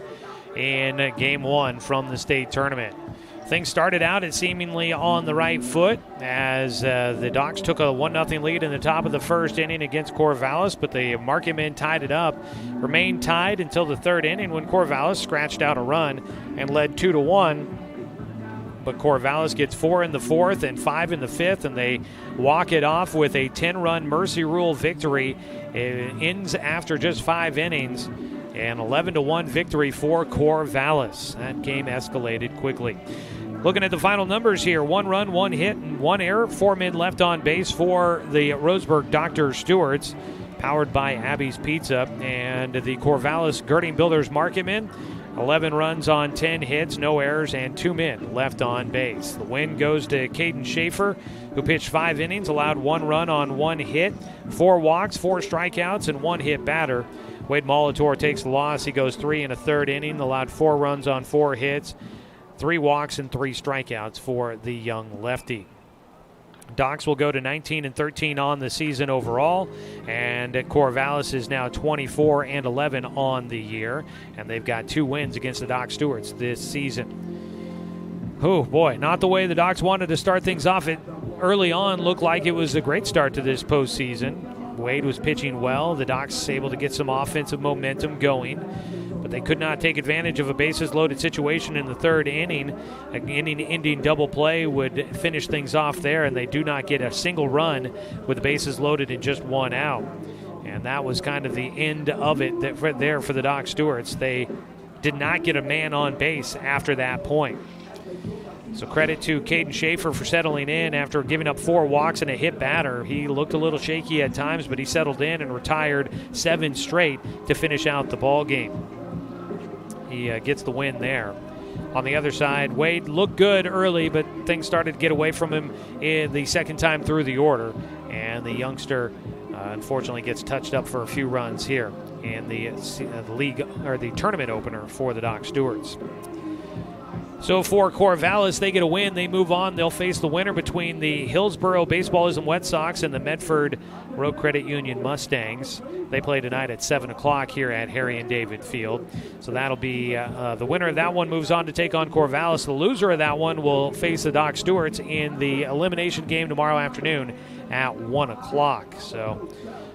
in Game 1 from the state tournament. Things started out at seemingly on the right foot as the Docs took a 1-0 lead in the top of the first inning against Corvallis, but the Marketmen tied it up, remained tied until the third inning when Corvallis scratched out a run and led 2-1. But Corvallis gets 4 in the fourth and 5 in the fifth, and they walk it off with a 10-run Mercy Rule victory. It ends after just 5 innings, an 11-1 victory for Corvallis. That game escalated quickly. Looking at the final numbers here, 1 run, 1 hit, and 1 error. 4 men left on base for the Roseburg Dr. Stewarts, powered by Abby's Pizza, and the Corvallis Girding Builders Marketmen. 11 runs on 10 hits, no errors, and 2 men left on base. The win goes to Caden Schaefer, who pitched 5 innings, allowed 1 run on 1 hit, 4 walks, 4 strikeouts, and 1 hit batter. Wade Molitor takes the loss. He goes 3 1/3 inning, allowed 4 runs on 4 hits, 3 walks, and 3 strikeouts for the young lefty. Docs will go to 19-13 on the season overall, and Corvallis is now 24-11 on the year, and they've got 2 wins against the Doc Stewarts this season. Oh boy, not the way the Docs wanted to start things off. It early on looked like it was a great start to this postseason. Wade was pitching well. The Docs able to get some offensive momentum going, but they could not take advantage of a bases-loaded situation in the third inning. An inning-ending double play would finish things off there, and they do not get a single run with the bases loaded and just 1 out. And that was kind of the end of it there for the Doc Stewarts. They did not get a man on base after that point. So credit to Caden Schaefer for settling in after giving up 4 walks and a hit batter. He looked a little shaky at times, but he settled in and retired 7 straight to finish out the ball game. He gets the win there. On the other side, Wade looked good early, but things started to get away from him in the second time through the order. And the youngster, unfortunately, gets touched up for a few runs here in the league or the tournament opener for the Doc Stewarts. So for Corvallis, they get a win. They move on. They'll face the winner between the Hillsboro Baseballism Wet Sox and the Medford Road Credit Union Mustangs. They play tonight at 7 o'clock here at Harry and David Field. So that'll be the winner of that one moves on to take on Corvallis. The loser of that one will face the Doc Stewarts in the elimination game tomorrow afternoon at 1 o'clock. So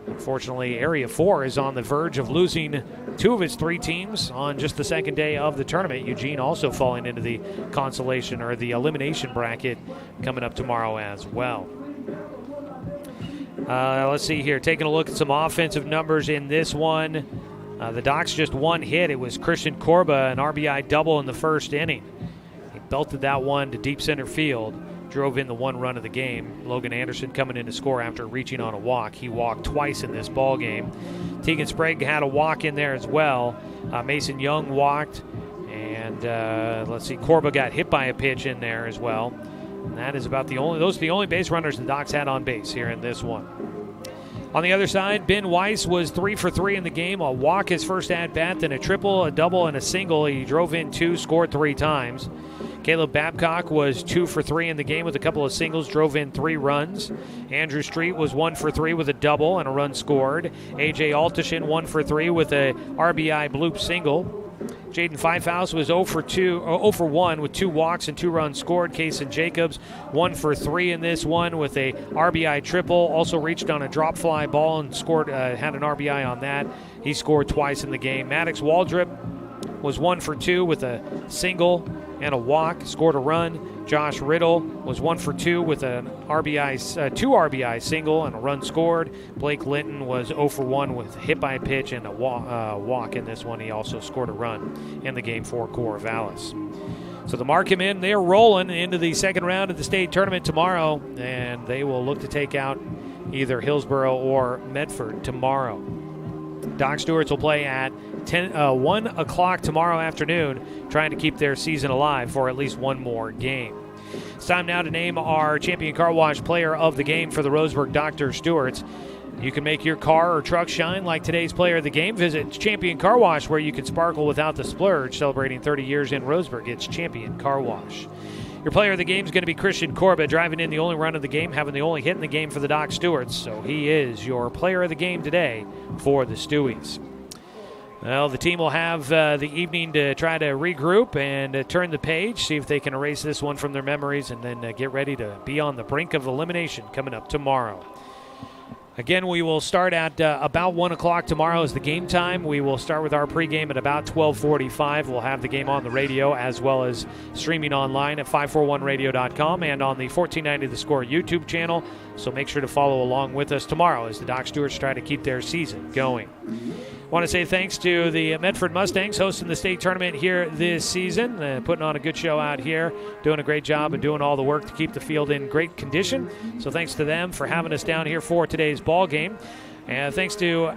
unfortunately, Area 4 is on the verge of losing 2 of its 3 teams on just the second day of the tournament. Eugene also falling into the consolation or the elimination bracket coming up tomorrow as well. Let's see here. Taking a look at some offensive numbers in this one. The Docs just one hit. It was Christian Corba, an RBI double in the first inning. He belted that one to deep center field. Drove in the 1 run of the game. Logan Anderson coming in to score after reaching on a walk. He walked twice in this ball game. Tegan Sprague had a walk in there as well. Mason Young walked. And let's see, Corba got hit by a pitch in there as well. And that is about those are the only base runners the Docs had on base here in this one. On the other side, Ben Weiss was 3 for 3 in the game. A walk his first at-bat, then a triple, a double, and a single. He drove in 2, scored 3 times. Caleb Babcock was 2 for 3 in the game with a couple of singles, drove in 3 runs. Andrew Street was 1 for 3 with a double and a run scored. A.J. Altishin 1 for 3 with a RBI bloop single. Jaden Pfeifhaus was 0 for 1 with 2 walks and 2 runs scored. Kaysen Jacobs 1 for 3 in this one with a RBI triple. Also reached on a drop fly ball and scored, had an RBI on that. He scored twice in the game. Maddox Waldrop was 1 for 2 with a single and a walk, scored a run. Josh Riddle was 1 for 2 with an RBI, 2 RBI single and a run scored. Blake Linton was 0 for 1 with hit by a pitch and a walk in this one. He also scored a run in the game for Corvallis. So the Marketmen, they're rolling into the second round of the state tournament tomorrow, and they will look to take out either Hillsboro or Medford tomorrow. Doc Stewarts will play at 1 o'clock tomorrow afternoon, trying to keep their season alive for at least one more game. It's time now to name our Champion Car Wash player of the game for the Roseburg Dr. Stewarts. You can make your car or truck shine like today's player of the game. Visit Champion Car Wash, where you can sparkle without the splurge. Celebrating 30 years in Roseburg, it's Champion Car Wash. Your player of the game is going to be Christian Corba, driving in the only run of the game, having the only hit in the game for the Doc Stewarts. So he is your player of the game today for the Stewies. Well, the team will have the evening to try to regroup and turn the page, see if they can erase this one from their memories, and then get ready to be on the brink of elimination coming up tomorrow. Again, we will start at about 1 o'clock tomorrow is the game time. We will start with our pregame at about 12:45. We'll have the game on the radio as well as streaming online at 541radio.com and on the 1490 The Score YouTube channel. So make sure to follow along with us tomorrow as the Doc Stewarts try to keep their season going. I want to say thanks to the Medford Mustangs hosting the state tournament here this season, putting on a good show out here, doing a great job and doing all the work to keep the field in great condition. So thanks to them for having us down here for today's ball game. And thanks to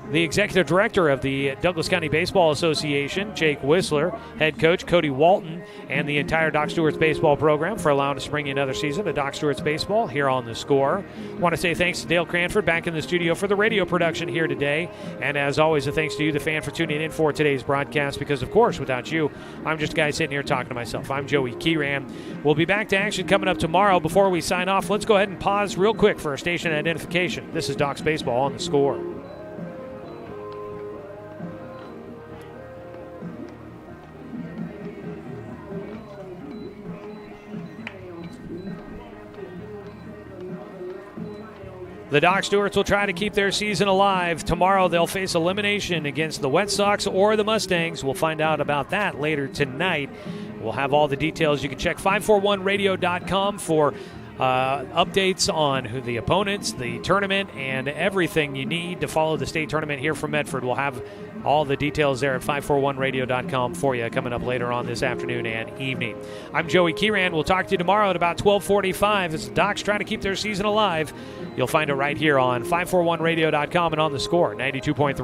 the executive director of the Douglas County Baseball Association, Jake Whistler, head coach Cody Walton, and the entire Doc Stewarts baseball program for allowing us to bring you another season of Doc Stewarts baseball here on The Score. I want to say thanks to Dale Cranford back in the studio for the radio production here today. And as always, a thanks to you, the fan, for tuning in for today's broadcast, because, of course, without you, I'm just a guy sitting here talking to myself. I'm Joey Keeran. We'll be back to action coming up tomorrow. Before we sign off, let's go ahead and pause real quick for a station identification. This is Doc's Baseball on The Score. The Doc Stewarts will try to keep their season alive. Tomorrow they'll face elimination against the Wet Sox or the Mustangs. We'll find out about that later tonight. We'll have all the details. You can check 541radio.com for updates on who the opponents, the tournament, and everything you need to follow the state tournament here from Medford. We'll have all the details there at 541radio.com for you coming up later on this afternoon and evening. I'm Joey Keeran. We'll talk to you tomorrow at about 12:45 as the Docs try to keep their season alive. You'll find it right here on 541radio.com and on The Score, 92.3.